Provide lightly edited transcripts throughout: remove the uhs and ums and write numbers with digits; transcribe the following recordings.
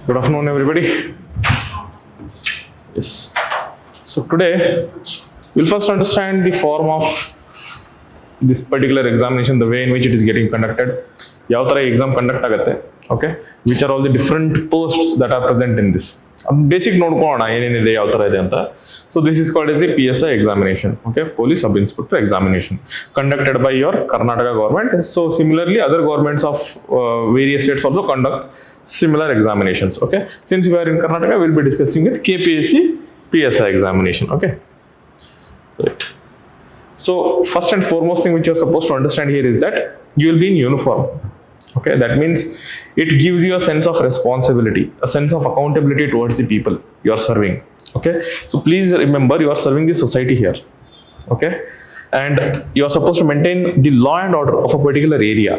Good afternoon, everybody. Yes. So today we'll first understand the form of this particular examination, the way in which it is getting conducted. ಯಾವ ಥರ exam conduct ಆಗುತ್ತೆ, okay, which are all the different posts that are present in this. Basic ನೋಡ್ಕೊಳ್ಳೋಣ ಏನೇನಿದೆ, ಯಾವ ಥರ ಇದೆ ಅಂತ. So this is called is the PSI examination, okay, Police Sub Inspector examination, conducted by your Karnataka government. So similarly, other governments of various states also conduct similar examinations, okay. Since we are in Karnataka, we'll be discussing with KPSC PSI examination, okay. Right. So first and foremost thing which you're supposed to understand here is that you will be in uniform. Okay, that means it gives you a sense of responsibility, a sense of accountability towards the people you are serving. Okay, so please remember you are serving the society here. Okay, and you are supposed to maintain the law and order of a particular area.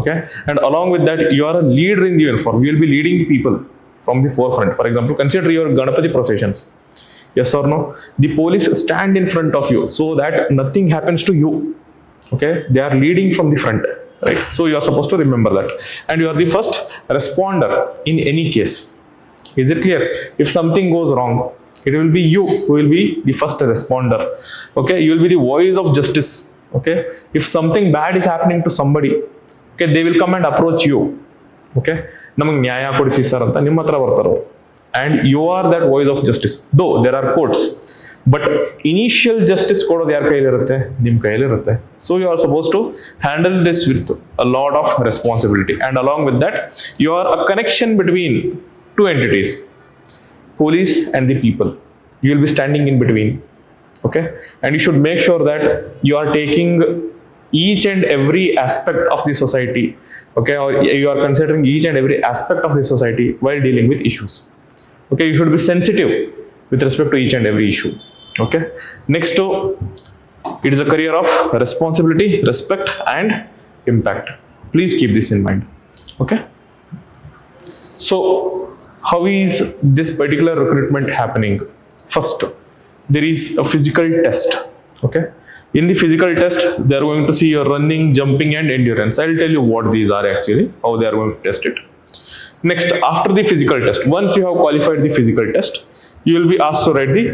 Okay, and along with that you are a leader in the uniform. You will be leading the people from the forefront. For example, consider your Ganapati processions. Yes or no? The police stand in front of you so that nothing happens to you. Okay, they are leading from the front. Right, so you are supposed to remember that, and you are the first responder in any case. Is it clear? If something goes wrong, it will be you who will be the first responder. Okay, you will be the voice of justice. Okay, if something bad is happening to somebody, okay, they will come and approach you. Okay, namak nyaya kodisi sir anta nimma hatra bartaro, and you are that voice of justice. Though there are courts, but initial justice ಕೊಡೋದು ಯಾರ ಕೈಲಿರುತ್ತೆ? ನಿಮ್ಮ ಕೈಲಿರುತ್ತೆ. So you are supposed to handle this with a lot of responsibility, and along with that you are a connection between two entities, police and the people. You will be standing in between, okay, and you should make sure that you are taking each and every aspect of the society, okay, or you are considering each and every aspect of the society while dealing with issues. Okay, you should be sensitive with respect to each and every issue. Okay, next to it is a career of responsibility, respect and impact. Please keep this in mind. Okay, so how is this particular recruitment happening? First, there is a physical test. Okay, in the physical test they are going to see your running, jumping and endurance. I'll tell you what these are actually, how they are going to test it. Next, after the physical test, once you have qualified the physical test, you will be asked to write the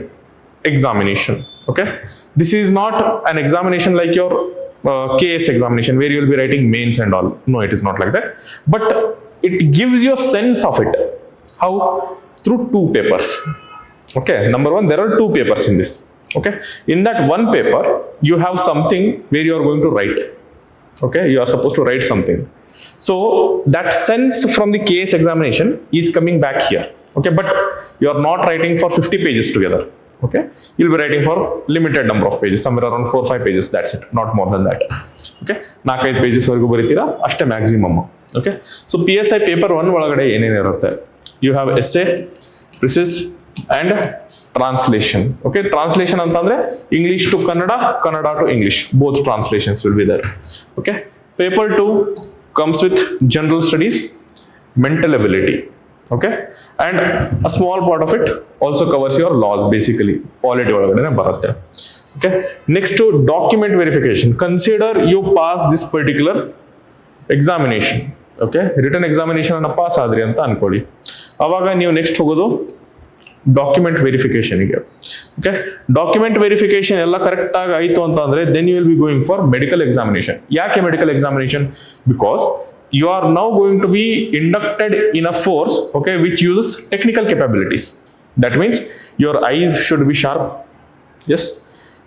examination. Okay, this is not an examination like your KS examination where you will be writing mains and all. No, it is not like that, but it gives you a sense of it. How? Through two papers. Okay, number one, there are two papers in this. Okay, in that one paper you have something where you are going to write. Okay, you are supposed to write something. So that sense from the KS examination is coming back here. Okay, but you are not writing for 50 pages together. Okay, you'll be writing for limited number of pages, somewhere around 4-5 pages, that's it, not more than that. Okay, 4-5 pages ವರೆಗೂ ಬರೀತೀರಾ ಅಷ್ಟೇ maximum. Okay, so PSI paper 1 ಒಳಗಡೆ ಏನೇನಿರುತ್ತೆ? You have essay, precis and translation. Okay, translation ಅಂತಂದ್ರೆ English to Kannada, Kannada to English, both translations will be there. Okay, paper 2 comes with general studies, mental ability. Okay, and a small part of it also covers your laws, basically polity ಒಳಗಡೆ ಬರುತ್ತೆ. Okay, next to document verification, consider you pass this particular examination. Okay, written examination ಅನ್ನ pass ಆದ್ರಿ ಅಂತ ಅನ್ಕೊಳ್ಳಿ, ಅವಾಗ ನೀವು next ಹೋಗೋದು document ವೆರಿಫಿಕೇಶನ್ಗೆ. ಓಕೆ, ಡಾಕ್ಯುಮೆಂಟ್ ವೆರಿಫಿಕೇಶನ್ ಎಲ್ಲ ಕರೆಕ್ಟ್ ಆಗಿ ಆಯಿತು ಅಂತ ಅಂದ್ರೆ then you will be going for medical examination. ಯಾಕೆ medical examination? Because you are now going to be inducted in a force, okay, which uses technical capabilities. That means your eyes should be sharp. Yes,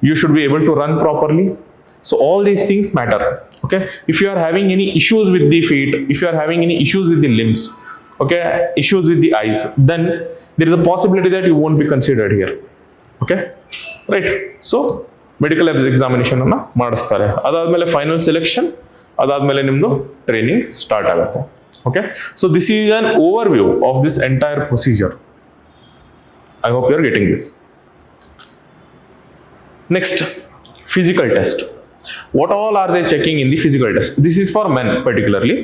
you should be able to run properly. So all these things matter. Okay, if you are having any issues with the feet, if you are having any issues with the limbs, okay, issues with the eyes, then there is a possibility that you won't be considered here. Okay, right? So medical examination ಅನ್ನ ಮಾಡಿಸ್ತಾರೆ. ಅದಾದ್ಮೇಲೆ final selection, ಅದಾದ್ಮೇಲೆ ನಿಮ್ದು training start ಆಗುತ್ತೆ. Okay, so this is an overview of this entire procedure. I hope you are getting this. Next, physical test. What all are they checking in the physical test? This is for men particularly,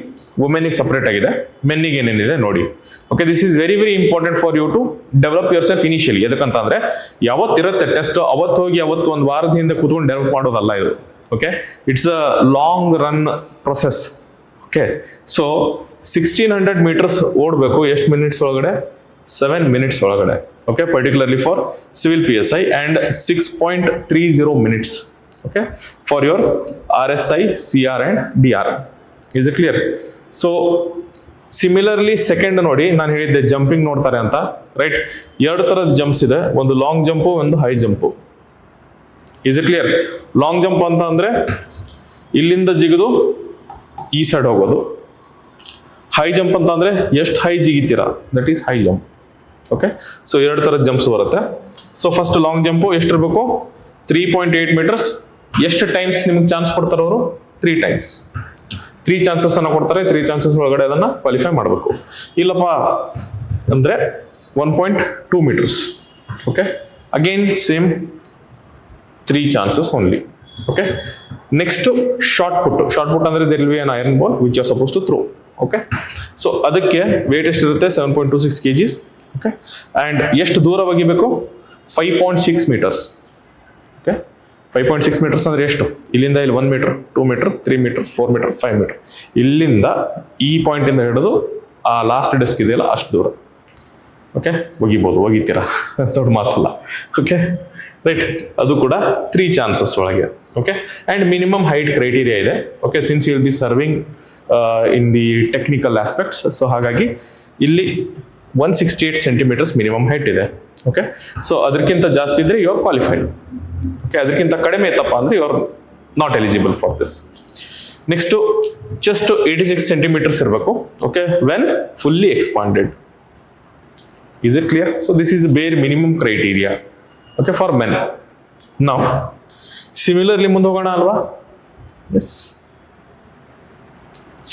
ವುಮೆನ್ಗೆ separate ಆಗಿದೆ, ಮೆನ್ನಿಗೆ ಏನೇನಿದೆ ನೋಡಿ. Okay, this is very very important for you to develop yourself initially. ಎದಕ್ಕಂತಂದ್ರೆ ಯಾವತ್ತಿರುತ್ತೆ test, ಅವತ್ತು ಹೋಗಿ ಅವತ್ತು ಒಂದು ವಾರದ ಹಿಂದೆ ಕೂತ್ಕೊಂಡು ಡೆವಲಪ್ ಮಾಡೋದಲ್ಲ ಇದು. Okay, it's a long run process. Okay, so 1600 metres ಓಡಬೇಕು ಎಷ್ಟು ಮಿನಿಟ್ಸ್ ಒಳಗಡೆ? 7 ಮಿನಿಟ್ಸ್ ಒಳಗಡೆ. Okay, particularly for civil PSI and 6.30 minutes. Okay, for your RSI, CR and DR. Is it clear? So similarly second ನೋಡಿ, ನಾನು ಹೇಳಿದ್ದೆ jumping ನೋಡ್ತಾರೆ ಅಂತ, right? ಎರಡು ತರದ ಜಂಪ್ಸ್ ಇದೆ, ಒಂದು ಲಾಂಗ್ ಜಂಪು, ಒಂದು high jump. Is it clear? Long jump ಅಂತ ಅಂದ್ರೆ ಇಲ್ಲಿಂದ ಜಿಗಿದು ಈ ಸೈಡ್ ಹೋಗೋದು. ಹೈ ಜಂಪ್ ಅಂತ ಅಂದ್ರೆ ಎಷ್ಟು ಹೈ ಜಿಗಿತೀರಾ, that is high jump. Okay, so ಎರಡು ತರದ ಜಂಪ್ಸ್ ಬರುತ್ತೆ. ಸೊ ಫಸ್ಟ್ ಲಾಂಗ್ ಜಂಪು ಎಷ್ಟಿರ್ಬೇಕು? 3.8 ಮೀಟರ್ಸ್. ಎಷ್ಟು ಟೈಮ್ಸ್ ನಿಮ್ಗೆ ಚಾನ್ಸ್ ಕೊಡ್ತಾರೆ ಅವರು? 3 ಟೈಮ್ಸ್. 3 ಚಾನ್ಸಸ್ ಅನ್ನ ಕೊಡ್ತಾರೆ. 3 ಚಾನ್ಸಸ್ ಒಳಗಡೆ ಅದನ್ನ ಕ್ವಾಲಿಫೈ ಮಾಡಬೇಕು. ಇಲ್ಲಪ್ಪ ಅಂದ್ರೆ 1.2 metres. Okay, again same 3 chances only. Okay, next shot put. Shot put ಅಂದ್ರೆ there will be an iron ball which you are suppose to throw. Okay, so ಅದಕ್ಕೆ ವೇಟ್ ಎಷ್ಟಿರುತ್ತೆ? 7.26 kgs. ಓಕೆ, ಅಂಡ್ ಎಷ್ಟು ದೂರ ಒಗಿಬೇಕು? 5.6 metres. Okay, 5.6 metres ಅಂದ್ರೆ ಎಷ್ಟು? ಇಲ್ಲಿಂದ ಇಲ್ಲಿ 1 metre, 2 metre, 3 metre, 4 metre, 5 metre. ಇಲ್ಲಿಂದ ಈ ಪಾಯಿಂಟ್ ಇಂದ ಹಿಡಿದು ಆ ಲಾಸ್ಟ್ ಡೆಸ್ಕ್ ಇದೆಯಲ್ಲ ಅಷ್ಟು ದೂರ. ಓಕೆ, ಒಗಿಬಹುದು, ಒಗಿತೀರಾ, ದೊಡ್ಡ ಮಾತಲ್ಲ. Okay, right? ಅದು ಕೂಡ 3 ಚಾನ್ಸಸ್ ಒಳಗೆ. Okay, and minimum height criteria ಇದೆ. Okay, since you will be serving in the technical aspects, so ಹಾಗಾಗಿ ಇಲ್ಲಿ 168 ಸೆಂಟಿಮೀಟರ್ಸ್ ಮಿನಿಮಮ್ ಹೈಟ್ ಇದೆ. ಓಕೆ, ಸೊ ಅದಕ್ಕಿಂತ ಜಾಸ್ತಿ ಇದ್ರೆ ಯು ಆರ್ ಕ್ವಾಲಿಫೈಡ್. ಓಕೆ, ಅದಕ್ಕಿಂತ ಕಡಿಮೆ ಇತ್ತಪ್ಪ ಅಂದ್ರೆ you are not eligible for this. Next chest 86 centimetres ಇರಬೇಕು. Okay, when fully expanded. Is it clear? So this is the bare minimum criteria. Okay, for men. ನಾವು similarly ಮುಂದೆ ಹೋಗೋಣ ಅಲ್ವಾ? Yes,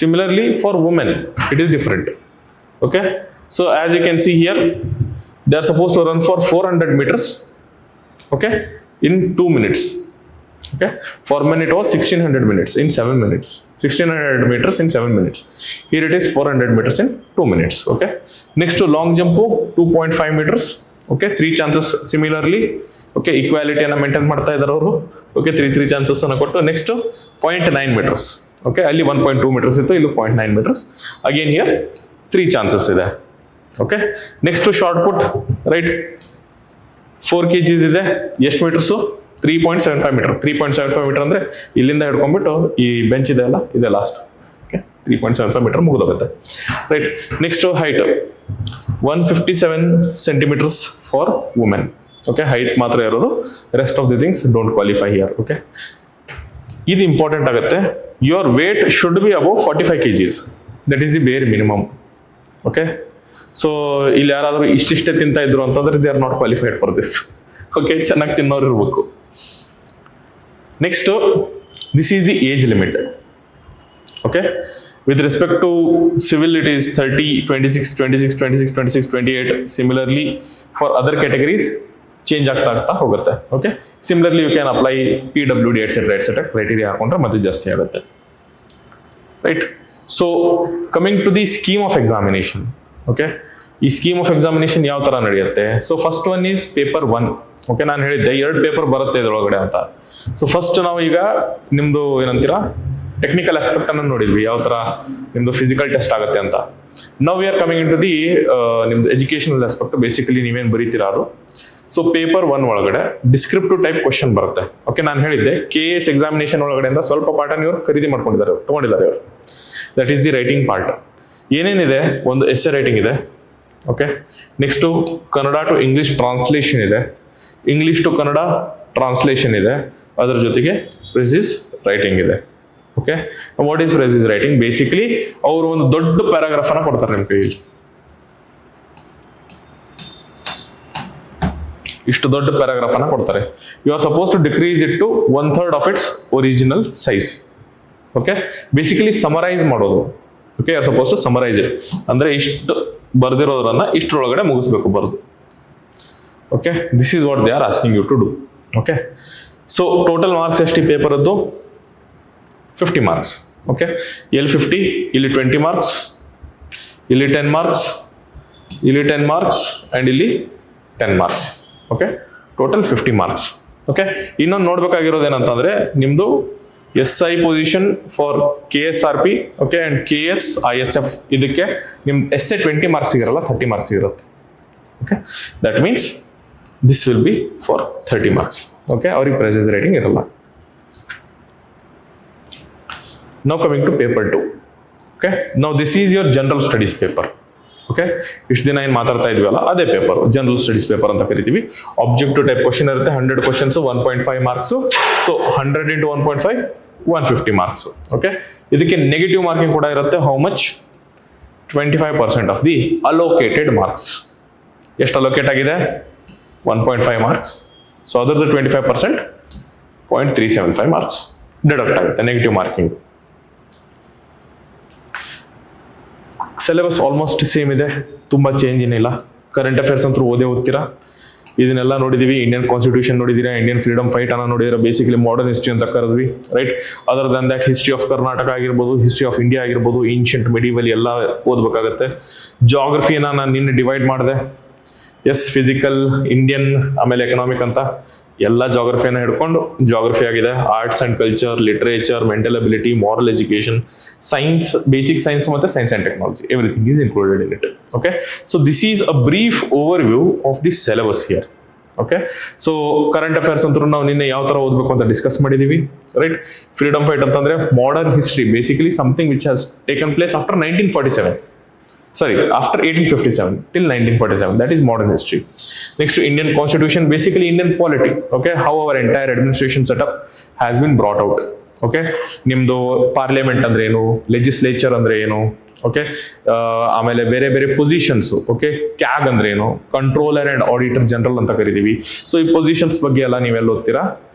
similarly for women it is different. Okay, so as you can see here, they are supposed to run for 400 meters, okay, in 2 minutes. Okay, for men it was 1600 minutes in 7 minutes. 1600 meters in 7 minutes. Here it is 400 meters in 2 minutes. Okay, next to long jump 2.5 meters. Okay, 3 chances similarly. Okay, equality ಅನ್ನ maintain ಮಾಡ್ತಾ ಇದ್ದಾರೆ ಅವರು. Okay, 3 chances ಅನ್ನ ಕೊಟ್ಟು next 0.9 meters. Okay, ಅಲ್ಲಿ 1.2 meters ಇತ್ತು, ಇಲ್ಲಿ 0.9 meters. Again here 3 chances ಇದೆ. ಓಕೆ, ನೆಕ್ಸ್ಟ್ ಶಾರ್ಟ್ ಪುಟ್, ರೈಟ್? 4 kgs ಇದೆ. ಎಷ್ಟು ಮೀಟರ್ಸು? 3.75 ಮೀಟರ್. 3.75 ಮೀಟರ್ ಅಂದ್ರೆ ಇಲ್ಲಿಂದ ಹಿಡ್ಕೊಂಡ್ಬಿಟ್ಟು ಈ ಬೆಂಚ್ ಇದೆ ಅಲ್ಲ, ಇದೆ ಲಾಸ್ಟ್. ಓಕೆ, 3.75 ಮೀಟರ್ ಮುಗಿದೋಗುತ್ತೆ, right? Next height 157 centimetres for women. Okay, height ಮಾತ್ರ ಇರೋದು, rest of the things don't qualify here. Okay, ಇದು ಇಂಪಾರ್ಟೆಂಟ್ ಆಗುತ್ತೆ. Your weight should be above 45 kgs. That is the bare minimum. Okay, so ಇಲ್ಲಿ ಯಾರಾದ್ರೂ ಇಷ್ಟಿಷ್ಟೇ ತಿಂತಾ ಇದ್ರು ಅಂತಂದ್ರೆ they are not qualified for this. Okay, ಚೆನ್ನಾಗಿ ತಿನ್ನೋರು ಇರ್ಬೇಕು. Next, this is the age limit. Okay, with respect to civil it is 30, 26, 26, 26, 26, 28. Similarly for other categories change ಆಗ್ತಾ ಹೋಗುತ್ತೆ. Okay, similarly you can apply PWD etcetera criteria ಹಾಕೊಂಡ್ರೆ ಮತ್ತೆ ಜಾಸ್ತಿ ಆಗುತ್ತೆ, right? So coming to the scheme of examination. Okay, ಈ scheme of examination ಯಾವ ತರ ನಡೆಯುತ್ತೆ? So first one is paper 1. Okay, ನಾನು ಹೇಳಿದ್ದೆ 2 ಪೇಪರ್ ಬರುತ್ತೆ ಇದ್ರೊಳಗಡೆ ಅಂತ. ಸೊ ಫಸ್ಟ್ ನಾವು ಈಗ ನಿಮ್ದು ಏನಂತೀರಾ ಟೆಕ್ನಿಕಲ್ ಆಸ್ಪೆಕ್ಟ್ ಅನ್ನು ನೋಡಿದ್ವಿ, ಯಾವ ತರ ನಿಮ್ದು ಫಿಸಿಕಲ್ ಟೆಸ್ಟ್ ಆಗುತ್ತೆ ಅಂತ. Now we are coming in to the ನಿಮ್ದು ಎಜುಕೇಶನಲ್ ಆಸ್ಪೆಕ್ಟ್. ಬೇಸಿಕಲಿ ನೀವೇನು ಬರೀತೀರಾ ಅದು. ಸೊ ಪೇಪರ್ 1 ಒಳಗಡೆ ಡಿಸ್ಕ್ರಿಪ್ಟಿವ್ ಟೈಪ್ ಕ್ವಶನ್ ಬರುತ್ತೆ. ಓಕೆ, ನಾನು ಹೇಳಿದ್ದೆ KS ಎಕ್ಸಾಮಿನೇಷನ್ ಒಳಗಡೆಯಿಂದ ಸ್ವಲ್ಪ ಪಾಠ ನೀವು ಖರೀದಿ ಮಾಡ್ಕೊಂಡಿದ್ದಾರೆ, ತಗೊಂಡಿದ್ದಾರೆ ಅವರು. That is the writing part. ಏನೇನಿದೆ? ಒಂದು ಎಸ್ಸೆ ರೈಟಿಂಗ್ ಇದೆ. Okay, next Kannada to English translation ಇದೆ, ಇಂಗ್ಲಿಷ್ ಟು ಕನ್ನಡ ಟ್ರಾನ್ಸ್ಲೇಷನ್ ಇದೆ, ಅದರ ಜೊತೆಗೆ ಪ್ರೆಸಿಸ್ ರೈಟಿಂಗ್ ಇದೆ. Okay, what is precis writing? Basically ಅವರು ಒಂದು ದೊಡ್ಡ ಪ್ಯಾರಾಗ್ರಾಫ್ ಅನ್ನ ಕೊಡ್ತಾರೆ ನಿಮ್ಮ ಕೈಯಲ್ಲಿ. ಇಷ್ಟು ದೊಡ್ಡ ಪ್ಯಾರಾಗ್ರಾಫ್ ಅನ್ನ ಕೊಡ್ತಾರೆ. You are suppose to decrease it to 1/3 of its original size. Okay, basically summarise ಮಾಡೋದು. Okay, are suppose to summarise it ಅಂದ್ರೆ ಇಷ್ಟು ಬರ್ದಿರೋದ್ರನ್ನ ಇಷ್ಟರೊಳಗಡೆ ಮುಗಿಸ್ಬೇಕು ಬರೆದು. Okay, this is what they are asking you to do. Okay, so total marks ಎಷ್ಟು paper ಅದು? 50 marks. Okay, ಇಲ್ಲಿ 50, ಇಲ್ಲಿ 20 ಮಾರ್ಕ್ಸ್, ಇಲ್ಲಿ 10 ಮಾರ್ಕ್ಸ್, ಇಲ್ಲಿ 10 ಮಾರ್ಕ್ಸ್ ಅಂಡ್ ಇಲ್ಲಿ 10 marks. Okay, total 50 marks. Okay, ಇನ್ನೊಂದು ನೋಡ್ಬೇಕಾಗಿರೋದು ಏನಂತಂದ್ರೆ ನಿಮ್ದು SI position for KSRP, okay, and KS ISF ಇದಕ್ಕೆ ನಿಮ್ essay 20 ಮಾರ್ಕ್ಸ್ ಇರಲ್ಲ, 30 ಮಾರ್ಕ್ಸ್ ಇರುತ್ತೆ. Okay, that means this will be for 30 marks. Okay, ಅವ್ರಿಗೆ ಪ್ರೆಸೆಸ್ ರೇಟಿಂಗ್ ಇರಲ್ಲ. Now coming to paper 2. Okay, now this is your general studies paper. Okay, ಇಷ್ಟು ದಿನ ಏನು ಮಾತಾಡ್ತಾ ಇದ್ವಲ್ಲ ಅದೇ ಪೇಪರ್, ಜನರಲ್ ಸ್ಟಡೀಸ್ ಪೇಪರ್ ಅಂತ ಕರಿತೀವಿ. ಆಬ್ಜೆಕ್ಟಿವ್ ಟೈಪ್ ಕ್ವಶನ್ ಇರುತ್ತೆ, 100 questions, 1.5 marks. So 100 into 1.5 150 marks. Okay, ಇದಕ್ಕೆ ನೆಗೆಟಿವ್ ಮಾರ್ಕಿಂಗ್ ಕೂಡ ಇರುತ್ತೆ. How much? 25% of the allocated marks. ಎಷ್ಟು ಅಲೋಕೇಟ್ ಆಗಿದೆ? 1.5 ಮಾರ್ಕ್ಸ್. ಸೊ ಅದರದ್ದು 25% 0.375 ಮಾರ್ಕ್ಸ್ ಡಿಡಕ್ಟ್ ಆಗುತ್ತೆ negative marking. Syllabus almost same ಇದೆ, ತುಂಬ ಚೇಂಜ್ ಏನಿಲ್ಲ. ಕರೆಂಟ್ ಅಫೇರ್ಸ್ ಅಂತೂ ಓದ್ತೀರಾ, ಇದನ್ನೆಲ್ಲ ನೋಡಿದೀವಿ. ಇಂಡಿಯನ್ ಕಾನ್ಸ್ಟಿಟ್ಯೂಷನ್ ನೋಡಿದೀರಾ, ಇಂಡಿಯನ್ ಫ್ರೀಡಮ್ ಫೈಟ್ ಅನ್ನ ನೋಡಿದಿರಾ, ಬೇಸಿಕಲಿ ಮಾಡರ್ನ್ ಹಿಸ್ಟ್ರಿ ಅಂತ ಕರೆದ್ವಿ, right. Other than that history of Karnataka ಆಗಿರ್ಬೋದು, ಹಿಸ್ಟ್ರಿ ಆಫ್ ಇಂಡಿಯಾ ಆಗಿರ್ಬೋದು, ಏನ್ಷಿಯಂಟ್ ಮೆಡಿವಲ್ ಎಲ್ಲ ಓದ್ಬೇಕಾಗತ್ತೆ. ಜಾಗ್ರಫಿನ ನಾನು ನಿನ್ನೆ ಡಿವೈಡ್ ಮಾಡಿದೆ. ಎಸ್, ಫಿಸಿಕಲ್, ಇಂಡಿಯನ್, ಆಮೇಲೆ ಎಕನಾಮಿಕ್ ಅಂತ ಎಲ್ಲ ಜಾಗ್ರಫಿಯನ್ನ ಹಿಡ್ಕೊಂಡು ಜಾಗ್ರಫಿ ಆಗಿದೆ. Arts and culture, literature, mental ability, moral education, science, basic science ಮತ್ತೆ science and technology, everything is included in it. Okay, so this is a brief over view of the syllabus here. Okay, so current affairs ಅಂತೂ ನಾವು ನಿನ್ನೆ ಯಾವ ತರ ಓದಬೇಕು ಅಂತ discuss ಮಾಡಿದೀವಿ, right. Freedom fight ಅಂತಂದ್ರೆ modern history, basically something which has taken place after 1947. Sorry, after 1857 till 1947, that is modern history. Next to Indian constitution, basically Indian polity, okay, how our entire administration setup has been brought out. Okay, ನಿಮ್ದು parliament ಅಂದ್ರೆ ಏನು, legislature ಅಂದ್ರೆ ಏನು, okay, ಆಮೇಲೆ ಬೇರೆ ಬೇರೆ positions, okay, CAG ಅಂದ್ರೆ ಏನು, ಕಂಟ್ರೋಲರ್ ಅಂಡ್ ಆಡಿಟರ್ ಜನರಲ್ ಅಂತ ಕರಿತೀವಿ. ಸೊ ಈ ಪೊಸಿಷನ್ಸ್ ಬಗ್ಗೆ ಎಲ್ಲ ನೀವೆಲ್ಲ ಓದ್ತೀರಾ,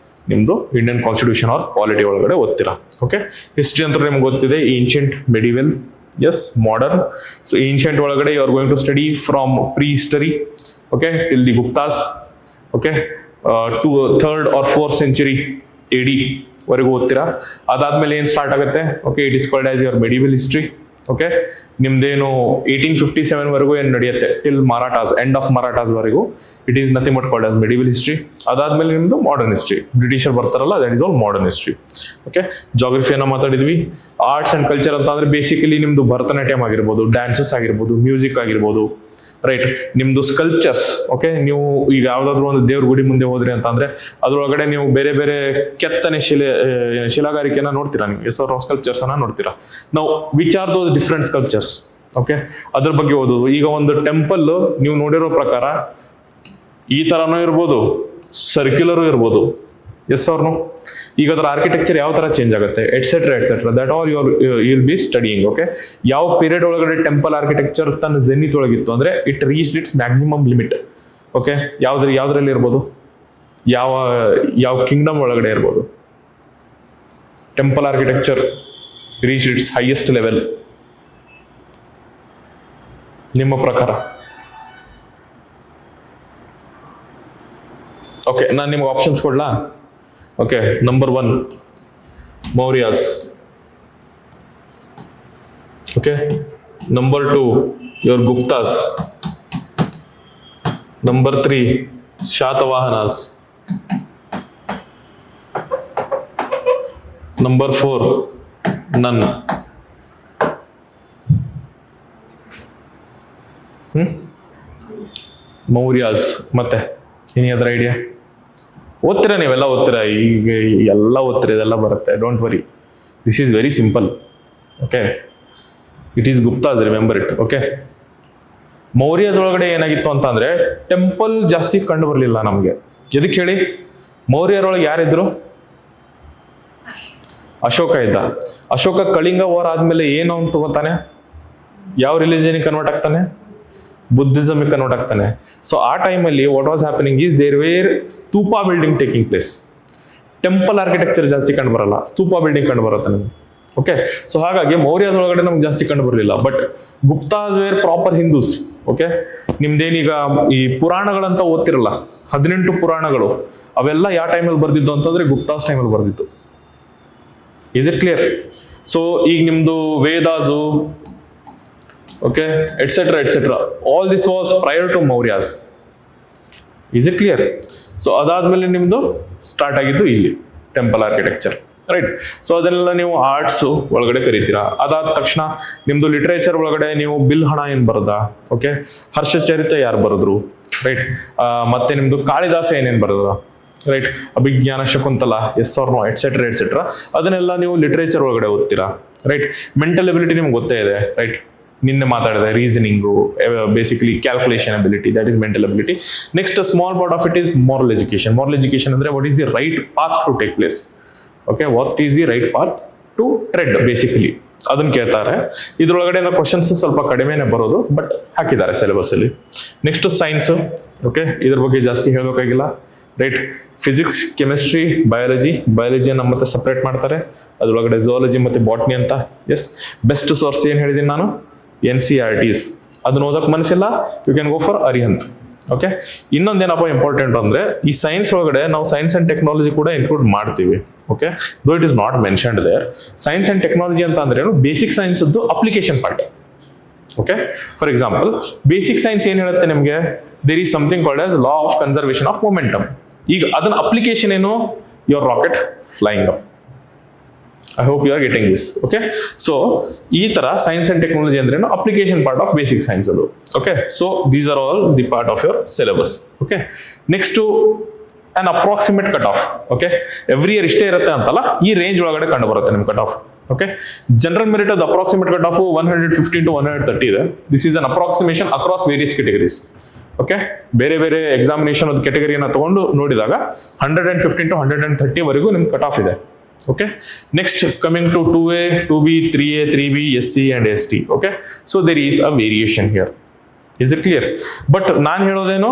ನಿಮ್ದು ಇಂಡಿಯನ್ ಕಾನ್ಸ್ಟಿಟ್ಯೂಷನ್ ಆರ್ ಪಾಲಿಟಿ ಒಳಗಡೆ ಓದ್ತೀರಾ. ಓಕೆ, ಹಿಸ್ಟ್ರಿ ಅಂತ ನಿಮ್ಗೆ ಗೊತ್ತಿದೆ, ancient, medieval, yes, modern. So ancient ಒಳಗಡೆ you are going to study from prehistory, okay, till the Guptas, okay, to 3rd or 4th century AD ವರೆಗೂ ಓದ್ತೀರಾ. ಅದಾದ್ಮೇಲೆ ಏನ್ ಸ್ಟಾರ್ಟ್ ಆಗುತ್ತೆ, okay, it is called as your medieval history. Okay, ನಿಮ್ದೇನು 1857 ವರೆಗೂ ಏನ್ ನಡೆಯುತ್ತೆ, till Marathas, end of Marathas ವರೆಗೂ, it is nothing but called as medieval history. ಅದಾದ್ಮೇಲೆ ನಿಮ್ದು ಮಾಡರ್ನ್ ಹಿಸ್ಟ್ರಿ, ಬ್ರಿಟಿಷರ್ ಬರ್ತಾರಲ್ಲ, that is all modern history. Okay, ಜಾಗ್ರಫಿಯನ್ನ ಮಾತಾಡಿದ್ವಿ. ಆರ್ಟ್ಸ್ ಅಂಡ್ ಕಲ್ಚರ್ ಅಂತ ಅಂದ್ರೆ ಬೇಸಿಕಲಿ ನಿಮ್ದು ಭರತನಾಟ್ಯಂ ಆಗಿರ್ಬೋದು, ಡ್ಯಾನ್ಸಸ್ ಆಗಿರ್ಬೋದು, ಮ್ಯೂಸಿಕ್ ಆಗಿರ್ಬೋದು, ರೈಟ್. ನಿಮ್ದು ಸ್ಕಲ್ಪ್ಚರ್ಸ್, ಓಕೆ, ನೀವು ಈಗ ಯಾವ್ದಾದ್ರು ಒಂದು ದೇವ್ರ ಗುಡಿ ಮುಂದೆ ಹೋದ್ರಿ ಅಂತ ಅಂದ್ರೆ ಅದ್ರೊಳಗಡೆ ನೀವು ಬೇರೆ ಬೇರೆ ಕೆತ್ತನೆ ಶಿಲಾಗಾರಿಕೆನ ನೋಡ್ತೀರಾ, ನೀವು ಎಸ್ ಆರ್ ಸ್ಕಲ್ಪ್ಚರ್ಸ್ ಅನ್ನ ನೋಡ್ತೀರಾ. ನಾವು which are those different sculptures, okay, ಅದ್ರ ಬಗ್ಗೆ ಓದೋದು. ಈಗ ಒಂದು ಟೆಂಪಲ್ ನೀವು ನೋಡಿರೋ ಪ್ರಕಾರ ಈ ತರನೂ ಇರ್ಬೋದು, ಸರ್ಕ್ಯುಲರು ಇರ್ಬೋದು, ಎಸ್ ಆರ್ ನೋ. ಈಗ ಅದರ ಆರ್ಕಿಟೆಕ್ಚರ್ ಯಾವ ತರ ಚೇಂಜ್ ಆಗುತ್ತೆ, etcetera, that all you'll be studying. Okay, ಯಾವ ಪೀರಿಯಡ್ ಒಳಗಡೆ ಟೆಂಪಲ್ ಆರ್ಕಿಟೆಕ್ಚರ್ ತನ್ನ ಜೆನಿತ್ ಒಳಗಿತ್ತು ಅಂದ್ರೆ it reached its maximum limit. Okay, ಯಾವ್ದ್ರಲ್ಲಿ ಇರ್ಬೋದು, ಯಾವ ಕಿಂಗ್ಡಮ್ ಒಳಗಡೆ ಇರ್ಬೋದು temple architecture reach its highest level ನಿಮ್ಮ ಪ್ರಕಾರ? ಓಕೆ, ನಾನು ನಿಮ್ಗೆ ಆಪ್ಷನ್ಸ್ ಕೊಡ್ಲಾ? Okay, number 1 Mauryas, okay, number 2 your Guptas, number 3 Satavahanas, number 4 none. ಮೌರ್ಯಾಸ್ ಮತ್ತೆ ಎನಿ ಅದರ್ ಐಡಿಯಾ? ಓದ್ತೀರಾ ನೀವೆಲ್ಲ ಓದ್ತೀರಾ, ಈಗ ಎಲ್ಲ ಓದ್ತೀರಾ, ಇದೆಲ್ಲ ಬರುತ್ತೆ, don't worry, this is very simple. Okay, it is Guptas, remember it. Okay, Mauryas ಒಳಗಡೆ ಏನಾಗಿತ್ತು ಅಂತ ಅಂದ್ರೆ ಟೆಂಪಲ್ ಜಾಸ್ತಿ ಕಂಡು ಬರ್ಲಿಲ್ಲ ನಮ್ಗೆ. ಎದಕ್ಕೆ ಹೇಳಿ? ಮೌರ್ಯರೊಳಗೆ ಯಾರಿದ್ರು? ಅಶೋಕ ಇದ್ದ. ಅಶೋಕ ಕಳಿಂಗ ವಾರ್ ಆದ್ಮೇಲೆ ಏನು ಅಂತ ತಗೋತಾನೆ, ಯಾವ ರಿಲಿಜನ್ ಕನ್ವರ್ಟ್ ಆಗ್ತಾನೆ? ಬುದ್ಧಿಸಮ್ ಕನ್ವರ್ಟ್ ಆಗ್ತಾನೆ. ಸೊ ಆ ಟೈಮಲ್ಲಿ what was happening is there were stupa building taking place. Temple architecture ಜಾಸ್ತಿ ಕಂಡು ಬರಲ್ಲ, ಸ್ತೂಪಾ ಬಿಲ್ಡಿಂಗ್ ಕಂಡು ಬರುತ್ತೆ ನಮ್ಗೆ. ಓಕೆ, ಸೊ ಹಾಗಾಗಿ ಮೌರ್ಯಾಸ್ ಒಳಗಡೆ ನಮ್ಗೆ ಜಾಸ್ತಿ ಕಂಡು ಬರಲಿಲ್ಲ. But Guptas were proper Hindus. Okay, ನಿಮ್ದೇನೀಗ ಈ ಪುರಾಣಗಳಂತ ಓದ್ತಿರಲ್ಲ, 18 ಪುರಾಣಗಳು, ಅವೆಲ್ಲ ಯಾವ ಟೈಮಲ್ಲಿ ಬರ್ದಿದ್ದು ಅಂತಂದ್ರೆ ಗುಪ್ತಾಸ್ ಟೈಮಲ್ಲಿ ಬರ್ದಿದ್ದು. Is it clear? ಸೊ ಈಗ ನಿಮ್ದು ವೇದಾಸು, okay, etc, all this was prior to Mauryas. Is it clear? So ಅದಾದ್ಮೇಲೆ ನಿಮ್ದು ಸ್ಟಾರ್ಟ್ ಆಗಿದ್ದು ಇಲ್ಲಿ ಟೆಂಪಲ್ ಆರ್ಕಿಟೆಕ್ಚರ್. ರೈಟ್. ಸೊ ಅದನ್ನೆಲ್ಲ ನೀವು ಆರ್ಟ್ಸ್ ಒಳಗಡೆ ಕರಿತೀರಾ. ಅದಾದ ತಕ್ಷಣ ನಿಮ್ದು ಲಿಟರೇಚರ್ ಒಳಗಡೆ ನೀವು ಬಿಲ್ ಹಣ ಏನ್ ಬರದ, ಓಕೆ, ಹರ್ಷಚರಿತ ಯಾರು ಬರೆದ್ರು, ರೈಟ್, ಮತ್ತೆ ನಿಮ್ದು ಕಾಳಿದಾಸ ಏನೇನ್ ಬರೆದ, right, Abhijnana Shakuntala, yes or no, etcetera etcetera, ಅದನ್ನೆಲ್ಲ ನೀವು ಲಿಟರೇಚರ್ ಒಳಗಡೆ ಓದ್ತೀರಾ. ರೈಟ್. ಮೆಂಟಲ್ ಎಬಿಲಿಟಿ ನಿಮ್ಗೆ ಗೊತ್ತೇ ಇದೆ, ರೈಟ್, ನಿನ್ನೆ ಮಾತಾಡಿದೆ, reasoning, basically calculation ability, that is mental ability. Next small part of it is moral education. Moral education ಅಂದ್ರೆ what is the right path to take place, okay, what is the right path to tread, basically ಅದನ್ನ ಕೇಳ್ತಾರೆ. ಇದ್ರೊಳಗಡೆ questions ಸ್ವಲ್ಪ ಕಡಿಮೆನೆ ಬರೋದು, but ಹಾಕಿದ್ದಾರೆ syllabus ಅಲ್ಲಿ. Next science, okay, ಇದ್ರ ಬಗ್ಗೆ ಜಾಸ್ತಿ ಹೇಳಬೇಕಾಗಿಲ್ಲ, ರೈಟ್. ಫಿಸಿಕ್ಸ್, ಕೆಮಿಸ್ಟ್ರಿ, ಬಯಾಲಜಿಯನ್ನು ಮತ್ತೆ ಸಪ್ರೇಟ್ ಮಾಡ್ತಾರೆ. ಅದ್ರೊಳಗಡೆ ಝುವಾಲಜಿ ಮತ್ತೆ ಬಾಟ್ನಿ ಅಂತ. ಎಸ್, ಬೆಸ್ಟ್ ಸೋರ್ಸ್ ಏನ್ ಹೇಳಿದೀನಿ ನಾನು, NCERTs. ಅದನ್ನ ಓದಕ್ ಮನಸ್ಸಿಲ್ಲ, you can go for Arihant. Okay. ಇನ್ನೊಂದೇನಪ್ಪ ಇಂಪಾರ್ಟೆಂಟ್ ಅಂದ್ರೆ, ಈ ಸೈನ್ಸ್ ಒಳಗಡೆ ನಾವು ಸೈನ್ಸ್ ಅಂಡ್ ಟೆಕ್ನಾಲಜಿ ಕೂಡ ಇನ್ಕ್ಲೂಡ್ ಮಾಡ್ತೀವಿ. Okay, though it is not mentioned there. Science and technology ಅಂತ ಅಂದ್ರೆ ಏನು, basic science application part. Okay, for example basic science ಏನ್ ಹೇಳುತ್ತೆ ನಿಮಗೆ, there is something called as law of conservation of momentum. ಈಗ ಅದನ್ನ ಅಪ್ಲಿಕೇಶನ್ ಏನು, your rocket flying up. I hope you are getting this. Okay, so ಈ ತರ science and technology ಅಂದ್ರೆ application part of basic science ಅದು. Okay, so these are all the part of your syllabus. Okay, next an approximate cut off. Okay, every year ಇಷ್ಟೇ ಇರುತ್ತೆ ಅಂತಲ್ಲ, ಈ range ಒಳಗಡೆ ಕಂಡು ಬರುತ್ತೆ ನಿಮ್ cut off. Okay, general merit ಅದು ಅಪ್ರಾಕ್ಸಿಮೇಟ್ ಕಟ್ ಆಫ್ 115 to 130 ಇದೆ. This is an approximation across various categories. Okay, ಬೇರೆ ಬೇರೆ ಎಕ್ಸಾಮಿನೇಷನ್ ಅದು ಕೆಟಗರಿಯನ್ನು ತಗೊಂಡು ನೋಡಿದಾಗ 115 to 130 ವರೆಗೂ ನಿಮ್ ಕಟ್ ಆಫ್ ಇದೆ. Okay, next coming to 2A, 2B, 3A, 3B, SC and ST. Okay, so there is a variation here. Is it clear? But ನಾನು ಹೇಳೋದೇನು,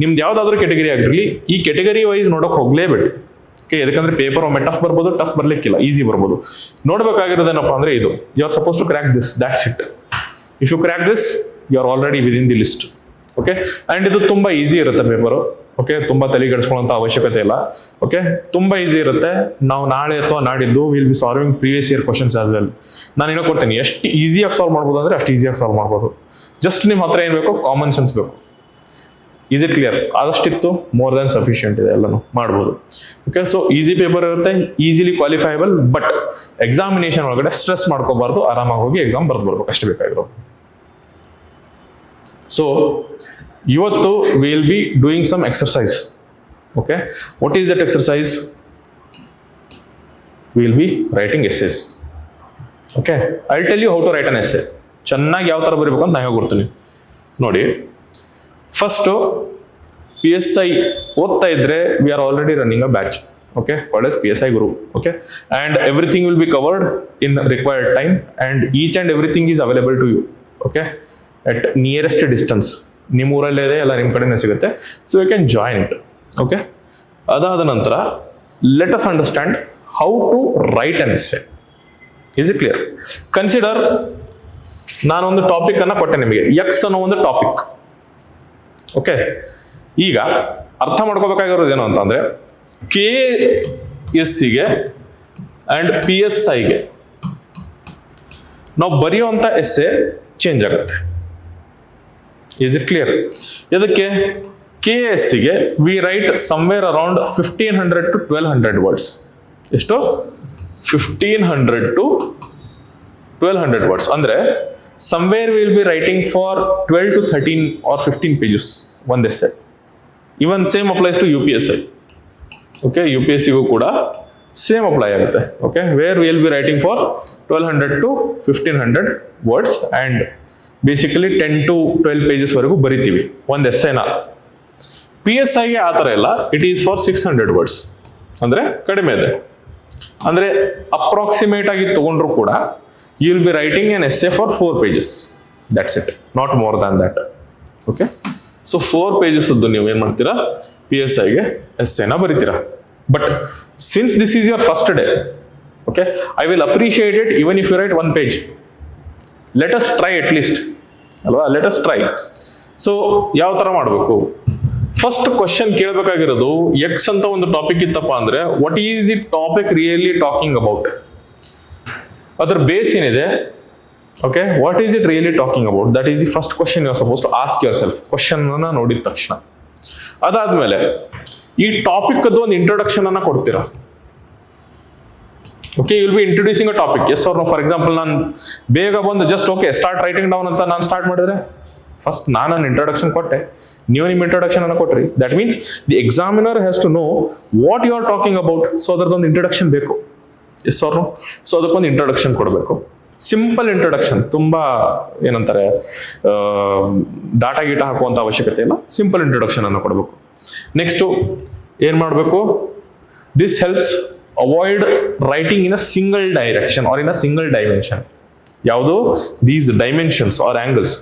ನಿಮ್ದು ಯಾವ್ದಾದ್ರು ಕೆಟಗರಿ ಆಗಿರಲಿ, ಈ ಕೆಟಗರಿ ವೈಸ್ ನೋಡಕ್ ಹೋಗ್ಲೇಬೇಡಿ. ಓಕೆ, ಯಾಕಂದ್ರೆ ಪೇಪರ್ ಒಮ್ಮೆ ಟಫ್ ಬರ್ಬೋದು, ಟಫ್ ಬರ್ಲಿಕ್ಕಿಲ್ಲ, ಈಸಿ ಬರ್ಬೋದು. ನೋಡ್ಬೇಕಾಗಿರೋದೇನಪ್ಪ ಅಂದ್ರೆ ಇದು, you are suppose to crack this, that's it. If you crack this, you are already with in the list. Okay, and ಇದು ತುಂಬಾ ಈಸಿ ಇರುತ್ತೆ ಪೇಪರು. ಓಕೆ, ತುಂಬಾ ತಲೆಗೆಡಿಸ್ಕೊಳ್ಳುವಂತ ಅವಶ್ಯಕತೆ ಇಲ್ಲ. ಓಕೆ, ತುಂಬಾ ಈಸಿ ಇರುತ್ತೆ. ನಾವು ನಾಳೆ ಅಥವಾ ನಾಡಿದ್ದು will be solving previous year questions as well. ನಾನು ಏನೋ ಕೊಡ್ತೀನಿ, ಎಷ್ಟು ಈಸಿಯಾಗಿ ಸಾಲ್ವ್ ಮಾಡ್ಬೋದು ಅಂದ್ರೆ ಅಷ್ಟು ಈಸಿಯಾಗಿ ಸಾಲ್ವ್ ಮಾಡ್ಬೋದು. ಜಸ್ಟ್ ನಿಮ್ಮ ಹತ್ರ ಏನ್ ಬೇಕು, ಕಾಮನ್ ಸೆನ್ಸ್ ಬೇಕು. Is it clear? ಆದಷ್ಟಿತ್ತು ಮೋರ್ ದನ್ ಸಫಿಷಿಯಂಟ್ ಇದೆ, ಎಲ್ಲಾನು ಮಾಡ್ಬೋದು. ಓಕೆ, ಸೊ ಈಸಿ ಪೇಪರ್ ಇರುತ್ತೆ, ಈಸಿಲಿ ಕ್ವಾಲಿಫೈಬಲ್. ಬಟ್ ಎಕ್ಸಾಮಿನೇಷನ್ ಒಳಗಡೆ ಸ್ಟ್ರೆಸ್ ಮಾಡ್ಕೋಬಾರ್ದು, ಆರಾಮಾಗಿ ಹೋಗಿ ಎಕ್ಸಾಮ್ ಬರ್ದು ಬರ್ಬೇಕು, ಅಷ್ಟೇ ಬೇಕಾಗಿರೋ. ಸೊ ಇವತ್ತು we will be doing some exercise. Okay, what is that exercise? We will be writing essays. Okay, I'll tell you how to write an essay. ಚೆನ್ನಾಗಿ ಯಾವ ತರ ಬರೀಬೇಕು ಅಂತ ನಾನು ಹೇಳ್ಕೊಡ್ತೀನಿ ನೋಡಿ. ಫಸ್ಟ್ PSI ಓದ್ತಾ ಇದ್ರೆ we are already running a batch. Okay, called as PSI Guru. Okay, and everything will be covered in required time, and each and everything is available to you. Okay, at nearest distance. ನಿಮ್ಮ ಊರಲ್ಲೇ ಇದೆ, ಎಲ್ಲ ನಿಮ್ಮ ಕಡೆನೇ ಸಿಗುತ್ತೆ. So you can join it. Okay, ಅದಾದ ನಂತರ let us understand how to write an essay. Is it clear? Consider, ನಾನೊಂದು ಟಾಪಿಕ್ ಅನ್ನ ಕೊಟ್ಟೆ ನಿಮಗೆ, ಎಕ್ಸ್ ಅನ್ನೋ ಒಂದು ಟಾಪಿಕ್. ಓಕೆ, ಈಗ ಅರ್ಥ ಮಾಡ್ಕೋಬೇಕಾಗಿರೋದು ಏನು ಅಂತಂದ್ರೆ, KSCಗೆ ಅಂಡ್ PSIಗೆ ನಾವು ಬರೆಯುವಂತ ಎಸ್ಸೆ ಚೇಂಜ್ ಆಗುತ್ತೆ. Is it clear? ಇದಕ್ಕೆ KSCಗೆ we write somewhere around 1500 to 1200 words. ಎಷ್ಟು? 1500 to 1200 words. ಅಂದ್ರೆ somewhere we will be writing for 12 to 13 or 15 pages one essay. Even same applies to UPSI. Okay, UPSCಗೂ ಕೂಡ same apply ಆಗುತ್ತೆ. Okay, where we will be writing for 1200 to 1500 words and basically 10 to 12 pages ವರೆಗೂ ಬರಿತೀವಿ ಒಂದು ಎಸ್ಸೆನ. PSIಗೆ ಆ ಥರ ಇಲ್ಲ, it is for 600 words, ಅಂದ್ರೆ ಕಡಿಮೆ ಇದೆ. ಅಂದ್ರೆ ಅಪ್ರಾಕ್ಸಿಮೇಟ್ ಆಗಿ ತಗೊಂಡ್ರು ಕೂಡ you will be writing an essay for 4 pages. That's it, not more than that. Okay, so 4 pages ಅದ್ದು ನೀವು ಏನ್ ಮಾಡ್ತೀರಾ, PSIಗೆ ಎಸ್ಸೆನ ಬರಿತೀರಾ. But since this is your first day, okay, I will appreciate it even if you write 1 page. Let us try at least ಅಲ್ವಾ, let us try. So ಯಾವ ತರ ಮಾಡಬೇಕು, ಫಸ್ಟ್ ಕ್ವಶನ್ ಕೇಳಬೇಕಾಗಿರೋದು, ಎಕ್ಸ್ ಅಂತ ಒಂದು ಟಾಪಿಕ್ ಇತ್ತಪ್ಪ ಅಂದ್ರೆ what is the topic really talking about, ಅದರ base ಏನಿದೆ. Okay, what is it really talking about, that is the first question you are suppose to ask yourself, question ಅನ್ನ ನೋಡಿದ ತಕ್ಷಣ. ಅದಾದ್ಮೇಲೆ ಈ ಟಾಪಿಕ್ ಅದು ಒಂದು ಇಂಟ್ರೊಡಕ್ಷನ್ ಅನ್ನ ಕೊಡ್ತೀರಾ. Okay, you will be introducing a topic, yes or no. For example ನಾನು ಬೇಗ ಬಂದು just okay start writing down ಅಂತ ನಾನು ಸ್ಟಾರ್ಟ್ ಮಾಡಿದ್ರೆ, ಫಸ್ಟ್ ನಾನು ನನ್ನ ಇಂಟ್ರೊಡಕ್ಷನ್ ಕೊಟ್ಟೆ, ನೀವು ನಿಮ್ಮ ಇಂಟ್ರೊಡಕ್ಷನ್ ಅನ್ನು ಕೊಟ್ರಿ. That means the examiner has to know what you are talking about. So ಅದರದೊಂದು ಇಂಟ್ರೊಡಕ್ಷನ್ ಬೇಕು, ಎಸ್ ಆರ್ ನೋ. ಸೊ ಅದಕ್ಕೊಂದು ಇಂಟ್ರೊಡಕ್ಷನ್ ಕೊಡಬೇಕು. ಸಿಂಪಲ್ ಇಂಟ್ರೊಡಕ್ಷನ್, ತುಂಬಾ ಏನಂತಾರೆ ಡಾಟಾ ಗೀಟ ಹಾಕುವಂತ ಅವಶ್ಯಕತೆ ಇಲ್ಲ, ಸಿಂಪಲ್ ಇಂಟ್ರೊಡಕ್ಷನ್ ಅನ್ನು ಕೊಡಬೇಕು. ನೆಕ್ಸ್ಟ್ ಏನ್ ಮಾಡಬೇಕು, this helps avoid writing in a single direction or in a single dimension. ಯಾವುದು these dimensions are angles.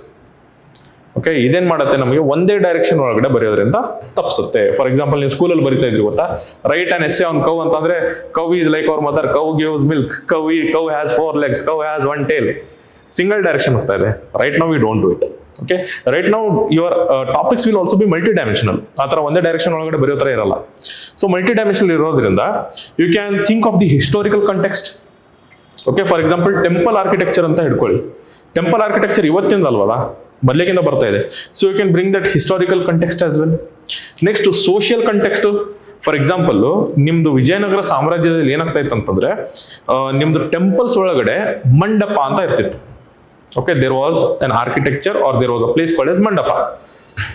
Okay, ಇದೇನ್ ಮಾಡುತ್ತೆ, ನಮಗೆ ಒಂದೇ ಡೈರೆಕ್ಷನ್ ಒಳಗಡೆ ಬರೆಯೋದ್ರಿಂದ ತಪ್ಪಿಸುತ್ತೆ. ಫಾರ್ ಎಕ್ಸಾಂಪಲ್ ನೀವು ಸ್ಕೂಲಲ್ಲಿ ಬರೀತಾ ಇದ್ರಿ ಗೊತ್ತಾ, right and essay on cow ಅಂತಂದ್ರೆ, cow is like our mother, cow gives milk, cow has 4 legs, cow has 1 tail. Single direction ಹೋಗ್ತಾ ಇದೆ. Right now we don't do it. Okay, right now your topics will also be multi dimensional. ಆ ಥರ ಒಂದೇ direction ಒಳಗಡೆ ಬರೆಯೋ ಥರ ಇರಲ್ಲ. So multi dimensional ಇರೋದ್ರಿಂದ you can think of the historical context. Okay, for example temple architecture ಅಂತ ಹಿಡ್ಕೊಳ್ಳಿ. ಟೆಂಪಲ್ ಆರ್ಕಿಟೆಕ್ಚರ್ ಇವತ್ತಿಂದ ಅಲ್ವಲ್ಲ, ಮೊದಲಿಗಿಂದ ಬರ್ತಾ ಇದೆ. So you can bring that historical context as well. Next social context. For example ನಿಮ್ದು ವಿಜಯನಗರ ಸಾಮ್ರಾಜ್ಯದಲ್ಲಿ ಏನಾಗ್ತಾ ಇತ್ತು ಅಂತಂದ್ರೆ, ನಿಮ್ದು ಟೆಂಪಲ್ಸ್ ಒಳಗಡೆ ಮಂಡಪ ಅಂತ ಇರ್ತಿತ್ತು. Okay, there was an architecture or there was a place called as mandapa.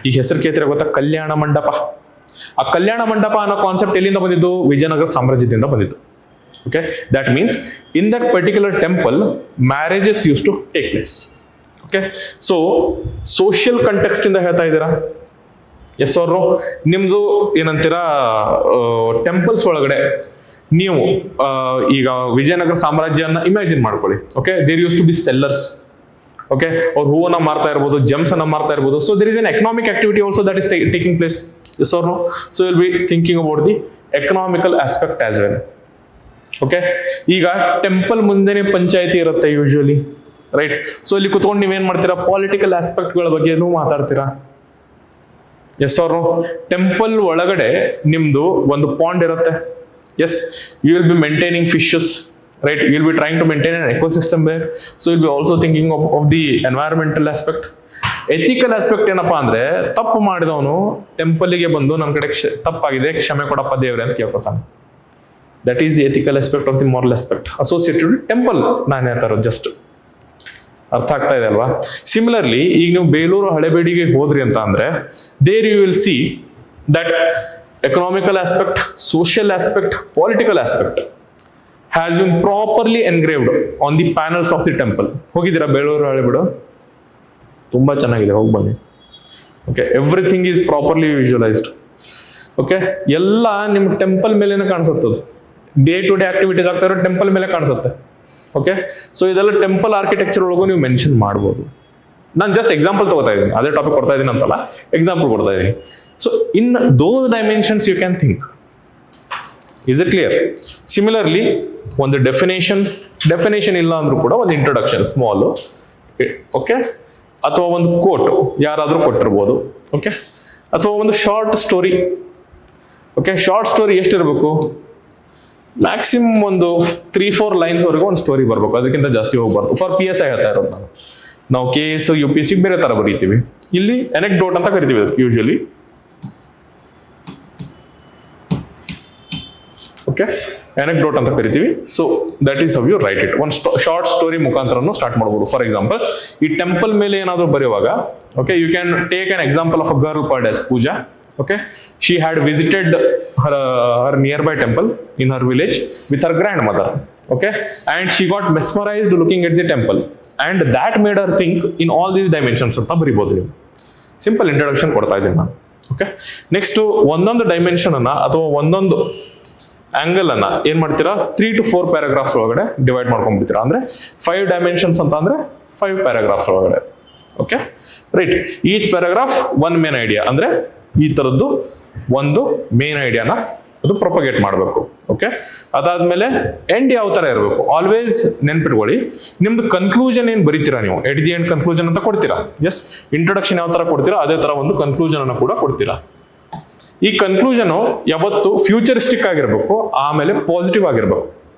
ಈಗ ಹೆಸರು ಕೇಳ್ತಿರ ಗೊತ್ತಾ, ಕಲ್ಯಾಣ ಮಂಡಪ. ಆ ಕಲ್ಯಾಣ ಮಂಡಪ ಅನ್ನೋ ಕಾನ್ಸೆಪ್ಟ್ ಎಲ್ಲಿಂದ ಬಂದಿದ್ದು? ವಿಜಯನಗರ ಸಾಮ್ರಾಜ್ಯದಿಂದ ಬಂದಿದ್ದು. Okay, that means in that particular temple marriages use to take place. Okay, so social context ಇಂದ ಹೇಳ್ತಾ ಇದ್ದೀರಾ, ಎಸ್ ಆರ್ ನೋ? ನಿಮ್ದು ಏನಂತೀರಾ, ಟೆಂಪಲ್ಸ್ ಒಳಗಡೆ ನೀವು ಈಗ ವಿಜಯನಗರ ಸಾಮ್ರಾಜ್ಯನ ಇಮ್ಯಾಜಿನ್ ಮಾಡ್ಕೊಳ್ಳಿ. Okay, there use to be sellers. Okay, ಅವ್ರು ಹೂವನ್ನ ಮಾರ್ತಾ ಇರ್ಬೋದು, ಜೆಮ್ಸ್ ಅನ್ನ ಮಾರ್ತಾ ಇರ್ಬೋದು. So there is an economic activity also that is taking place, yes or no? So will be thinking about the economical aspect as well. Okay, ಈಗ temple ಮುಂದೆನೆ ಪಂಚಾಯತಿ ಇರುತ್ತೆ ಯೂಶುವಲಿ, ರೈಟ್? ಸೊ ಇಲ್ಲಿ ಕುತ್ಕೊಂಡು ನೀವೇನ್ ಮಾಡ್ತೀರಾ, ಪೊಲಿಟಿಕಲ್ ಆಸ್ಪೆಕ್ಟ್ಗಳ ಬಗ್ಗೆನೂ ಮಾತಾಡ್ತೀರಾ, ಎಸ್ ಆರ್ ನೋ? ಟೆಂಪಲ್ ಒಳಗಡೆ ನಿಮ್ದು ಒಂದು ಪಾಂಡ್ ಇರುತ್ತೆ. Yes, you will be maintaining fishes, right? You will be trying to maintain an ecosystem there. So you will be also thinking of the environmental aspect. Ethical aspect ಏನಪ್ಪಾ ಅಂದ್ರೆ, ತಪ್ಪು ಮಾಡಿದವನು ಟೆಂಪಲ್ಗೆ ಬಂದು ನನ್ನ ಕಡೆ ತಪ್ಪಾಗಿದೆ ಕ್ಷಮೆ ಕೊಡಪ್ಪ ದೇವ್ರೆ ಅಂತ ಕೇಳ್ಕೊತಾನೆ. That is the ethical aspect of the moral aspect associated with temple. ನಾನು ಹೇಳ್ತಾ ಇರೋದು ಜಸ್ಟ್ ಅರ್ಥ ಆಗ್ತಾ ಇದೆ ಅಲ್ವಾ? ಸಿಮಿಲರ್ಲಿ ಈಗ ನೀವು ಬೇಲೂರು ಹಳೆಬೇಡಿಗೆ ಹೋದ್ರಿ ಅಂತ ಅಂದ್ರೆ, there you will see that economical aspect, social aspect, political aspect has been properly engraved on the panels of the temple. ಹೋಗಿದ್ದೀರಾ ಬೇಲೂರು ಹಳೆಬೀಡು? ತುಂಬಾ ಚೆನ್ನಾಗಿದೆ, ಹೋಗಿ ಬನ್ನಿ. Okay, everything is properly visualised. Okay, ಎಲ್ಲ ನಿಮ್ ಟೆಂಪಲ್ ಮೇಲೆನೇ ಕಾಣಿಸುತ್ತದೆ. ಡೇ ಟು ಡೇ ಆಕ್ಟಿವಿಟೀಸ್ ಆಗ್ತಾ ಇರೋ ಟೆಂಪಲ್ ಮೇಲೆ ಕಾಣಿಸುತ್ತೆ. ಓಕೆ, ಸೊ ಇದೆಲ್ಲ ಟೆಂಪಲ್ ಆರ್ಕಿಟೆಕ್ಚರ್ ಒಳಗೂ ನೀವು ಮೆನ್ಷನ್ ಮಾಡ್ಬೋದು. ನಾನು ಜಸ್ಟ್ ಎಕ್ಸಾಂಪಲ್ ತಗೋತಾ ಇದ್ದೀನಿ, ಅದೇ ಟಾಪಿಕ್ ಕೊಡ್ತಾ ಇದ್ದೀನಿ ಅಂತಲ್ಲ, ಎಕ್ಸಾಂಪಲ್ ಕೊಡ್ತಾ ಇದ್ದೀನಿ. So in those dimensions you can think. Is it clear? Similarly ಒಂದು ಡೆಫಿನೇಷನ್ ಇಲ್ಲ ಅಂದ್ರೂ ಕೂಡ ಒಂದು ಇಂಟ್ರೊಡಕ್ಷನ್ ಸ್ಮಾಲ್, ಓಕೆ, ಅಥವಾ ಒಂದು ಕೋಟ್ ಯಾರಾದ್ರೂ ಕೊಟ್ಟಿರ್ಬೋದು. ಓಕೆ, ಅಥವಾ ಒಂದು short story. Okay, short story ಎಷ್ಟಿರಬೇಕು? ಮ್ಯಾಕ್ಸಿಮಮ್ ಒಂದು 3-4 ಲೈನ್ಸ್ ವರೆಗೂ ಒಂದು ಸ್ಟೋರಿ ಬರ್ಬೇಕು, ಅದಕ್ಕಿಂತ ಜಾಸ್ತಿ ಹೋಗ್ಬಾರ್ದು. ಫಾರ್ PSI ಹೇಳ್ತಾ ಇರೋದು ನಾವು KS UPSC ಬೇರೆ ತರ ಬರೀತೀವಿ, ಇಲ್ಲಿ ಎನೆಕ್ಡೋಟ್ ಅಂತ ಕರಿತೀವಿ ಯೂಶುವಲಿ. ಓಕೆ, ಎನೆಕ್ಡೋಟ್ ಅಂತ ಕರಿತೀವಿ. So that is how you write it. ಒಂದು ಶಾರ್ಟ್ ಸ್ಟೋರಿ ಮುಖಾಂತರನು ಸ್ಟಾರ್ಟ್ ಮಾಡಬಹುದು. ಫಾರ್ ಎಕ್ಸಾಂಪಲ್, ಈ ಟೆಂಪಲ್ ಮೇಲೆ ಏನಾದ್ರು ಬರೆಯುವಾಗ, okay, you can take an example of a girl called as Pooja. Okay, she had visited her nearby temple in her village with her grandmother. Okay, and she got mesmerized looking at the temple, and that made her think in all these dimensions. ಅಂತ ಬರಿಬಹುದು ನೀವು. Simple introduction ಕೊಡ್ತಾ ಇದ್ದೀನಿ ನಾನು. Okay, next ಒಂದೊಂದು dimension ಅನ್ನ ಅಥವಾ ಒಂದೊಂದು angle ಅನ್ನ ಏನ್ ಮಾಡ್ತೀರಾ, 3 to 4 ಪ್ಯಾರಾಗ್ರಾಫ್ಸ್ ಒಳಗಡೆ ಡಿವೈಡ್ ಮಾಡ್ಕೊಂಡ್ಬಿಡ್ತೀರಾ. ಅಂದ್ರೆ 5 ಡೈಮೆನ್ಷನ್ಸ್ ಅಂತ ಅಂದ್ರೆ 5 ಪ್ಯಾರಾಗ್ರಾಫ್ಸ್ ಒಳಗಡೆ. Okay, right. Each paragraph 1 main idea, ಅಂದ್ರೆ ಈ ತರದ್ದು ಒಂದು ಮೇನ್ ಐಡಿಯಾನ ಅದು ಪ್ರೊಪಗೇಟ್ ಮಾಡಬೇಕು. ಓಕೆ, ಅದಾದ್ಮೇಲೆ ಎಂಡ್ ಯಾವ ತರ ಇರಬೇಕು ಆಲ್ವೇಸ್ ನೆನ್ಪಿಟ್ಕೊಳ್ಳಿ. ನಿಮ್ದು ಕನ್ಕ್ಲೂಷನ್ ಏನ್ ಬರೀತೀರಾ ನೀವು, ಎಟ್ ದಿ ಎಂಡ್ ಕನ್ಕ್ಲೂಷನ್ ಅಂತ ಕೊಡ್ತೀರಾ. ಎಸ್, ಇಂಟ್ರೊಡಕ್ಷನ್ ಯಾವ ತರ ಕೊಡ್ತೀರಾ ಅದೇ ತರ ಒಂದು ಕನ್ಕ್ಲೂಷನ್ ಅನ್ನು ಕೂಡ ಕೊಡ್ತೀರಾ. ಈ ಕನ್ಕ್ಲೂಷನ್ ಯಾವತ್ತು ಫ್ಯೂಚರಿಸ್ಟಿಕ್ ಆಗಿರ್ಬೇಕು, ಆಮೇಲೆ ಪಾಸಿಟಿವ್ ಆಗಿರ್ಬೇಕು.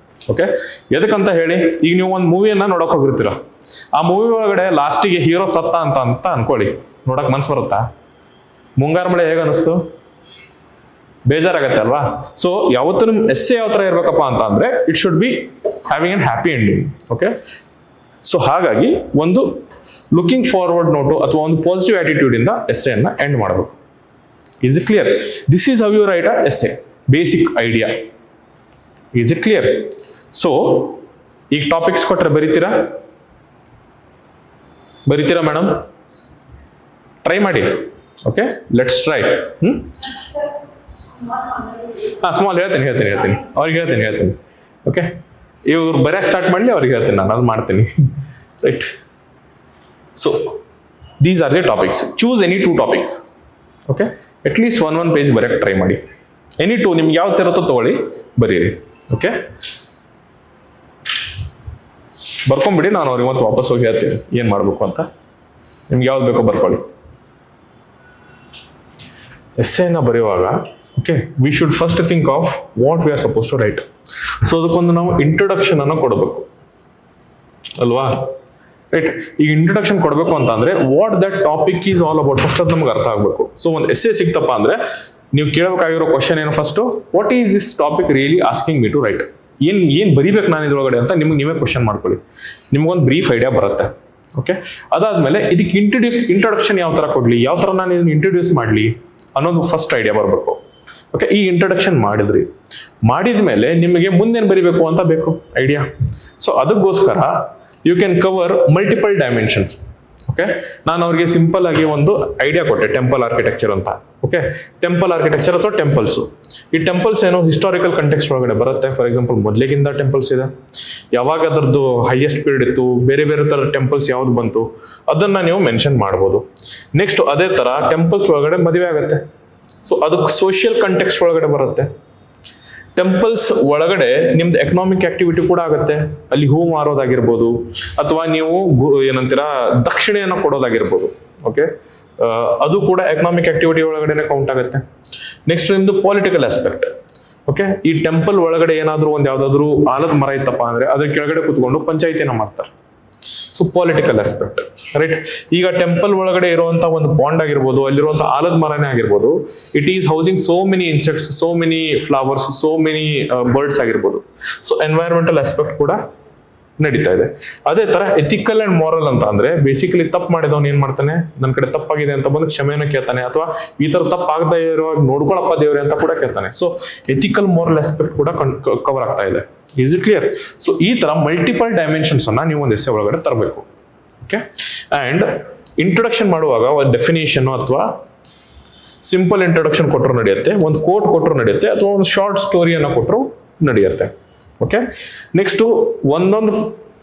ಓಕೆ, ಎದಕ್ಕಂತ ಹೇಳಿ, ಈಗ ನೀವು ಒಂದು ಮೂವಿಯನ್ನ ನೋಡಕ್ ಹೋಗಿರ್ತೀರಾ, ಆ ಮೂವಿ ಒಳಗಡೆ ಲಾಸ್ಟಿಗೆ ಹೀರೋ ಸತ್ತ ಅಂತ ಅನ್ಕೊಳ್ಳಿ, ನೋಡಕ್ ಮನ್ಸು ಬರುತ್ತಾ? ಮುಂಗಾರು ಮಳೆ ಹೇಗ ಅನಿಸ್ತು? ಬೇಜಾರಾಗತ್ತೆ ಅಲ್ವಾ? ಸೊ ಯಾವತ್ತು ನಿಮ್ ಎಸ್ಸೆ ಯಾವ ತರ ಇರ್ಬೇಕಪ್ಪ ಅಂತ ಅಂದ್ರೆ, it should be having and happy ending. Okay, so ಹಾಗಾಗಿ ಒಂದು ಲುಕಿಂಗ್ ಫಾರ್ವರ್ಡ್ ನೋಟು ಅಥವಾ ಒಂದು ಪಾಸಿಟಿವ್ ಆಟಿಟ್ಯೂಡ್ ಇಂದ ಎಸ್ಸೆ ಅನ್ನ ಎಂಡ್ ಮಾಡಬೇಕು. Is it clear? This is how you write a essay, basic idea. Is it clear? So ಈಗ topics ಕೊಟ್ರೆ ಬರೀತೀರಾ ಮೇಡಮ್? ಟ್ರೈ ಮಾಡಿ. Okay, let's try. ಸ್ಮಾಲ್ ಹೇಳ್ತೀನಿ ಅವ್ರಿಗೆ ಹೇಳ್ತೀನಿ. ಓಕೆ, ಇವ್ರು ಬರೆಯಕ್ಕೆ ಸ್ಟಾರ್ಟ್ ಮಾಡಲಿ, ಅವ್ರಿಗೆ ಹೇಳ್ತೀನಿ, ನಾನು ಅದು ಮಾಡ್ತೀನಿ. Right. So these are the topics. Choose any 2 topics. Okay, at least one page ಬರೆಯಕ್ಕೆ ಟ್ರೈ ಮಾಡಿ. ಎನಿ 2 ನಿಮ್ಗೆ ಯಾವ್ದು ಸೇರುತ್ತೋ ತಗೊಳ್ಳಿ, ಬರೀರಿ. ಓಕೆ, ಬರ್ಕೊಂಬಿಡಿ. ನಾನು ಅವ್ರಿಗೆ ಮತ್ತೆ ವಾಪಸ್ ಹೋಗಿ ಹೇಳ್ತೀನಿ ಏನು ಮಾಡಬೇಕು ಅಂತ. ನಿಮ್ಗೆ ಯಾವ್ದು ಬೇಕೋ ಬರ್ಕೊಳ್ಳಿ. ಎಸ್ಸೆನ ಬರೆಯುವಾಗ okay, we should first think of what we are suppose to write. So ಅದಕ್ಕೊಂದು ನಾವು ಇಂಟ್ರೊಡಕ್ಷನ್ ಅನ್ನು ಕೊಡಬೇಕು ಅಲ್ವಾ? ರೈಟ್. ಈಗ ಇಂಟ್ರೊಡಕ್ಷನ್ ಕೊಡಬೇಕು ಅಂತ ಅಂದ್ರೆ what that topic is all about, first ಅದು ನಮ್ಗೆ ಅರ್ಥ ಆಗಬೇಕು. ಸೊ ಒಂದು ಎಸ್ಸೆ ಸಿಕ್ತಪ್ಪ ಅಂದ್ರೆ ನೀವು ಕೇಳಬೇಕಾಗಿರೋ ಕ್ವಶನ್ ಏನು? First, what is this topic really asking me to write? ಏನ್ ಬರಿಬೇಕು ನಾನು ಇದ್ರೊಳಗಡೆ ಅಂತ ನಿಮ್ಗೆ ನೀವೇ ಕ್ವಶನ್ ಮಾಡ್ಕೊಳ್ಳಿ. ನಿಮ್ಗೊಂದು ಬ್ರೀಫ್ ಐಡಿಯಾ ಬರುತ್ತೆ. ಓಕೆ, ಅದಾದ್ಮೇಲೆ ಇದಕ್ಕೆ ಇಂಟ್ರೊಡಕ್ಷನ್ ಯಾವ ತರ ಕೊಡ್ಲಿ, ಯಾವ ತರ ನಾನು ಇದನ್ನ ಇಂಟ್ರೊಡ್ಯೂಸ್ ಮಾಡ್ಲಿ ಅನ್ನೋದು ಫಸ್ಟ್ ಐಡಿಯಾ ಬರಬೇಕು. ಓಕೆ, ಈ ಇಂಟ್ರೊಡಕ್ಷನ್ ಮಾಡಿದ್ಮೇಲೆ ನಿಮಗೆ ಮುಂದೇನು ಬರಿಬೇಕು ಅಂತ ಬೇಕು ಐಡಿಯಾ. ಸೊ ಅದಕ್ಕೋಸ್ಕರ you can cover multiple dimensions. Okay, ನಾನು ಅವ್ರಿಗೆ ಸಿಂಪಲ್ ಆಗಿ ಒಂದು ಐಡಿಯಾ ಕೊಟ್ಟೆ, ಟೆಂಪಲ್ ಆರ್ಕಿಟೆಕ್ಚರ್ ಅಂತ. ಓಕೆ, ಟೆಂಪಲ್ ಆರ್ಕಿಟೆಕ್ಚರ್ ಅಥವಾ ಟೆಂಪಲ್ಸ್. ಈ ಟೆಂಪಲ್ಸ್ ಏನು ಹಿಸ್ಟಾರಿಕಲ್ ಕಂಟೆಕ್ಸ್ಟ್ ಒಳಗಡೆ ಬರುತ್ತೆ. ಫಾರ್ ಎಕ್ಸಾಂಪಲ್, ಮೊದಲಿಗಿಂದ ಟೆಂಪಲ್ಸ್ ಇದೆ, ಯಾವಾಗ ಅದರದ್ದು ಹೈಯೆಸ್ಟ್ ಪೀರಿಯಡ್ ಇತ್ತು, ಬೇರೆ ಬೇರೆ ತರ ಟೆಂಪಲ್ಸ್ ಯಾವ್ದು ಬಂತು, ಅದನ್ನ ನೀವು ಮೆನ್ಷನ್ ಮಾಡ್ಬೋದು. ನೆಕ್ಸ್ಟ್ ಅದೇ ತರ ಟೆಂಪಲ್ಸ್ ಒಳಗಡೆ ಮದುವೆ ಆಗುತ್ತೆ. ಸೊ ಅದಕ್ಕೆ ಸೋಷಿಯಲ್ ಕಂಟೆಕ್ಸ್ಟ್ ಒಳಗಡೆ ಬರುತ್ತೆ. ಟೆಂಪಲ್ಸ್ ಒಳಗಡೆ ನಿಮ್ದು ಎಕನಾಮಿಕ್ ಆಕ್ಟಿವಿಟಿ ಕೂಡ ಆಗುತ್ತೆ. ಅಲ್ಲಿ ಹೂ ಮಾರೋದಾಗಿರ್ಬೋದು, ಅಥವಾ ನೀವು ಏನಂತೀರಾ ದಕ್ಷಿಣೆಯನ್ನು ಕೊಡೋದಾಗಿರ್ಬೋದು. ಓಕೆ, ಅದು ಕೂಡ ಎಕನಾಮಿಕ್ ಆಕ್ಟಿವಿಟಿ ಒಳಗಡೆನೆ ಕೌಂಟ್ ಆಗುತ್ತೆ. ನೆಕ್ಸ್ಟ್ ನಿಮ್ದು ಪೊಲಿಟಿಕಲ್ ಆಸ್ಪೆಕ್ಟ್. ಓಕೆ, ಈ ಟೆಂಪಲ್ ಒಳಗಡೆ ಏನಾದ್ರು ಒಂದ್ ಯಾವ್ದಾದ್ರು ಆಲದ ಮರ ಇತ್ತಪ್ಪ ಅಂದ್ರೆ ಅದ್ರ ಕೆಳಗಡೆ ಕುತ್ಕೊಂಡು ಪಂಚಾಯಿತಿನ ಮಾಡ್ತಾರೆ. So political aspect. ರೈಟ್. ಈಗ ಟೆಂಪಲ್ ಒಳಗಡೆ ಇರುವಂತ ಒಂದು ಪಾಂಡ್ ಆಗಿರ್ಬೋದು, ಅಲ್ಲಿರುವಂತ ಆಲದ ಮರನೇ ಆಗಿರ್ಬೋದು, it is housing so many insects, so many flowers, so many birds ಆಗಿರ್ಬೋದು. ಸೊ ಎನ್ವೈರನ್ಮೆಂಟಲ್ ಆಸ್ಪೆಕ್ಟ್ ಕೂಡ ನಡೀತಾ ಇದೆ. ಅದೇ ತರ ಎಥಿಕಲ್ ಅಂಡ್ ಮಾರಲ್ ಅಂತ ಅಂದ್ರೆ ಬೇಸಿಕಲಿ ತಪ್ಪು ಮಾಡಿದವನು ಏನ್ ಮಾಡ್ತಾನೆ, ನನ್ನ ಕಡೆ ತಪ್ಪಾಗಿದೆ ಅಂತ ಬಂದು ಕ್ಷಮೆಯನ್ನು ಕೇಳ್ತಾನೆ, ಅಥವಾ ಈ ತರ ತಪ್ಪು ಆಗದೆ ಇರುವಾಗ ನೋಡ್ಕೊಳಪ್ಪ ದೇವ್ರೆ ಅಂತ ಕೂಡ ಕೇಳ್ತಾನೆ. ಸೊ ಎಥಿಕಲ್ ಮಾರಲ್ ಆಸ್ಪೆಕ್ಟ್ ಕೂಡ ಕವರ್ ಆಗ್ತಾ ಇದೆ. Is it clear? ಸೊ ಈ ತರ ಮಲ್ಟಿಪಲ್ ಡೈಮೆನ್ಷನ್ಸ್ ಅನ್ನ ನೀವು ಒಂದು ಎಸ್ಸೆ ಒಳಗಡೆ ತರಬೇಕು. ಓಕೆ, ಅಂಡ್ ಇಂಟ್ರೊಡಕ್ಷನ್ ಮಾಡುವಾಗ ಒಂದು ಡೆಫಿನೇಷನ್ ಅಥವಾ ಸಿಂಪಲ್ ಇಂಟ್ರೊಡಕ್ಷನ್ ಕೊಟ್ಟರು ನಡೆಯುತ್ತೆ, ಒಂದು ಕೋಟ್ ಕೊಟ್ಟರು ನಡೆಯುತ್ತೆ, ಅಥವಾ ಒಂದು ಶಾರ್ಟ್ ಸ್ಟೋರಿಯನ್ನ ಕೊಟ್ಟರು ನಡೆಯುತ್ತೆ. ಓಕೆ, ನೆಕ್ಸ್ಟ್ ಒಂದೊಂದು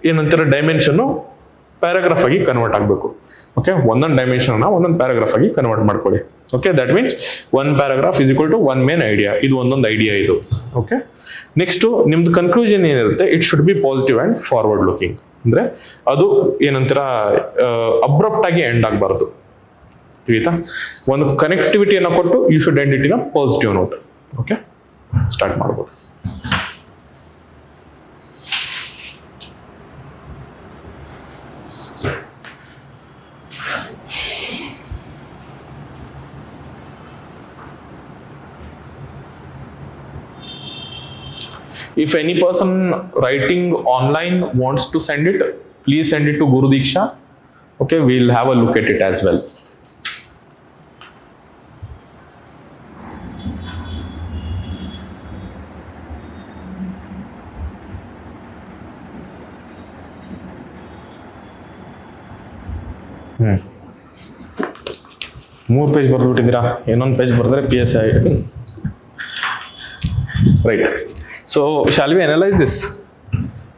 ಏನಂತಾರೆ ಡೈಮೆನ್ಷನ್ ಪ್ಯಾರಾಗ್ರಾಫ್ ಆಗಿ ಕನ್ವರ್ಟ್ ಆಗಬೇಕು. ಓಕೆ, ಒಂದೊಂದು ಡೈಮೆನ್ಷನ್ ಒಂದೊಂದು ಪ್ಯಾರಾಗ್ರಾಫ್ ಆಗಿ ಕನ್ವರ್ಟ್ ಮಾಡ್ಕೊಳ್ಳಿ. Okay, that means one paragraph is equal to one main idea. ಇದು ಒಂದೊಂದು ಐಡಿಯಾ ಇದು. ಓಕೆ, ನೆಕ್ಸ್ಟ್ ನಿಮ್ದು ಕನ್ಕ್ಲೂಷನ್ ಏನಿರುತ್ತೆ, it should be positive and forward looking. ಅಂದ್ರೆ ಅದು ಏನಂತೀರ ಅಬ್ರಪ್ಟ್ ಆಗಿ ಎಂಡ್ ಆಗಬಾರ್ದು. ತಿಳಿತಾ? ಒಂದು ಕನೆಕ್ಟಿವಿಟಿಯನ್ನು ಕೊಟ್ಟು you should end it in a positive note. Okay, start ಮಾಡ್ಬೋದು. If any person writing online wants to send it, please send it to Guru Diksha. Okay, we'll have a look at it as well. ಮೂರು page ಬರ್ಬಿಟ್ಟಿದ್ದೀರಾ, ಇನ್ನೊಂದು page ಬರೆದ್ರೆ PSI. Right. So shall we analyse this?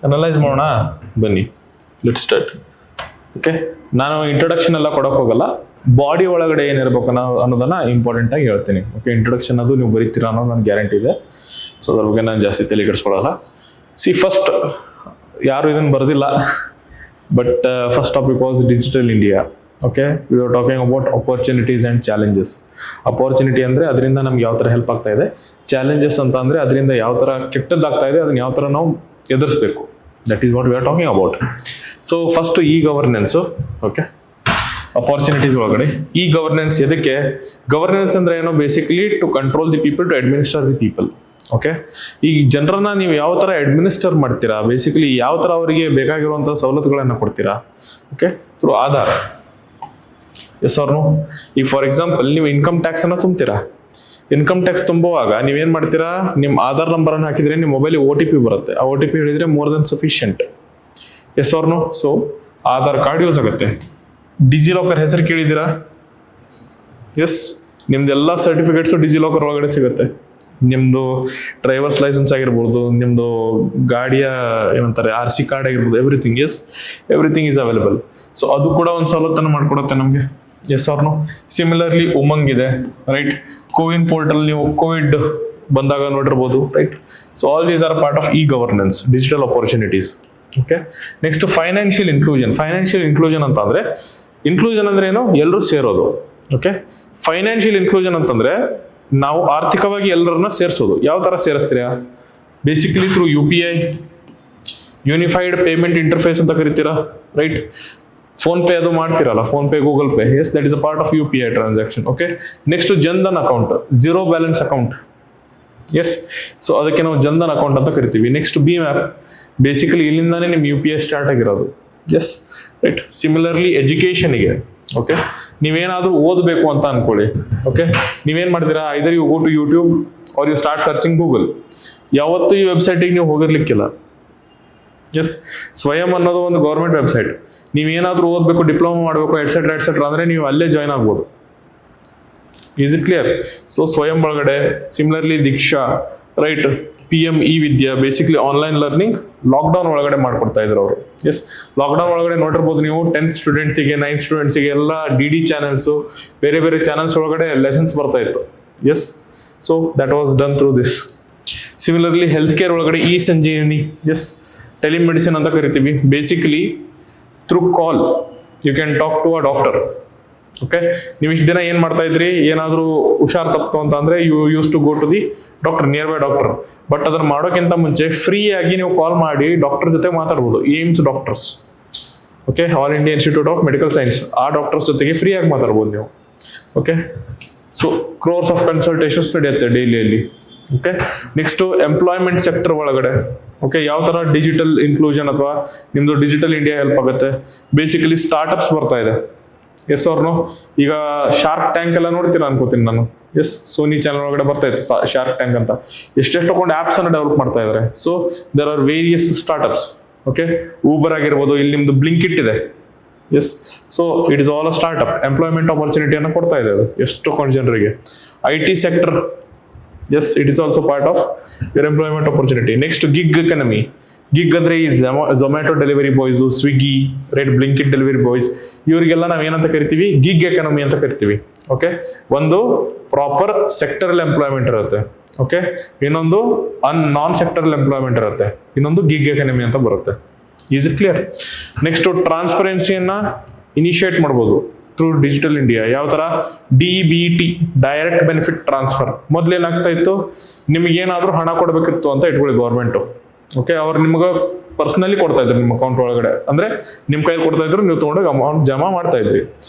Analyse ಮಾಡೋಣ ಬನ್ನಿ. Let's start. Okay, ನಾನು introduction ಎಲ್ಲ ಕೊಡೋಕೆ ಹೋಗಲ್ಲ, body ಒಳಗಡೆ ಏನಿರ್ಬೇಕು ಅನ್ನೋದನ್ನ ಇಂಪಾರ್ಟೆಂಟ್ ಆಗಿ ಹೇಳ್ತೀನಿ. ಓಕೆ, ಇಂಟ್ರೊಡಕ್ಷನ್ ಅದು ನೀವು ಬರೀತೀರಾ ಅನ್ನೋ ನನ್ನ ಗ್ಯಾರಂಟಿ ಇದೆ. ಸೊ ಅದ್ರ ಬಗ್ಗೆ ನಾನು ಜಾಸ್ತಿ ತಲೆ ಕೆಡಿಸ್ಕೊಳ್ಳಲ್ಲ. ಸಿ ಫಸ್ಟ್ ಯಾರು ಇದನ್ನು ಬರೆದಿಲ್ಲ, but first topic was digital India. Okay, V are talking about opportunities and challenges. Opportunity ಅಂದ್ರೆ ಅದರಿಂದ ನಮ್ಗೆ ಯಾವ ತರ ಹೆಲ್ಪ್ ಆಗ್ತಾ ಇದೆ, ಚಾಲೆಂಜಸ್ ಅಂತ ಅಂದ್ರೆ ಅದರಿಂದ ಯಾವ ತರ ಕೆಟ್ಟದ್ದಾಗ್ತಾ ಇದೆ, ಅದನ್ನ ಯಾವ ತರ ನಾವು ಎದುರಿಸಬೇಕು. That is what we are talking about. So first e governance. Okay, opportunities ಒಳಗಡೆ ಈ ಗವರ್ನೆನ್ಸ್ ಎದಕ್ಕೆ? ಗವರ್ನೆನ್ಸ್ ಅಂದ್ರೆ ಏನೋ basically to control the people, to administer the people. Okay, ಈ ಜನರನ್ನ ನೀವು ಯಾವ ಥರ ಅಡ್ಮಿನಿಸ್ಟರ್ ಮಾಡ್ತೀರಾ, ಬೇಸಿಕಲಿ ಯಾವ ಥರ ಅವರಿಗೆ ಬೇಕಾಗಿರುವಂಥ ಸವಲತ್ತುಗಳನ್ನು ಕೊಡ್ತೀರಾ, okay, through Aadhaar. Yes or no? ಈಗ ಫಾರ್ ಎಕ್ಸಾಂಪಲ್ ನೀವು ಇನ್ಕಮ್ ಟ್ಯಾಕ್ಸ್ ಅನ್ನ ತುಂಬ್ತೀರಾ. ಇನ್ಕಮ್ ಟ್ಯಾಕ್ಸ್ ತುಂಬುವಾಗ ನೀವೇನ್ ಮಾಡ್ತೀರಾ, ನಿಮ್ಮ ಆಧಾರ್ ನಂಬರ್ ಅನ್ನು ಹಾಕಿದ್ರೆ ನಿಮ್ಮ ಮೊಬೈಲ್ OTP ಬರುತ್ತೆ. ಆ OTP ಹೇಳಿದ್ರೆ more than sufficient. Yes or no? So Aadhaar card use ಆಗುತ್ತೆ. ಡಿಜಿಲಾಕರ್ ಹೆಸರು ಕೇಳಿದ್ದೀರಾ? ಎಸ್, ನಿಮ್ದೆಲ್ಲ ಸರ್ಟಿಫಿಕೇಟ್ಸು ಡಿಜಿಲಾಕರ್ ಒಳಗಡೆ ಸಿಗುತ್ತೆ. ನಿಮ್ದು ಡ್ರೈವರ್ಸ್ ಲೈಸೆನ್ಸ್ ಆಗಿರ್ಬೋದು, ನಿಮ್ದು ಗಾಡಿಯ ಏನಂತಾರೆ RC ಕಾರ್ಡ್ ಆಗಿರ್ಬೋದು, everything. Yes, everything is available. So ಅದು ಕೂಡ ಒಂದು ಸವಲತ್ತನ್ನು ಮಾಡ್ಕೊಡುತ್ತೆ ನಮಗೆ. Yes or no? Similarly UMANG ಇದೆ, ರೈಟ್? ಕೋವಿನ್ ಪೋರ್ಟಲ್ ನೀವು ಕೋವಿಡ್ ಬಂದಾಗ ನೋಡಿರ್ಬೋದು, right? So all these are part of governance, digital opportunities. Okay, next financial inclusion. Financial inclusion ಅಂತ ಅಂದ್ರೆ, ಇನ್ಕ್ಲೂಷನ್ ಅಂದ್ರೆ ಏನು? ಎಲ್ಲರೂ ಸೇರೋದು. ಓಕೆ, ಫೈನಾನ್ಷಿಯಲ್ ಇನ್ಕ್ಲೂಷನ್ ಅಂತಂದ್ರೆ ನಾವು ಆರ್ಥಿಕವಾಗಿ ಎಲ್ಲರನ್ನ ಸೇರಿಸೋದು. ಯಾವ ತರ ಸೇರಿಸ್ತೀರಾ? Basically through UPI, unified payment interface ಅಂತ ಕರಿತೀರಾ, ರೈಟ್? ಫೋನ್ ಪೇ ಅದು ಮಾಡ್ತಿರಲ್ಲ, PhonePe, Google Pay. Yes, that is a part of UPI transaction. Okay, next Jan Dhan account, zero balance account. Yes, so ಅದಕ್ಕೆ ನಾವು ಜನ್ಧನ್ ಅಕೌಂಟ್ ಅಂತ ಕರಿತೀವಿ. ನೆಕ್ಸ್ಟ್ BHIM ಆ್ಯಪ್, ಬೇಸಿಕಲಿ ಇಲ್ಲಿಂದಾನೇ ನಿಮ್ UPI ಸ್ಟಾರ್ಟ್ ಆಗಿರೋದು. Yes, right? ಸಿಮಿಲರ್ಲಿ ಎಜುಕೇಶನ್ಗೆ, ಓಕೆ, ನೀವೇನಾದ್ರೂ ಓದಬೇಕು ಅಂತ ಅನ್ಕೊಳ್ಳಿ. ಓಕೆ, ನೀವೇನ್ ಮಾಡ್ತೀರಾ? Either you go to YouTube or you start searching Google. ಯಾವತ್ತೂ ಈ ವೆಬ್ಸೈಟಿಗೆ ನೀವು ಹೋಗಿರ್ಲಿಕ್ಕಿಲ್ಲ. ಎಸ್, ಸ್ವಯಂ ಅನ್ನೋದು ಒಂದು ಗೌರ್ಮೆಂಟ್ ವೆಬ್ಸೈಟ್. ನೀವೇನಾದ್ರೂ ಓದಬೇಕು, ಡಿಪ್ಲೊಮಾ ಮಾಡಬೇಕು, ಎಟ್ಸೆಟ್ರಾ ಅಂದ್ರೆ ನೀವು ಅಲ್ಲೇ ಜಾಯ್ನ್ ಆಗ್ಬೋದು. Is it clear? ಸೊ ಸ್ವಯಂ ಒಳಗಡೆ, ಸಿಮಿಲರ್ಲಿ ದೀಕ್ಷಾ, ರೈಟ್? PM ವಿದ್ಯಾ, ಬೇಸಿಕ್ಲಿ ಆನ್ಲೈನ್ ಲರ್ನಿಂಗ್ ಲಾಕ್ಡೌನ್ ಒಳಗಡೆ ಮಾಡ್ಕೊಡ್ತಾ ಇದ್ರು ಅವರು. ಎಸ್, ಲಾಕ್ಡೌನ್ ಒಳಗಡೆ ನೋಡಿರ್ಬೋದು ನೀವು, 10th ಸ್ಟೂಡೆಂಟ್ಸಿಗೆ, 9th ಸ್ಟೂಡೆಂಟ್ಸಿಗೆ ಎಲ್ಲ DD ಚಾನೆಲ್ಸ್, ಬೇರೆ ಬೇರೆ ಚಾನೆಲ್ಸ್ ಒಳಗಡೆ ಲೆಸನ್ಸ್ ಬರ್ತಾ ಇತ್ತು. Yes, so that was done through this. Similarly health care ಒಳಗಡೆ ಸಂಜೀವಿನಿ, ಎಸ್, ಟೆಲಿಮೆಡಿಸಿನ್ ಅಂತ ಕರಿತೀವಿ. Basically through call you can talk to a doctor. Okay, ನೀವು ಇಷ್ಟು ದಿನ ಏನ್ ಮಾಡ್ತಾ ಇದ್ರಿ, ಏನಾದ್ರೂ ಹುಷಾರ್ ತಪ್ತು ಅಂತ ಅಂದ್ರೆ you use to go to the doctor, near by doctor. But ಅದನ್ನ ಮಾಡೋಕ್ಕಿಂತ ಮುಂಚೆ ಫ್ರೀ ಆಗಿ ನೀವು ಕಾಲ್ ಮಾಡಿ ಡಾಕ್ಟರ್ ಜೊತೆ ಮಾತಾಡ್ಬೋದು. AIIMS doctors, okay, All India Institute of Medical Science, ಆ ಡಾಕ್ಟರ್ಸ್ ಜೊತೆಗೆ ಫ್ರೀ ಆಗಿ ಮಾತಾಡ್ಬೋದು ನೀವು. Okay, so crores of consultations ನಡೆಯುತ್ತೆ ಡೈಲಿಯಲ್ಲಿ. ಓಕೆ, ನೆಕ್ಸ್ಟ್ ಎಂಪ್ಲಾಯ್ಮೆಂಟ್ ಸೆಕ್ಟರ್ ಒಳಗಡೆ, ಓಕೆ, ಯಾವ ತರ ಡಿಜಿಟಲ್ ಇನ್ಕ್ಲೂಷನ್ ಅಥವಾ ನಿಮ್ದು ಡಿಜಿಟಲ್ ಇಂಡಿಯಾ ಹೆಲ್ಪ್ ಆಗುತ್ತೆ. ಬೇಸಿಕಲಿ ಸ್ಟಾರ್ಟ್ಅಪ್ಸ್ ಬರ್ತಾ ಇದೆ. Yes or no? ಈಗ ಶಾರ್ಕ್ ಟ್ಯಾಂಕ್ ಎಲ್ಲ ನೋಡ್ತೀರಾ ಅನ್ಕೋತೀನಿ ನಾನು. ಎಸ್, ಸೋನಿ ಚಾನಲ್ ಒಳಗಡೆ ಬರ್ತಾ ಇತ್ತು ಶಾರ್ಕ್ ಟ್ಯಾಂಕ್ ಅಂತ. ಎಷ್ಟೆಷ್ಟು ತಗೊಂಡು ಆಪ್ಸ್ ಅನ್ನು ಡೆವಲಪ್ ಮಾಡ್ತಾ ಇದ್ದಾರೆ. So there are various startups. Okay, Uber ಆಗಿರ್ಬೋದು, ಇಲ್ಲಿ ನಿಮ್ದು ಬ್ಲಿಂಕಿಟ್ ಇದೆ. Yes, so it is all a startup. Employment ಆಪರ್ಚುನಿಟಿಯನ್ನು ಕೊಡ್ತಾ ಇದೆ ಅದು ಎಷ್ಟೊಂದು ಜನರಿಗೆ. IT sector, yes, it is also part of your employment opportunity. Next gig economy. Gig ಅಂದ್ರೆ ಈ Zomato delivery boys, Swiggy, right? Blinkit delivery boys, ಇವರಿಗೆಲ್ಲ ನಾವ್ ಏನಂತ ಕರಿತೀವಿ? ಗಿಗ್ ಎಕನಮಿ ಅಂತ ಕರಿತೀವಿ. ಓಕೆ, ಒಂದು ಪ್ರಾಪರ್ ಸೆಕ್ಟರಲ್ ಎಂಪ್ಲಾಯ್ಮೆಂಟ್ ಇರುತ್ತೆ. ಓಕೆ, ಇನ್ನೊಂದು ನಾನ್ ಸೆಕ್ಟರಲ್ ಎಂಪ್ಲಾಯ್ಮೆಂಟ್ ಇರುತ್ತೆ, ಇನ್ನೊಂದು ಗಿಗ್ ಎಕನಮಿ ಅಂತ ಬರುತ್ತೆ. Is it clear? ನೆಕ್ಸ್ಟ್ ಟ್ರಾನ್ಸ್ಪರೆನ್ಸಿಯನ್ನ ಇನಿಷಿಯೇಟ್ ಮಾಡ್ಬೋದು ಥ್ರೂ ಡಿಜಿಟಲ್ ಇಂಡಿಯಾ. ಯಾವ ತರ? DBT, direct benefit transfer. ಮೊದ್ಲೇನಾಗ್ತಾ ಇತ್ತು, ನಿಮ್ಗೆ ಏನಾದ್ರೂ ಹಣ ಕೊಡ್ಬೇಕಿತ್ತು ಅಂತ ಇಟ್ಕೊಳ್ಳಿ ಗೌರ್ಮೆಂಟ್. ಓಕೆ, ಅವ್ರು ನಿಮ್ಗೆ ಪರ್ಸನಲಿ ಕೊಡ್ತಾ ಇದ್ರು ನಿಮ್ಮ ಅಕೌಂಟ್ ಒಳಗಡೆ, ಅಂದ್ರೆ ನಿಮ್ ಕೈಲಿ ಕೊಡ್ತಾ ಇದ್ರು, ನೀವು ತಗೊಂಡೋಗಿ ಅಮೌಂಟ್ ಜಮಾ ಮಾಡ್ತಾ ಇದ್ರಿ.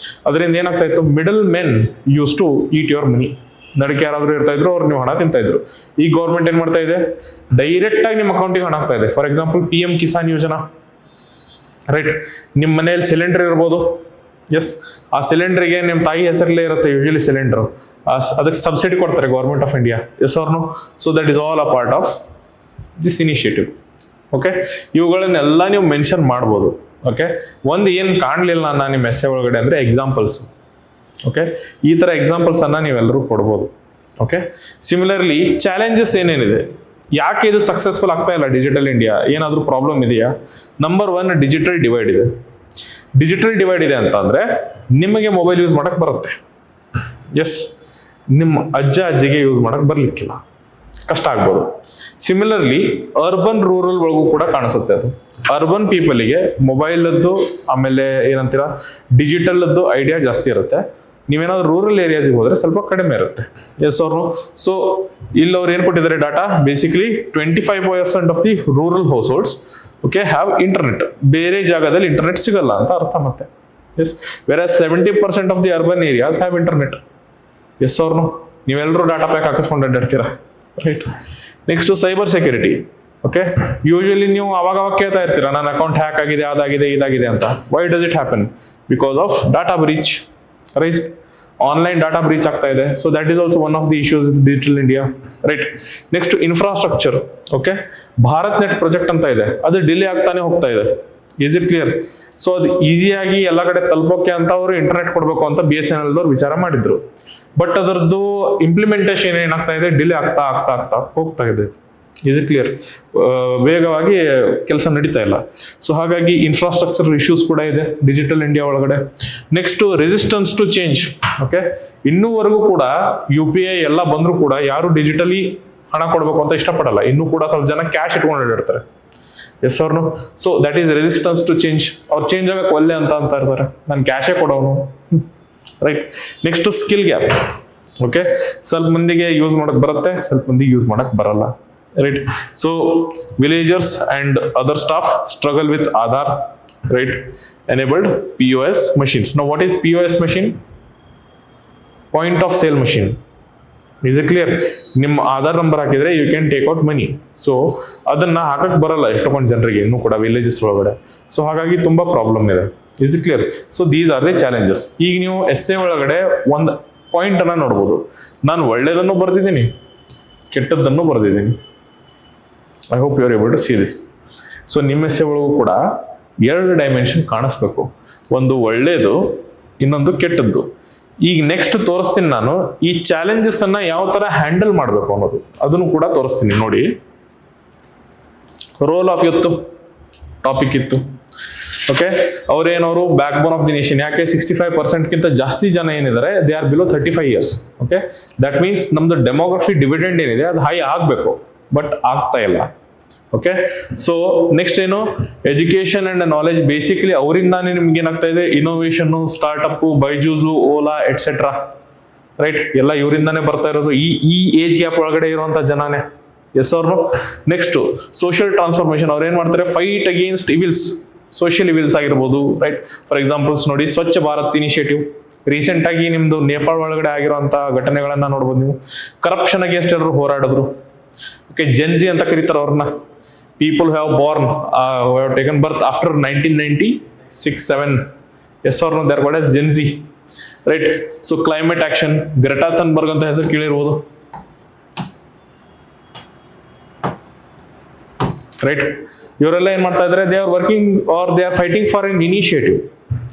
ಅದರಿಂದ ಏನಾಗ್ತಾ ಇತ್ತು, middlemen used to eat your money. ನಡಕ್ಕೆ ಯಾರಾದ್ರೂ ಇರ್ತಾ ಇದ್ರು, ಅವ್ರು ನೀವು ಹಣ ತಿಂತಾ ಇದ್ರು. ಈ ಗೌರ್ಮೆಂಟ್ ಏನ್ ಮಾಡ್ತಾ ಇದೆ, ಡೈರೆಕ್ಟ್ ಆಗಿ ನಿಮ್ಮ ಅಕೌಂಟಿಗೆ ಹಣ ಹಾಕ್ತಾ ಇದೆ. For example PM Kisan Yojana, right? ನಿಮ್ಮ ಮನೆಯಲ್ಲಿ ಸಿಲಿಂಡರ್ ಇರ್ಬೋದು. ಎಸ್, ಆ ಸಿಲಿಂಡರ್ಗೆ ನಿಮ್ಮ ತಾಯಿ ಹೆಸರಲ್ಲೇ ಇರುತ್ತೆ ಯೂಶಲಿ ಸಿಲಿಂಡರ್. ಅದಕ್ಕೆ ಸಬ್ಸಿಡಿ ಕೊಡ್ತಾರೆ government of India. Yes or no? So that is all a part of this initiative. Okay, ಇವುಗಳನ್ನೆಲ್ಲ ನೀವು ಮೆನ್ಷನ್ ಮಾಡ್ಬೋದು. ಓಕೆ, ಒಂದು ಏನ್ ಕಾಣ್ಲಿಲ್ಲ ನಾನು ನಿಮ್ಮ ಎಸ್ಸೆ ಒಳಗಡೆ ಅಂದ್ರೆ ಎಕ್ಸಾಂಪಲ್ಸ್. ಓಕೆ, ಈ ತರ ಎಕ್ಸಾಂಪಲ್ಸ್ ಅನ್ನ ನೀವೆಲ್ಲರೂ ಕೊಡ್ಬೋದು. ಓಕೆ, ಸಿಮಿಲರ್ಲಿ ಚಾಲೆಂಜಸ್ ಏನೇನಿದೆ, ಯಾಕೆ ಇದು ಸಕ್ಸಸ್ಫುಲ್ ಆಗ್ತಾ ಇಲ್ಲ ಡಿಜಿಟಲ್ ಇಂಡಿಯಾ, ಏನಾದ್ರೂ ಪ್ರಾಬ್ಲಮ್ ಇದೆಯಾ? ನಂಬರ್ 1, ಡಿಜಿಟಲ್ ಡಿವೈಡ್ ಇದೆ. ಡಿಜಿಟಲ್ ಡಿವೈಡ್ ಇದೆ ಅಂತ ಅಂದ್ರೆ ನಿಮಗೆ ಮೊಬೈಲ್ ಯೂಸ್ ಮಾಡಕ್ ಬರುತ್ತೆ. ಎಸ್, ನಿಮ್ಮ ಅಜ್ಜಿಗೆ ಯೂಸ್ ಮಾಡಕ್ ಬರ್ಲಿಕ್ಕಿಲ್ಲ, ಕಷ್ಟ ಆಗ್ಬೋದು. ಸಿಮಿಲರ್ಲಿ ಅರ್ಬನ್ ರೂರಲ್ ಒಳಗೂ ಕೂಡ ಕಾಣಿಸುತ್ತೆ ಅದು. ಅರ್ಬನ್ ಪೀಪಲ್ಗೆ ಮೊಬೈಲದ್ದು ಆಮೇಲೆ ಏನಂತೀರಾ ಡಿಜಿಟಲ್ ಐಡಿಯಾ ಜಾಸ್ತಿ ಇರುತ್ತೆ. ನೀವೇನಾದ್ರು ರೂರಲ್ ಏರಿಯಾಸ್ಗೆ ಹೋದ್ರೆ ಸ್ವಲ್ಪ ಕಡಿಮೆ ಇರುತ್ತೆ. ಎಸ್ ಅವರು. ಸೊ ಇಲ್ಲಿ ಅವ್ರು ಏನ್ ಕೊಟ್ಟಿದ್ದಾರೆ data, basically 25% of the rural households okay have internet. ಬೇರೆ ಜಾಗದಲ್ಲಿ ಇಂಟರ್ನೆಟ್ ಸಿಗಲ್ಲ ಅಂತ ಅರ್ಥ ಮತ್ತೆ. Yes, where 70% of the urban areas have internet. Yes ಅವ್ರನು. ನೀವೆಲ್ಲರೂ ಡಾಟಾ ಪ್ಯಾಕ್ ಹಾಕಿಸ್ಕೊಂಡು ಅಡ್ಡಾಡ್ತೀರಾ. Right. Next cyber security. Okay, usually ನೀವು ಅವಾಗ ಕೇಳ್ತಾ ಇರ್ತೀರಾ, ನನ್ನ ಅಕೌಂಟ್ ಹ್ಯಾಕ್ ಆಗಿದೆ, ಅದಾಗಿದೆ, ಇದಾಗಿದೆ ಅಂತ. Why does it happen? Because of data breach, right? Online data breach ಆಗ್ತಾ ಇದೆ. So that is also one of the issues in digital India, right? Next infrastructure. Okay, Bharat net project ಅಂತ ಇದೆ, ಅದು delay ಆಗ್ತಾನೆ ಹೋಗ್ತಾ ಇದೆ. Is it clear? ಸೊ ಅದು ಈಸಿಯಾಗಿ ಎಲ್ಲ ಕಡೆ ತಲುಪೋಕೆ ಅಂತ ಅವರು ಇಂಟರ್ನೆಟ್ ಕೊಡಬೇಕು ಅಂತ BSNL ದವ್ರು ವಿಚಾರ ಮಾಡಿದ್ರು. ಬಟ್ ಅದರದ್ದು ಇಂಪ್ಲಿಮೆಂಟೇಷನ್ ಏನಾಗ್ತಾ ಇದೆ, ಡಿಲೇ ಆಗ್ತಾ ಆಗ್ತಾ ಆಗ್ತಾ ಹೋಗ್ತಾ ಇದೆ. Is it clear? ವೇಗವಾಗಿ ಕೆಲಸ ನಡೀತಾ ಇಲ್ಲ. ಸೊ ಹಾಗಾಗಿ ಇನ್ಫ್ರಾಸ್ಟ್ರಕ್ಚರ್ ಇಶ್ಯೂಸ್ ಕೂಡ ಇದೆ ಡಿಜಿಟಲ್ ಇಂಡಿಯಾ ಒಳಗಡೆ. Next resistance to change. Okay, ಇನ್ನೂವರೆಗೂ ಕೂಡ UPI ಎಲ್ಲ ಬಂದ್ರು ಕೂಡ ಯಾರು ಡಿಜಿಟಲಿ ಹಣ ಕೊಡ್ಬೇಕು ಅಂತ ಇಷ್ಟಪಡಲ್ಲ. ಇನ್ನೂ ಕೂಡ ಸ್ವಲ್ಪ ಜನ ಕ್ಯಾಶ್ ಇಟ್ಕೊಂಡು ಇರ್ತಾರೆ. ಎಸ್ ಅವ್ರನು. So that is resistance to change. ಅವ್ರು ಚೇಂಜ್ ಆಗಕ್ಕೆ ಒಲ್ಲೆ ಅಂತ ಇರ್ತಾರೆ, ನಾನು ಕ್ಯಾಶೇ ಕೊಡೋನು, right? Next skill gap. Okay, ಸ್ವಲ್ಪ ಮಂದಿಗೆ ಯೂಸ್ ಮಾಡಕ್ ಬರುತ್ತೆ, ಸ್ವಲ್ಪ ಮಂದಿಗೆ ಯೂಸ್ ಮಾಡಕ್ ಬರಲ್ಲ, right? So villagers and other staff struggle with Aadhaar, right? Enabled POS machines. Now what is POS machine? Point of sale machine. Is it clear? ನಿಮ್ಮ Aadhaar number ಹಾಕಿದ್ರೆ you can take out money. So ಅದನ್ನ ಹಾಕಕ್ ಬರಲ್ಲ ಎಷ್ಟೊಂದು ಜನರಿಗೆ ಇನ್ನೂ ಕೂಡ villages ಒಳಗಡೆ. ಸೊ ಹಾಗಾಗಿ ತುಂಬಾ ಪ್ರಾಬ್ಲಮ್ ಇದೆ. Is it clear? So these are the challenges. ಈಗ ನೀವು essay ಒಳಗಡೆ ಒಂದು ಪಾಯಿಂಟ್ ಅನ್ನ ನೋಡ್ಬೋದು. ನಾನು ಒಳ್ಳೇದನ್ನು ಬರ್ದಿದ್ದೀನಿ, ಕೆಟ್ಟದ್ದನ್ನು ಬರ್ದಿದ್ದೀನಿ. I hope you are able to see this. So ನಿಮ್ಮ essay ಒಳಗೂ ಕೂಡ ಎರಡು ಡೈಮೆನ್ಷನ್ ಕಾಣಿಸ್ಬೇಕು, ಒಂದು ಒಳ್ಳೇದು, ಇನ್ನೊಂದು ಕೆಟ್ಟದ್ದು. ಈಗ ನೆಕ್ಸ್ಟ್ ತೋರಿಸ್ತೀನಿ ನಾನು ಈ ಚಾಲೆಂಜಸ್ ಅನ್ನ ಯಾವ ತರ ಹ್ಯಾಂಡಲ್ ಮಾಡಬೇಕು ಅನ್ನೋದು, ಅದನ್ನು ಕೂಡ ತೋರಿಸ್ತೀನಿ. ನೋಡಿ, ರೋಲ್ ಆಫ್ ಯೂತ್ ಟಾಪಿಕ್ ಇತ್ತು. ಓಕೆ, ಅವ್ರೇನವರು backbone of the nation. ಯಾಕೆ 65% ಜಾಸ್ತಿ ಜನ ಏನಿದ್ದಾರೆ they are below 35 years. Okay, that means ನಮ್ದು ಡೆಮೋಗ್ರಫಿ ಡಿವಿಡೆಂಡ್ ಏನಿದೆ ಅದು ಹೈ ಆಗ್ಬೇಕು, ಬಟ್ ಆಗ್ತಾ ಇಲ್ಲ. ಓಕೆ, ಸೊ ನೆಕ್ಸ್ಟ್ ಏನು, ಎಜುಕೇಶನ್ ಅಂಡ್ ನಾಲೆಜ್. ಬೇಸಿಕಲಿ ಅವರಿಂದಾನೇ ನಿಮ್ಗೆ ಏನಾಗ್ತಾ ಇದೆ, innovation, startup, Byju's, Ola etcetera, right? ಎಲ್ಲ ಇವರಿಂದಾನೇ ಬರ್ತಾ ಇರೋದು, ಈ ಏಜ್ ಗ್ಯಾಪ್ ಒಳಗಡೆ ಇರುವಂತ ಜನನೇ. ಎಸ್ ಅವ್ರು. Next social transformation. ಅವ್ರು ಏನ್ ಮಾಡ್ತಾರೆ, fight against evils, social evils ಆಗಿರ್ಬೋದು, ರೈಟ್? ಫಾರ್ ಎಕ್ಸಾಂಪಲ್ಸ್ ನೋಡಿ, ಸ್ವಚ್ಛ ಭಾರತ್ ಇನಿಷಿಯೇಟಿವ್. ರೀಸೆಂಟ್ ಆಗಿ ನಿಮ್ದು ನೇಪಾಳ ಒಳಗಡೆ ಆಗಿರುವಂತ ಘಟನೆಗಳನ್ನ ನೋಡ್ಬೋದು ನೀವು. ಕರಪ್ಷನ್ ಅಗೇನ್ಸ್ಟ್ ಎಲ್ಲರೂ ಹೋರಾಡಿದ್ರು. ಓಕೆ, ಜೆನ್ಜಿ ಅಂತ ಕರೀತಾರೆ ಅವ್ರನ್ನ. People have born have taken birth after 1996-7. Yes ಅವ್ರನ್ನ they called as Gen Z, right? So climate action, Greta Thunberg ಅಂತ ಹೆಸರು ಕೇಳಿರ್ಬೋದು, ರೈಟ್? ಇವರೆಲ್ಲ ಏನ್ ಮಾಡ್ತಾ ಇದ್ದಾರೆ, they are working or they are fighting for an initiative.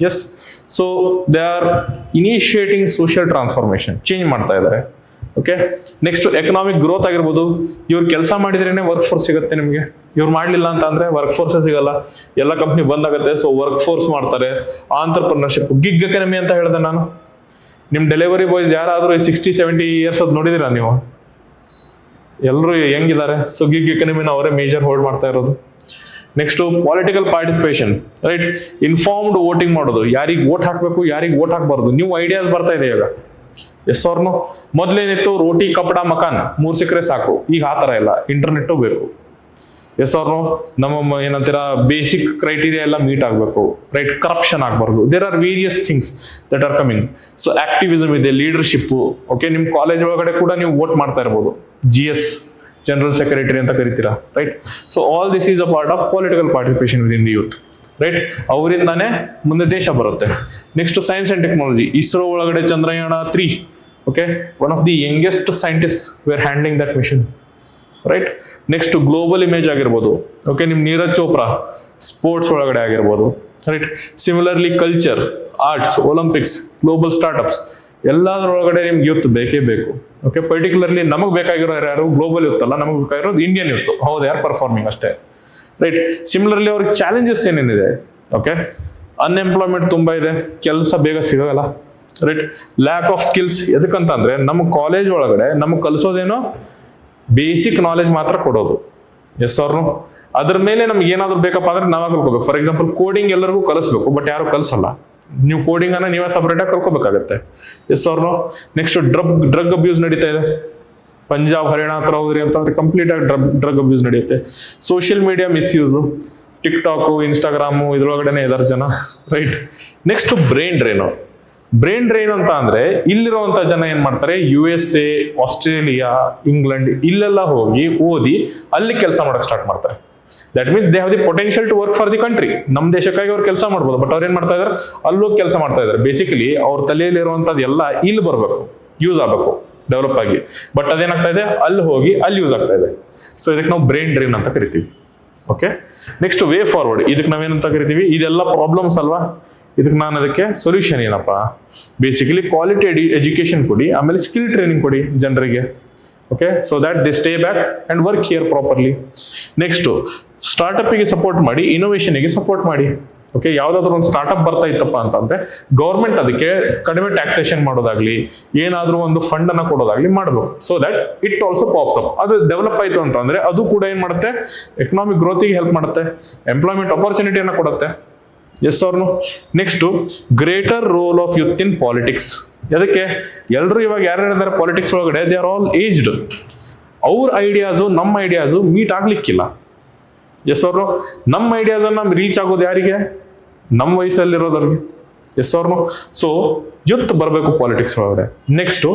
Yes, so they are initiating social transformation, change ಮಾಡ್ತಾ ಇದ್ದಾರೆ. ಓಕೆ, ನೆಕ್ಸ್ಟ್ ಎಕನಾಮಿಕ್ ಗ್ರೋತ್ ಆಗಿರ್ಬೋದು. ಇವ್ರು ಕೆಲಸ ಮಾಡಿದ್ರೇನೆ ವರ್ಕ್ ಫೋರ್ಸ್ ಸಿಗುತ್ತೆ ನಿಮ್ಗೆ. ಇವ್ರು ಮಾಡ್ಲಿಲ್ಲ ಅಂತ ಅಂದ್ರೆ ವರ್ಕ್ ಫೋರ್ಸ್ ಸಿಗಲ್ಲ, ಎಲ್ಲ ಕಂಪ್ನಿ ಬಂದಾಗತ್ತೆ. ಸೊ ವರ್ಕ್ ಫೋರ್ಸ್ ಮಾಡ್ತಾರೆ. ಆಂಟರ್ಪ್ರಿನರ್ಶಿಪ್, ಗಿಗ್ ಎಕಾನಮಿ ಅಂತ ಹೇಳಿದೆ ನಾನು. ನಿಮ್ ಡೆಲಿವರಿ ಬಾಯ್ಸ್ ಯಾರಾದ್ರೂ 60-70 years ಅದು ನೋಡಿದಿರಾ ನೀವು? ಎಲ್ಲರೂ ಹೆಂಗಿದ್ದಾರೆ? ಸೊ ಗಿಗ್ ಎಕಾನಮಿನ ಅವರೇ ಮೇಜರ್ ಹೋಲ್ಡ್ ಮಾಡ್ತಾ ಇರೋದು. Next political participation, right? Informed voting ಮಾಡೋದು, ಯಾರಿಗೆ ವೋಟ್ ಹಾಕ್ಬೇಕು, ಯಾರಿಗೆ ವೋಟ್ ಹಾಕ್ಬಾರ್ದು, ನ್ಯೂ ಐಡಿಯಾಸ್ ಬರ್ತಾ ಇದೆ ಈಗ. ಎಸ್ ಅವ್ರನು. ಮೊದ್ಲೇನಿತ್ತು, ರೋಟಿ ಕಪಡ ಮಕಾನ್ 3 ಸಿಕ್ಕರೆ ಸಾಕು. ಈಗ ಆ ತರ ಇಲ್ಲ, ಇಂಟರ್ನೆಟ್ಟು ಬೇಕು. ಎಸ್ ಅವ್ರನು. ನಮ್ಮ ಏನಂತೀರ, ಬೇಸಿಕ್ ಕ್ರೈಟೀರಿಯಾ ಎಲ್ಲ ಮೀಟ್ ಆಗ್ಬೇಕು, ರೈಟ್? ಕರಪ್ಷನ್ ಆಗ್ಬಾರ್ದು. There are various things that are coming. So activism ಇದೆ, ಲೀಡರ್ಶಿಪ್. ಓಕೆ, ನಿಮ್ ಕಾಲೇಜ್ ಒಳಗಡೆ ಕೂಡ ನೀವು ವೋಟ್ ಮಾಡ್ತಾ ಇರ್ಬೋದು. GS ಜನರಲ್ ಸೆಕ್ರೆಟರಿ ಅಂತ ಕರಿತೀರಾ, right? So all this is a part of political participation with in the youth, right? ಅವರಿಂದಾನೇ ಮುಂದೆ ದೇಶ ಬರುತ್ತೆ. Next science and technology. ISRO ಒಳಗಡೆ Chandrayaan 3. Okay, one of the youngest scientist were handling that mission, right? Next global image ಆಗಿರ್ಬೋದು. Okay, ನಿಮ್ Neeraj Chopra sports ಒಳಗಡೆ ಆಗಿರ್ಬೋದು, right? Similarly culture, arts, Olympics, global startups, ಎಲ್ಲದರೊಳಗಡೆ ನಿಮ್ಗೆ ಯೂತ್ ಬೇಕೇ ಬೇಕು. ಓಕೆ, ಪರ್ಟಿಕ್ಯುಲರ್ಲಿ ನಮಗ್ ಬೇಕಾಗಿರೋ ಯಾರು ಗ್ಲೋಬಲ್ ಯೂತ್ ಅಲ್ಲ, ನಮಗ್ ಬೇಕಾಗಿರೋದು ಇಂಡಿಯನ್ ಯೂತ್. ಹೌದು, ಯಾರು ಪರ್ಫಾರ್ಮಿಂಗ್ ಅಷ್ಟೇ, ರೈಟ್? ಸಿಮಿಲರ್ಲಿ ಅವ್ರಿಗೆ ಚಾಲೆಂಜಸ್ ಏನೇನಿದೆ, ಓಕೆ? ಅನ್ಎಂಪ್ಲಾಯ್ಮೆಂಟ್ ತುಂಬಾ ಇದೆ, ಕೆಲಸ ಬೇಗ ಸಿಗಲ್ಲ, ರೈಟ್? Lack of skills. ಎದಕ್ಕಂತ ಅಂದ್ರೆ ನಮ್ಮ ಕಾಲೇಜ್ ಒಳಗಡೆ ನಮಗ್ ಕಲಿಸೋದೇನೋ ಬೇಸಿಕ್ ನಾಲೆಜ್ ಮಾತ್ರ ಕೊಡೋದು. ಎಸ್ ಅವ್ರನು. ಅದ್ರ ಮೇಲೆ ನಮ್ಗೆ ಏನಾದ್ರು ಬೇಕಪ್ಪ ಅಂದ್ರೆ ನಾವೇ ಕಲ್ಕೋಬೇಕು. ಫಾರ್ ಎಕ್ಸಾಂಪಲ್ ಕೋಡಿಂಗ್ ಎಲ್ಲರಿಗೂ ಕಲಿಸ್ಬೇಕು, ಬಟ್ ಯಾರು ಕಲಿಸಲ್ಲ. ನೀವು ಕೋಡಿಂಗ್ ಅನ್ನ ನೀವೇ ಸಪರೇಟ್ ಆಗಿ ಕಲ್ಕೋಬೇಕಾಗತ್ತೆ. ಎಸ್ ಅವ್ರನು. ನೆಕ್ಸ್ಟ್ ಡ್ರಗ್ ಅಬ್ಯೂಸ್ ನಡೀತಾ ಇದೆ. ಪಂಜಾಬ್, ಹರಿಯಾಣ ಹತ್ರ ಹೋದ್ರಿ ಅಂತಂದ್ರೆ ಕಂಪ್ಲೀಟ್ ಆಗಿ ಡ್ರಗ್ ಅಬ್ಯೂಸ್ ನಡೆಯುತ್ತೆ. Social media misuse, TikTok, Instagram, ಇದ್ರೊಳಗಡೆನೆ ಇದಾರೆ ಜನ, right? Next brain drain. Brain drain ಅಂತ ಅಂದ್ರೆ ಇಲ್ಲಿರುವಂತ ಜನ ಏನ್ ಮಾಡ್ತಾರೆ, USA, ಆಸ್ಟ್ರೇಲಿಯಾ, ಇಂಗ್ಲೆಂಡ್ ಇಲ್ಲೆಲ್ಲ ಹೋಗಿ ಓದಿ ಅಲ್ಲಿ ಕೆಲಸ ಮಾಡಕ್ ಸ್ಟಾರ್ಟ್ ಮಾಡ್ತಾರೆ. That means they have the potential to work for the country. ನಮ್ಮ ದೇಶಕ್ಕಾಗಿ ಅವ್ರು ಕೆಲಸ ಮಾಡ್ಬೋದು, ಬಟ್ ಅವ್ರು ಏನ್ ಮಾಡ್ತಾ ಇದಾರೆ, ಅಲ್ಲೋಗಿ ಕೆಲಸ ಮಾಡ್ತಾ ಇದಾರೆ. ಬೇಸಿಕಲಿ ಅವ್ರ ತಲೆಯಲ್ಲಿ ಇರುವಂತದ್ದು ಎಲ್ಲ ಇಲ್ಲಿ ಬರ್ಬೇಕು, ಯೂಸ್ ಆಗ್ಬೇಕು, ಡೆವಲಪ್ ಆಗಿ. ಬಟ್ ಅದೇನಾಗ್ತಾ ಇದೆ, ಅಲ್ಲಿ ಹೋಗಿ ಅಲ್ಲಿ ಯೂಸ್ ಆಗ್ತಾ ಇದೆ. ಸೊ ಇದಕ್ಕೆ ನಾವು ಬ್ರೈನ್ ಡ್ರೈನ್ ಅಂತ ಕರಿತೀವಿ. Okay, next way forward. ಇದಕ್ಕೆ ನಾವೇನಂತ ಕರಿತೀವಿ, ಇದೆಲ್ಲ ಪ್ರಾಬ್ಲಮ್ಸ್ ಅಲ್ವಾ, ಇದಕ್ಕೆ ನಾನು ಅದಕ್ಕೆ ಸೊಲ್ಯೂಷನ್ ಏನಪ್ಪಾ, ಬೇಸಿಕಲಿ ಕ್ವಾಲಿಟಿ ಎಜುಕೇಶನ್ ಕೊಡಿ, ಆಮೇಲೆ ಸ್ಕಿಲ್ ಟ್ರೈನಿಂಗ್ ಕೊಡಿ ಜನರಿಗೆ. Okay, so that they stay back and work here properly. Next startup ಗೆ ಸಪೋರ್ಟ್ ಮಾಡಿ, ಇನೋವೇಷನ್ ಗೆ ಸಪೋರ್ಟ್ ಮಾಡಿ. ಓಕೆ, ಯಾವ್ದಾದ್ರು ಒಂದು ಸ್ಟಾರ್ಟ್ಅಪ್ ಬರ್ತಾ ಇತ್ತಪ್ಪ ಅಂತಂದ್ರೆ ಗೌರ್ಮೆಂಟ್ ಅದಕ್ಕೆ ಕಡಿಮೆ ಟ್ಯಾಕ್ಸೇಷನ್ ಮಾಡೋದಾಗ್ಲಿ, ಏನಾದ್ರೂ ಒಂದು ಫಂಡ್ ಅನ್ನ ಕೊಡೋದಾಗ್ಲಿ ಮಾಡಬೇಕು. So that it also pops up. ಅದು ಡೆವಲಪ್ ಆಯ್ತು ಅಂತಂದ್ರೆ ಅದು ಕೂಡ ಏನ್ ಮಾಡುತ್ತೆ, ಎಕನಾಮಿಕ್ ಗ್ರೋತಿಗೆ ಹೆಲ್ಪ್ ಮಾಡುತ್ತೆ, ಎಂಪ್ಲಾಯ್ಮೆಂಟ್ ಅಪರ್ಚುನಿಟಿಯನ್ನ ಕೊಡುತ್ತೆ. Yes or no? Next greater role of youth in politics. ಅದಕ್ಕೆ ಎಲ್ಲರೂ ಇವಾಗ ಯಾರ್ಯಾರಿದ್ದಾರೆ ಪಾಲಿಟಿಕ್ಸ್ ಒಳಗಡೆ, ದೇ ಆರ್ ಆಲ್ ಏಜ್ಡ್. ಅವ್ರ ಐಡಿಯಾಸು ನಮ್ಮ ಐಡಿಯಾಸು ಮೀಟ್ ಆಗ್ಲಿಕ್ಕಿಲ್ಲ. Yes or no? ನಮ್ಮ ಐಡಿಯಾಸ್ ಅನ್ನ ರೀಚ್ ಆಗೋದು ಯಾರಿಗೆ, ನಮ್ಮ ವಯಸ್ಸಲ್ಲಿರೋದವ್ರಿಗೆ. Yes or no? So youth ಬರಬೇಕು ಪಾಲಿಟಿಕ್ಸ್ ಒಳಗಡೆ. ನೆಕ್ಸ್ಟ್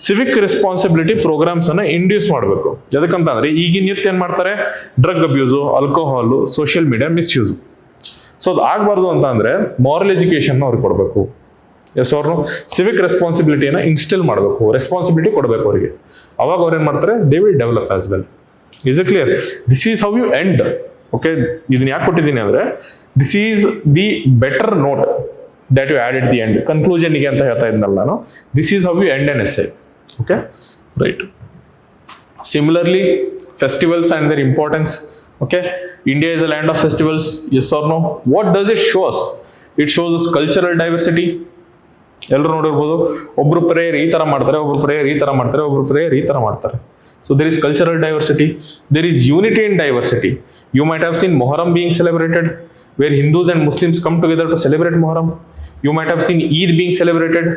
ಸಿವಿಕ್ ರೆಸ್ಪಾನ್ಸಿಬಿಲಿಟಿ ಪ್ರೋಗ್ರಾಮ್ಸ್ ಅನ್ನ ಇಂಡ್ಯೂಸ್ ಮಾಡಬೇಕು. ಯಾಕಂತಂದ್ರೆ ಈಗಿನ ಯೂತ್ ಏನ್ ಮಾಡ್ತಾರೆ, drug abuse, alcohol, social media misuse. So ಅದು ಆಗ್ಬಾರ್ದು ಅಂತ ಅಂದ್ರೆ ಮಾರಲ್ ಎಜುಕೇಶನ್ ಅವ್ರಿಗೆ ಕೊಡಬೇಕು. ಎಸ್ ಅವ್ರನ್ನು ಸಿವಿಕ್ ರೆಸ್ಪಾನ್ಸಿಬಿಲಿಟಿಯನ್ನ ಇನ್ಸ್ಟಿಲ್ ಮಾಡಬೇಕು, ರೆಸ್ಪಾನ್ಸಿಬಿಲಿಟಿ ಕೊಡಬೇಕು ಅವರಿಗೆ. ಅವಾಗ ಅವ್ರು ಏನ್ ಮಾಡ್ತಾರೆ, they will develop as well. Is it clear? This is how you end. Okay, ಇದನ್ನ ಯಾಕೆ ಕೊಟ್ಟಿದ್ದೀನಿ ಅಂದ್ರೆ this is the better note that you add it the end. ಕನ್ಕ್ಲೂಷನ್ಗೆ ಅಂತ ಹೇಳ್ತಾ ಇದ್ನಲ್ಲ ನಾನು, this is how you end an essay. Okay, right. Similarly festivals and their importance. Okay, India is a land of festivals. Yes or no? What does it show us? It shows us cultural diversity. ಎಲ್ಲರೂ ನೋಡಿರ್ಬೋದು, ಒಬ್ರು prayer ಈ ತರ ಮಾಡ್ತಾರೆ, ಒಬ್ರು prayer ಈ ತರ ಮಾಡ್ತಾರೆ, ಒಬ್ರು ಪ್ರೇಯರ್ ಈ ತರ ಮಾಡ್ತಾರೆ. So there is cultural diversity. There is unity in diversity. You might have seen Muharram being celebrated, where Hindus and Muslims come together to celebrate Muharram. You might have seen Eid being celebrated,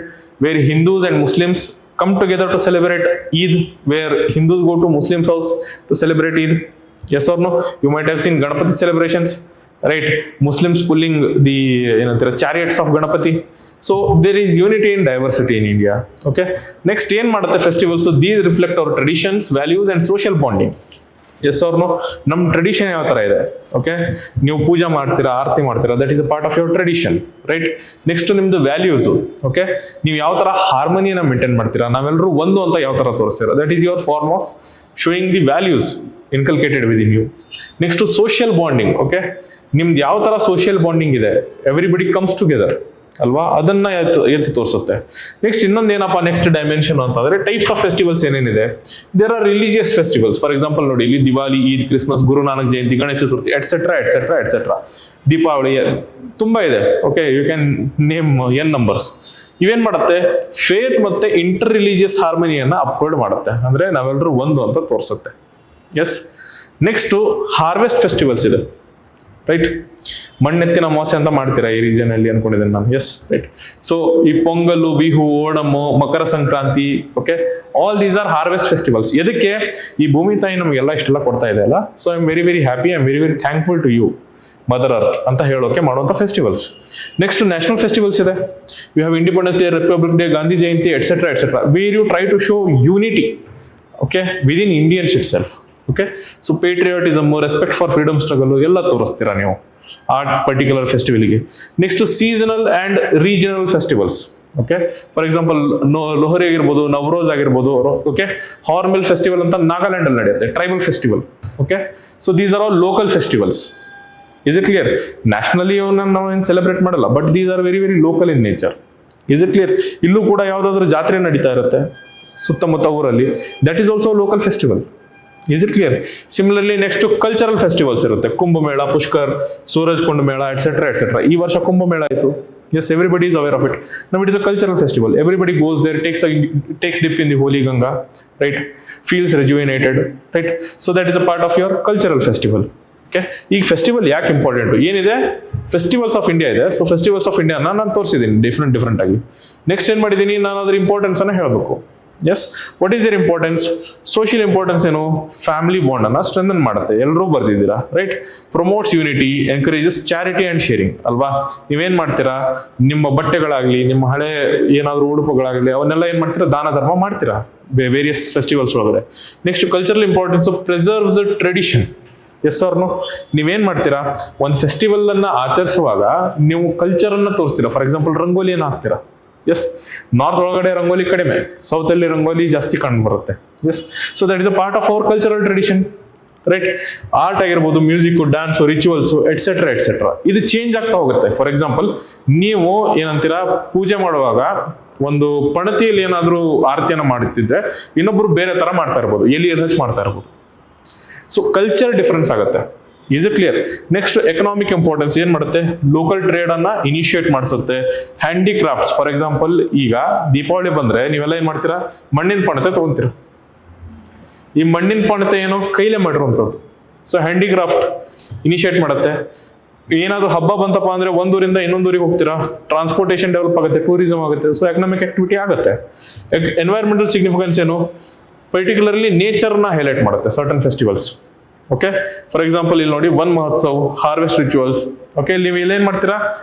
where Hindus and Muslims come together to celebrate Eid, where Hindus go to Muslims' house to celebrate Eid. Yes or no? You might have seen Ganapati celebrations, right? Muslims pulling the chariots of Ganapati. So there is unity in diversity in India. Okay, next ಏನ್ ಮಾಡುತ್ತೆ festivals? So these reflect our traditions, values and social bonding. Yes or no? ನಮ್ಮ tradition ಯಾವ ತರ ಇದೆ? Okay, ನೀವು ಪೂಜಾ ಮಾಡ್ತೀರಾ, ಆರತಿ ಮಾಡ್ತೀರಾ, that is a part of your tradition, right? Next ನಿಮ್ದು ವ್ಯಾಲ್ಯೂಸ್. ಓಕೆ, ನೀವು ಯಾವ ತರ ಹಾರ್ಮೋನಿಯನ್ನ ಮೇಂಟೈನ್ ಮಾಡ್ತೀರಾ, ನಾವೆಲ್ಲರೂ ಒಂದು ಅಂತ ಯಾವ ತರ ತೋರಿಸ್ತೀರಾ, that is your form of showing the values inculcated within you. Next to social bonding. Okay, ನಿಮ್ದು ಯಾವ ತರ ಸೋಷಿಯಲ್ ಬಾಂಡಿಂಗ್ ಇದೆ, ಎವ್ರಿಬಡಿ ಕಮ್ಸ್ ಟುಗೆದರ್ ಅಲ್ವಾ, ಅದನ್ನ ಎತ್ತಿ ತೋರಿಸುತ್ತೆ. ನೆಕ್ಸ್ಟ್ ಇನ್ನೊಂದು ಏನಪ್ಪಾ, ನೆಕ್ಸ್ಟ್ ಡೈಮೆನ್ಷನ್ ಅಂತಂದ್ರೆ ಟೈಪ್ಸ್ ಆಫ್ ಫೆಸ್ಟಿವಲ್ಸ್ ಏನೇನಿದೆ. There are religious festivals. For example ನೋಡಿ, ಇಲ್ಲಿ Diwali, Eid, Christmas, Guru Nanak Jayanti, Ganesha Chaturthi, etcetera etcetera etcetera, Deepavali, ತುಂಬಾ ಇದೆ. Okay, you can name n numbers. ಇವೇನ್ ಮಾಡುತ್ತೆ, ಫೇತ್ ಮತ್ತೆ ಇಂಟರ್ ರಿಲಿಜಿಯಸ್ ಹಾರ್ಮನಿಯನ್ನ ಅಪ್ಹೋಲ್ಡ್ ಮಾಡುತ್ತೆ, ಅಂದ್ರೆ ನಾವೆಲ್ಲರೂ ಒಂದು ಅಂತ ತೋರಿಸುತ್ತೆ. ಎಸ್, ನೆಕ್ಸ್ಟ್ ಹಾರ್ವೆಸ್ಟ್ ಫೆಸ್ಟಿವಲ್ಸ್ ಇದೆ, ರೈಟ್? ಮಣ್ಣೆತ್ತಿನ ಅಮಾವಾಸ್ಯೆ ಅಂತ ಮಾಡ್ತೀರಾ ಈ ರೀಜನ್ ಅಲ್ಲಿ ಅನ್ಕೊಂಡಿದ್ದೇನೆ ನಾನು. S, right. ಸೊ ಈ Pongal, Bihu, Onam, Makara Sankranti, okay, all these are harvest festivals. ಎದಕ್ಕೆ? ಈ ಭೂಮಿ ತಾಯಿ ನಮಗೆಲ್ಲ ಇಷ್ಟೆಲ್ಲ ಕೊಡ್ತಾ ಇದೆ ಅಲ್ಲ. So I am very very happy, I am very very thankful to you mother earth ಅಂತ ಹೇಳೋಕೆ ಮಾಡುವಂತ ಫೆಸ್ಟಿವಲ್ಸ್. ನೆಕ್ಸ್ಟ್ ನ್ಯಾಷನಲ್ ಫೆಸ್ಟಿವಲ್ಸ್ ಇದೆ. We have Independence Day, Republic Day, Gandhi Jayanti, etcetera etcetera, where you try to show unity, okay, within Indians itself. Okay, so patriotism, respect for freedom struggle ಎಲ್ಲ ತೋರಿಸ್ತೀರಾ ನೀವು ಆ particular ಫೆಸ್ಟಿವಲ್ಗೆ. Next seasonal and regional festivals. Okay, for example Lohri ಆಗಿರ್ಬೋದು, ನವರೋಜ್ ಆಗಿರ್ಬೋದು. Okay, Hornbill festival ಅಂತ ನಾಗಾಲ್ಯಾಂಡ್ ಅಲ್ಲಿ ನಡೆಯುತ್ತೆ, tribal festival. Okay, so these are all local festivals. Is it clear? Nationally ನಾವು ಏನು ಸೆಲೆಬ್ರೇಟ್ ಮಾಡಲ್ಲ, but these are very very local in nature. Is it clear? ಇಲ್ಲೂ ಕೂಡ ಯಾವ್ದಾದ್ರು ಜಾತ್ರೆ ನಡೀತಾ ಇರುತ್ತೆ ಸುತ್ತಮುತ್ತ ಊರಲ್ಲಿ, that is also local festival. Is it clear? Similarly next cultural festivals ಇರುತ್ತೆ. ಕುಂಭಮೇಳ, ಪುಷ್ಕರ್, ಸೂರಜ್ ಕುಂಡ ಮೇಳ, ಎಟ್ಸೆಟ್ರಾ ಎಟ್ಸೆಟ್ರಾ. ಈ ವರ್ಷ ಕುಂಭಮೇಳ ಆಯಿತು. Yes, everybody is aware of it. Now it is a cultural festival. Everybody goes there, takes dip in the holy Ganga, right? Feels rejuvenated, right? So that is a part of your cultural festival. Okay? ಈ festival ಯಾಕೆ important? ಏನಿದೆ, festivals of India ಇದೆ. So festivals of India ನಾನು ತೋರಿಸಿದ್ದೀನಿ different ಆಗಿ. Next ಏನ್ ಮಾಡಿದ್ದೀನಿ, ನಾನು ಅದ್ರ ಇಂಪಾರ್ಟೆನ್ಸ್ ಅನ್ನ ಹೇಳಬೇಕು. Yes, what is your importance? Social importance ಏನು? ಫ್ಯಾಮಿಲಿ ಬಾಂಡ್ ಅನ್ನ ಸ್ಟ್ರೆಂಥನ್ ಮಾಡುತ್ತೆ, ಎಲ್ಲರೂ ಬರ್ದಿದ್ದೀರಾ, right? Promotes unity, encourages charity and sharing, ಅಲ್ವಾ? ನೀವೇನ್ ಮಾಡ್ತೀರಾ? ನಿಮ್ಮ ಬಟ್ಟೆಗಳಾಗ್ಲಿ, ನಿಮ್ಮ ಹಳೆ ಏನಾದ್ರು ಉಡುಪುಗಳಾಗ್ಲಿ, ಅವನ್ನೆಲ್ಲ ಏನ್ ಮಾಡ್ತೀರಾ? ದಾನ ಧರ್ಮ ಮಾಡ್ತೀರಾ ವೇರಿಯಸ್ ಫೆಸ್ಟಿವಲ್ಸ್ ಒಳಗಡೆ. Next, cultural importance of preserves tradition. Yes or no? ನೀವೇನ್ ಮಾಡ್ತೀರಾ? ಒಂದು ಫೆಸ್ಟಿವಲ್ ಅನ್ನ ಆಚರಿಸುವಾಗ ನೀವು ಕಲ್ಚರ್ ಅನ್ನ ತೋರಿಸ್ತೀರಾ. ಫಾರ್ ಎಕ್ಸಾಂಪಲ್, ರಂಗೋಲಿಯನ್ನು ಹಾಕ್ತೀರಾ. ಎಸ್, ನಾರ್ತ್ ಒಳಗಡೆ ರಂಗೋಲಿ ಕಡಿಮೆ, ಸೌತ್ ಅಲ್ಲಿ ರಂಗೋಲಿ ಜಾಸ್ತಿ ಕಂಡು ಬರುತ್ತೆ. Yes, so that is a part of our cultural tradition, right? Art ಆಗಿರ್ಬೋದು, music, dance, rituals, etcetera etcetera, ಇದು ಚೇಂಜ್ ಆಗ್ತಾ ಹೋಗುತ್ತೆ. ಫಾರ್ ಎಕ್ಸಾಂಪಲ್, ನೀವು ಏನಂತೀರಾ, ಪೂಜೆ ಮಾಡುವಾಗ ಒಂದು ಪಣತಿಯಲ್ಲಿ ಏನಾದ್ರೂ ಆರತಿಯನ್ನ ಮಾಡುತ್ತಿದ್ದೆ, ಇನ್ನೊಬ್ರು ಬೇರೆ ತರ ಮಾಡ್ತಾ ಇರ್ಬೋದು, ಎಲ್ಲಿ ಎದರ್ಸ್ ಮಾಡ್ತಾ ಇರ್ಬೋದು. ಸೊ ಕಲ್ಚರ್ ಡಿಫರೆನ್ಸ್ ಆಗುತ್ತೆ. Is it clear? Next, economic importance ಏನ್ ಮಾಡುತ್ತೆ? ಲೋಕಲ್ ಟ್ರೇಡ್ ಅನ್ನ ಇನಿಷಿಯೇಟ್ ಮಾಡಿಸುತ್ತೆ. ಹ್ಯಾಂಡಿಕ್ರಾಫ್ಟ್ಸ್, ಫಾರ್ ಎಕ್ಸಾಂಪಲ್, ಈಗ ದೀಪಾವಳಿ ಬಂದ್ರೆ ನೀವೆಲ್ಲ ಏನ್ ಮಾಡ್ತೀರಾ? ಮಣ್ಣಿನ ಪಣತೆ ತಗೊಂತೀರಾ. ಈ ಮಣ್ಣಿನ ಪಣತೆ ಏನೋ ಕೈಲೇ ಮಾಡಿರುವಂಥದ್ದು. ಸೊ ಹ್ಯಾಂಡಿಕ್ರಾಫ್ಟ್ ಇನಿಷಿಯೇಟ್ ಮಾಡುತ್ತೆ. ಏನಾದ್ರು ಹಬ್ಬ ಬಂತಪ್ಪ ಅಂದ್ರೆ ಒಂದೂರಿಂದ ಇನ್ನೊಂದೂರಿಗೆ ಹೋಗ್ತೀರಾ, ಟ್ರಾನ್ಸ್ಪೋರ್ಟೇಷನ್ ಡೆವಲಪ್ ಆಗುತ್ತೆ, ಟೂರಿಸಂ ಆಗುತ್ತೆ, ಸೊ ಎಕನಾಮಿಕ್ ಆಕ್ಟಿವಿಟಿ ಆಗುತ್ತೆ. ಎನ್ವೈರನ್ಮೆಂಟಲ್ ಸಿಗ್ನಿಫಿಕೆನ್ಸ್ ಏನು? ಪರ್ಟಿಕ್ಯುಲರ್ಲಿ ನೇಚರ್ನ ಹೈಲೈಟ್ ಮಾಡುತ್ತೆ certain festivals. Okay, for example ಇಲ್ಲಿ ನೋಡಿ, one Mahotsav, harvest rituals. Okay, ನೀವು ಇಲ್ಲೇನ್ ಮಾಡ್ತೀರಾ?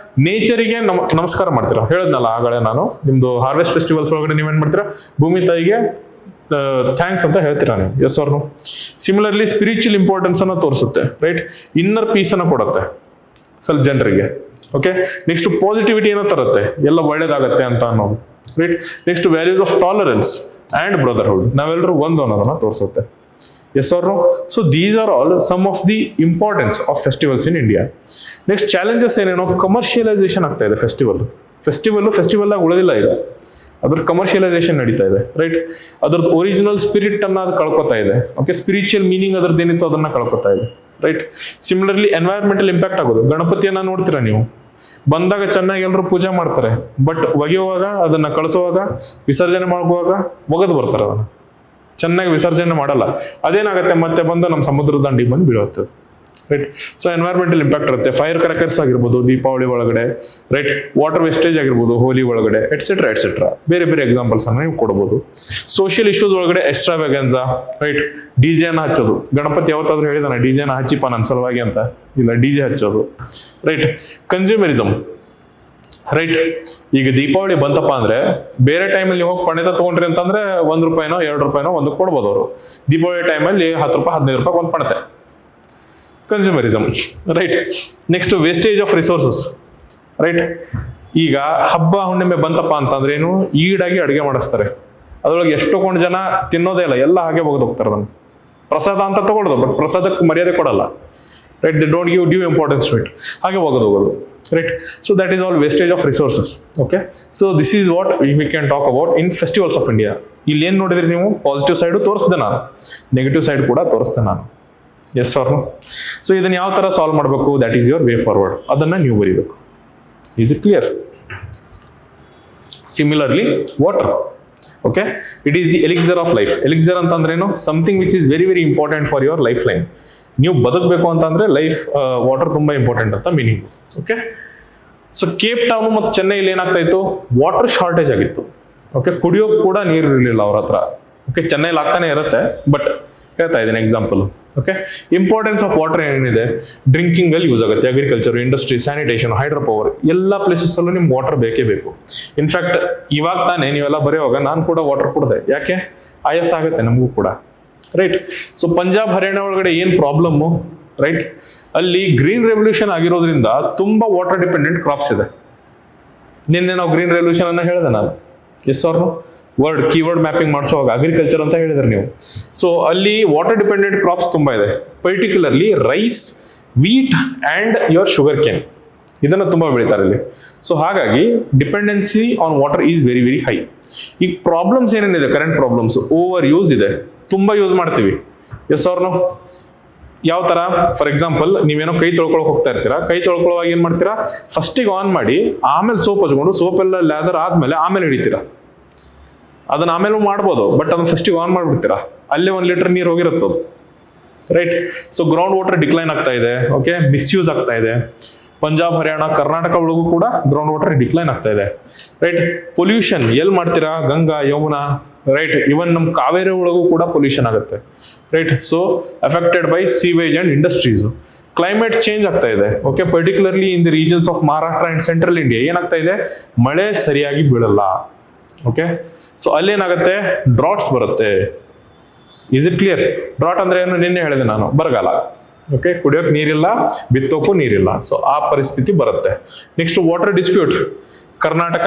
ನೇಚರಿಗೆ ನಮಸ್ಕಾರ ಮಾಡ್ತೀರಾ. ಹೇಳದ್ನಲ್ಲ ಆಗಲೇ ನಾನು, ನಿಮ್ದು ಹಾರ್ವೆಸ್ಟ್ ಫೆಸ್ಟಿವಲ್ಸ್ ಒಳಗಡೆ ನೀವೇನ್ ಮಾಡ್ತೀರಾ? ಭೂಮಿ ತಾಯಿಗೆ ಥ್ಯಾಂಕ್ಸ್ ಅಂತ ಹೇಳ್ತೀರಾ ನೀವು. Yes or no? Similarly, spiritual importance ಅನ್ನ ತೋರಿಸುತ್ತೆ, ರೈಟ್? ಇನ್ನರ್ ಪೀಸ್ ಅನ್ನ ಕೊಡುತ್ತೆ ಸ್ವಲ್ಪ ಜನರಿಗೆ. ಓಕೆ, ನೆಕ್ಸ್ಟ್, ಪಾಸಿಟಿವಿಟಿ ಏನೋ ತರುತ್ತೆ, ಎಲ್ಲ ಒಳ್ಳೇದಾಗತ್ತೆ ಅಂತ ಅನ್ನೋದು, right? Next, values of tolerance and brotherhood, ನಾವೆಲ್ಲರೂ ಒಂದು ಅನ್ನೋದನ್ನ ತೋರಿಸುತ್ತೆ. Yes or no? So these are all some of the importance of festivals in India. Next, challenges ಏನೇನೋ? ಕಮರ್ಷಿಯಲೈಸೇಷನ್ ಆಗ್ತಾ ಇದೆ ಫೆಸ್ಟಿವಲ್ ಆಗಿ ಉಳಿದಿಲ್ಲ ಈಗ, ಅದ್ರ ಕಮರ್ಷಿಯಲೈಸೇಷನ್ ನಡೀತಾ ಇದೆ, ರೈಟ್? ಅದ್ರದ್ದು ಒರಿಜಿನಲ್ ಸ್ಪಿರಿಟ್ ಅನ್ನ ಅದು ಕಳ್ಕೊತಾ ಇದೆ. ಓಕೆ, ಸ್ಪಿರಿಚುವಲ್ ಮೀನಿಂಗ್ ಅದ್ರದ್ದು ಏನಿತ್ತು ಅದನ್ನ ಕಳ್ಕೊತಾ ಇದೆ, ರೈಟ್? ಸಿಮಿಲರ್ಲಿ, ಎನ್ವೈರನ್ಮೆಂಟಲ್ ಇಂಪ್ಯಾಕ್ಟ್ ಆಗೋದು. ಗಣಪತಿಯನ್ನ ನೋಡ್ತೀರಾ ನೀವು, ಬಂದಾಗ ಚೆನ್ನಾಗಿ ಎಲ್ಲರೂ ಪೂಜೆ ಮಾಡ್ತಾರೆ, ಬಟ್ ಒಗೆಯುವಾಗ, ಅದನ್ನ ಕಳಿಸುವಾಗ, ವಿಸರ್ಜನೆ ಮಾಡುವಾಗ ಒಗೆದು ಬರ್ತಾರೆ, ಅದನ್ನ ಚೆನ್ನಾಗಿ ವಿಸರ್ಜನೆ ಮಾಡಲ್ಲ. ಅದೇನಾಗುತ್ತೆ? ಮತ್ತೆ ಬಂದು ನಮ್ಮ ಸಮುದ್ರ ದಂಡಿಗೆ ಬಂದು ಬೀಳುತ್ತೆ, ರೈಟ್? ಸೊ ಎನ್ವೈರನ್ಮೆಂಟಲ್ ಇಂಪ್ಯಾಕ್ಟ್ ಇರುತ್ತೆ. ಫೈರ್ ಕ್ರ್ಯಾಕರ್ಸ್ ಆಗಿರ್ಬೋದು ದೀಪಾವಳಿ ಒಳಗಡೆ, ರೈಟ್? ವಾಟರ್ ವೇಸ್ಟೇಜ್ ಆಗಿರ್ಬೋದು ಹೋಲಿ ಒಳಗಡೆ, ಎಟ್ಸೆಟ್ರಾ ಎಟ್ಸೆಟ್ರಾ, ಬೇರೆ ಬೇರೆ ಎಕ್ಸಾಂಪಲ್ಸ್ ಅನ್ನ ನೀವು ಕೊಡಬಹುದು. ಸೋಷಿಯಲ್ ಇಶ್ಯೂಸ್ ಒಳಗಡೆ ಎಕ್ಸ್ಟ್ರಾವೆಗನ್ಸಾ, ರೈಟ್? ಡಿಜೆ ಅನ್ನ ಹಚ್ಚೋದು. ಗಣಪತಿ ಯಾವತ್ತಾದ್ರೂ ಹೇಳಿದಾನೆ ಡಿಜೆನ ಹಚ್ಚಿಪ್ಪ ನನ್ನ ಸಲುವಾಗಿ ಅಂತ? ಇಲ್ಲ, ಡಿಜೆ ಹಚ್ಚೋದು, ರೈಟ್? Consumerism, right? ಈಗ ದೀಪಾವಳಿ ಬಂತಪ್ಪ ಅಂದ್ರೆ ಬೇರೆ ಟೈಮಲ್ಲಿ ನೀವು ಹೋಗಿ ಪಣೆತ ತಗೊಂಡ್ರಿ ಅಂತಂದ್ರೆ ₹1 ₹2 ಒಂದು ಕೊಡ್ಬೋದು ಅವರು. ದೀಪಾವಳಿ ಟೈಮಲ್ಲಿ ₹10 ₹15 ಒಂದು ಪಣತೆ. Consumerism, right? Next, wastage of resources, right? ಈಗ ಹಬ್ಬ ಹುಣ್ಣಿಮೆ ಬಂತಪ್ಪ ಅಂತಂದ್ರೆ ಏನು? ಈಡಾಗಿ ಅಡುಗೆ ಮಾಡಿಸ್ತಾರೆ, ಅದ್ರೊಳಗೆ ಎಷ್ಟೊಂದು ಜನ ತಿನ್ನೋದೇ ಇಲ್ಲ, ಎಲ್ಲ ಹಾಗೆ ಒಗೆದು ಹೋಗ್ತಾರೆ. ಅದನ್ನು ಪ್ರಸಾದ ಅಂತ ತಗೊಳ್ಳೋದು, ಬಟ್ ಪ್ರಸಾದಕ್ಕೆ ಮರ್ಯಾದೆ ಕೊಡಲ್ಲ, right? They don't give due importance to it, ಹಾಗೆ ಒಗೆದು ಹೋಗೋದು, right? So that is all wastage of resources. Okay, so this is what we can talk about in festivals of India. ಇಲ್ಲಿ ಏನ್ ನೋಡಿದ್ರಿ ನೀವು? ಪಾಸಿಟಿವ್ ಸೈಡ್ ತೋರಿಸ್ದೆ ನಾನು, negative side ಕೂಡ ತೋರಿಸ್ದೆ ನಾನು. Yes or no? ಸೊ ಇದನ್ನ ಯಾವ ತರ ಸಾಲ್ವ್ ಮಾಡಬೇಕು? That is your way forward, ಅದನ್ನ ನೀವು ಬರೀಬೇಕು. Is it clear? Similarly, water. Okay, it is the elixir of life. Elixir ಅಂತಂದ್ರೇನು? Something which is very very important for your life line. ನೀವು ಬದುಕಬೇಕು ಅಂತಂದ್ರೆ ಲೈಫ್ ವಾಟರ್ ತುಂಬಾ important ಅಂತ meaning. Okay, so Cape Town ಮತ್ತು ಚೆನ್ನೈಲಿ ಏನಾಗ್ತಾ ಇತ್ತು? ವಾಟರ್ ಶಾರ್ಟೇಜ್ ಆಗಿತ್ತು. ಓಕೆ, ಕುಡಿಯೋಕೆ ಕೂಡ ನೀರು ಇರಲಿಲ್ಲ ಅವ್ರ ಹತ್ರ. ಓಕೆ, ಚೆನ್ನೈಲಿ ಆಗ್ತಾನೆ ಇರುತ್ತೆ, ಬಟ್ ಹೇಳ್ತಾ ಇದ್ದೀನಿ example. Okay, importance of water ಏನಿದೆ? ಡ್ರಿಂಕಿಂಗ್ ಅಲ್ಲಿ ಯೂಸ್ ಆಗುತ್ತೆ, agriculture, industry, sanitation, hydro power, ಎಲ್ಲ ಪ್ಲೇಸಸ್ ಅಲ್ಲೂ ನಿಮ್ಗೆ ವಾಟರ್ ಬೇಕೇ ಬೇಕು. ಇನ್ಫ್ಯಾಕ್ಟ್ ಇವಾಗ ತಾನೇ ನೀವೆಲ್ಲ ಬರೆಯುವಾಗ ನಾನು ಕೂಡ ವಾಟರ್ ಕುಡ್ದೆ. ಯಾಕೆ? ಆಯಾಸ ಆಗುತ್ತೆ ನಮಗೂ ಕೂಡ, ರೈಟ್? ಸೊ ಪಂಜಾಬ್ ಹರಿಯಾಣ ಒಳಗಡೆ ಏನ್ ಪ್ರಾಬ್ಲಮ್, ರೈಟ್? ಅಲ್ಲಿ ಗ್ರೀನ್ ರೆವಲ್ಯೂಷನ್ ಆಗಿರೋದ್ರಿಂದ ತುಂಬಾ ವಾಟರ್ ಡಿಪೆಂಡೆಂಟ್ ಕ್ರಾಪ್ಸ್ ಇದೆ. ನಿನ್ನೆ ನಾವು ಗ್ರೀನ್ ರೆವಲ್ಯೂಷನ್ ಅನ್ನ ಹೇಳಿದೆ ನಾನು. Yes or no? Word keyword mapping ಮಾಡಿಸುವಾಗ ಅಗ್ರಿಕಲ್ಚರ್ ಅಂತ ಹೇಳಿದ್ರೆ ನೀವು. ಸೊ ಅಲ್ಲಿ ವಾಟರ್ ಡಿಪೆಂಡೆಂಟ್ ಕ್ರಾಪ್ಸ್ ತುಂಬಾ ಇದೆ, particularly rice, wheat and your sugar cane, ಇದನ್ನ ತುಂಬಾ ಬೆಳೀತಾರೆ ಇಲ್ಲಿ. ಸೊ ಹಾಗಾಗಿ dependency on water is very very high. ಈಗ ಪ್ರಾಬ್ಲಮ್ಸ್ ಏನೇನಿದೆ? ಕರೆಂಟ್ ಪ್ರಾಬ್ಲಮ್ಸ್, ಓವರ್ ಯೂಸ್ ಇದೆ, ತುಂಬಾ ಯೂಸ್ ಮಾಡ್ತೀವಿ. Yes or no? ಯಾವ ತರ? ಫಾರ್ ಎಕ್ಸಾಂಪಲ್, ನೀವೇನೋ ಕೈ ತೊಳ್ಕೊಳಕ್ ಹೋಗ್ತಾ ಇರ್ತೀರಾ, ಕೈ ತೊಳ್ಕೊಳ್ಳುವಾಗ ಏನ್ ಮಾಡ್ತೀರಾ? ಫಸ್ಟಿಗೆ ಆನ್ ಮಾಡಿ ಆಮೇಲೆ ಸೋಪ್ ಹಚ್ಕೊಂಡು, ಸೋಪ್ ಎಲ್ಲ ಲ್ಯಾದರ್ ಆದ್ಮೇಲೆ ಆಮೇಲೆ ಹಿಡಿತೀರಾ. ಅದನ್ನ ಆಮೇಲೆ ಮಾಡ್ಬೋದು, ಬಟ್ ಅದನ್ನ ಫಸ್ಟಿಗೆ ಆನ್ ಮಾಡ್ಬಿಡ್ತೀರಾ, ಅಲ್ಲೇ 1 ಲೀಟರ್ ನೀರು ಹೋಗಿರುತ್ತದು, right? So ground water decline ಆಗ್ತಾ ಇದೆ. ಓಕೆ, ಮಿಸ್ಯೂಸ್ ಆಗ್ತಾ ಇದೆ. ಪಂಜಾಬ್, ಹರಿಯಾಣ, ಕರ್ನಾಟಕ ಒಳಗೂ ಕೂಡ ಗ್ರೌಂಡ್ ವಾಟರ್ ಡಿಕ್ಲೈನ್ ಆಗ್ತಾ ಇದೆ. ರೈಟ್. ಪೊಲ್ಯೂಷನ್ ಎಲ್ಲಿ ಮಾಡ್ತೀರಾ? ಗಂಗಾ, ಯಮುನಾ, ರೈಟ್. ಇವನ್ ನಮ್ ಕಾವೇರಿ ಒಳಗೂ ಕೂಡ ಪೊಲ್ಯೂಷನ್ ಆಗುತ್ತೆ. Right. So affected by sewage and industries. Climate change ಆಗ್ತಾ ಇದೆ. Okay, particularly in the regions of Maharashtra and central India ಏನಾಗ್ತಾ ಇದೆ? ಮಳೆ ಸರಿಯಾಗಿ ಬೀಳಲ್ಲ. ಓಕೆ, ಸೊ ಅಲ್ಲೇನಾಗುತ್ತೆ? ಡ್ರಾಟ್ಸ್ ಬರುತ್ತೆ. Is it clear? ಡ್ರಾಟ್ ಅಂದ್ರೆ ಏನು? ನಿನ್ನೆ ಹೇಳಿದೆ ನಾನು, ಬರಗಾಲ. ಓಕೆ, ಕುಡಿಯೋಕೆ ನೀರಿಲ್ಲ, ಬಿತ್ತೋಕ್ಕೂ ನೀರಿಲ್ಲ. ಸೊ ಆ ಪರಿಸ್ಥಿತಿ ಬರುತ್ತೆ. Next water dispute. Karnataka,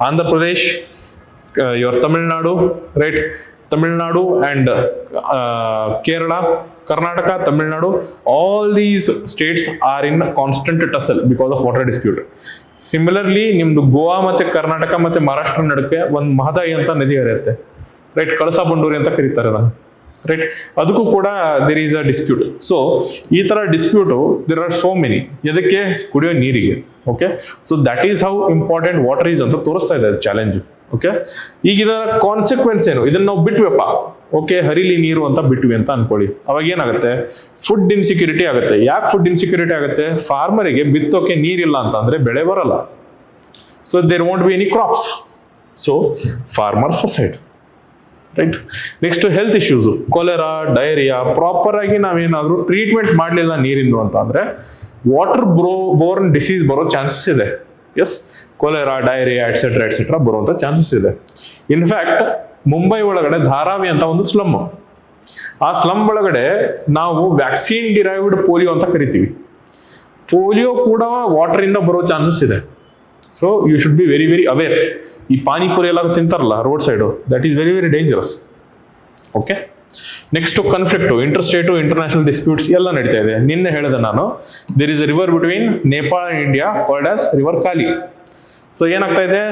Andhra Pradesh, your Tamil Nadu, right. Tamil Nadu and Kerala, Karnataka, Tamil Nadu, all these states are in constant tussle because of water dispute. Similarly ನಿಮ್ದು ಗೋವಾ ಮತ್ತೆ ಕರ್ನಾಟಕ ಮತ್ತೆ ಮಹಾರಾಷ್ಟ್ರ ನಡುವೆ ಒಂದು ಮಹದಾಯಿ ಅಂತ ನದಿ ಹರಿಯುತ್ತೆ. ರೈಟ್. ಕಳಸಾ ಬಂಡೂರಿ ಅಂತ ಕರೀತಾರೆ ಅದನ್ನ. ರೈಟ್. ಅದಕ್ಕೂ ಕೂಡ there is a dispute. So ಈ ತರ dispute there are so many. ಎದಕ್ಕೆ? ಕುಡಿಯೋ ನೀರಿಗೆ. Okay, so that is how important water is ಅಂತ ತೋರಿಸ್ತಾ ಇದೆ ಚಾಲೆಂಜ್. ಓಕೆ, ಈಗ ಇದರ ಕಾನ್ಸಿಕ್ವೆನ್ಸ್ ಏನು? ಇದನ್ನ ನಾವು ಬಿಟ್ವಪ್ಪ, ಓಕೆ, ಹರಿಲಿ ನೀರು ಅಂತ ಬಿಟ್ವಿ ಅಂತ ಅನ್ಕೊಳ್ಳಿ. ಅವಾಗ ಏನಾಗುತ್ತೆ? ಫುಡ್ ಇನ್ಸೆಕ್ಯೂರಿಟಿ ಆಗುತ್ತೆ. ಯಾಕೆ ಫುಡ್ ಇನ್ಸೆಕ್ಯೂರಿಟಿ ಆಗುತ್ತೆ? ಫಾರ್ಮರಿಗೆ ಬಿತ್ತೋಕೆ ನೀರಿಲ್ಲ ಅಂತ ಅಂದ್ರೆ ಬೆಳೆ ಬರಲ್ಲ. So there won't be any crops. So farmer suicide. Right. Next health issues, cholera, diarrhoea. Proper ಆಗಿ ನಾವೇನಾದ್ರೂ ಟ್ರೀಟ್ಮೆಂಟ್ ಮಾಡಲಿಲ್ಲ ನೀರಿಂದು ಅಂತ ಅಂದ್ರೆ ವಾಟರ್ ಬೋರ್ನ್ ಡಿಸೀಸ್ ಬರೋ ಚಾನ್ಸಸ್ ಇದೆ. ಎಸ್, ಕೊಲೆರಾ, ಡಯರಿಯಾ ಎಟ್ಸೆಟ್ರಾ ಬರುವಂತ ಚಾನ್ಸಸ್ ಇದೆ. ಇನ್ಫ್ಯಾಕ್ಟ್ ಮುಂಬೈ ಒಳಗಡೆ ಧಾರಾವಿ ಅಂತ ಒಂದು ಸ್ಲಮ್. ಆ ಸ್ಲಮ್ ಒಳಗಡೆ ನಾವು ವ್ಯಾಕ್ಸಿನ್ ಡಿರೈವ್ಡ್ ಪೋಲಿಯೋ ಅಂತ ಕರಿತೀವಿ. ಪೋಲಿಯೋ ಕೂಡ ವಾಟರ್ ಇಂದ ಬರೋ ಚಾನ್ಸಸ್ ಇದೆ. So you should be very very aware. ಈ ಪಾನಿಪುರಿ ಎಲ್ಲ ತಿಂತಾರಲ್ಲ road side, that is very very dangerous. Okay, next conflict, interstate, international disputes ಎಲ್ಲ ನಡೀತಾ ಇದೆ. ನಿನ್ನೆ ಹೇಳಿದೆ ನಾನು, there is a river between Nepal and India called as river Kali. So ಏನಾಗ್ತಾ ಇದೆ?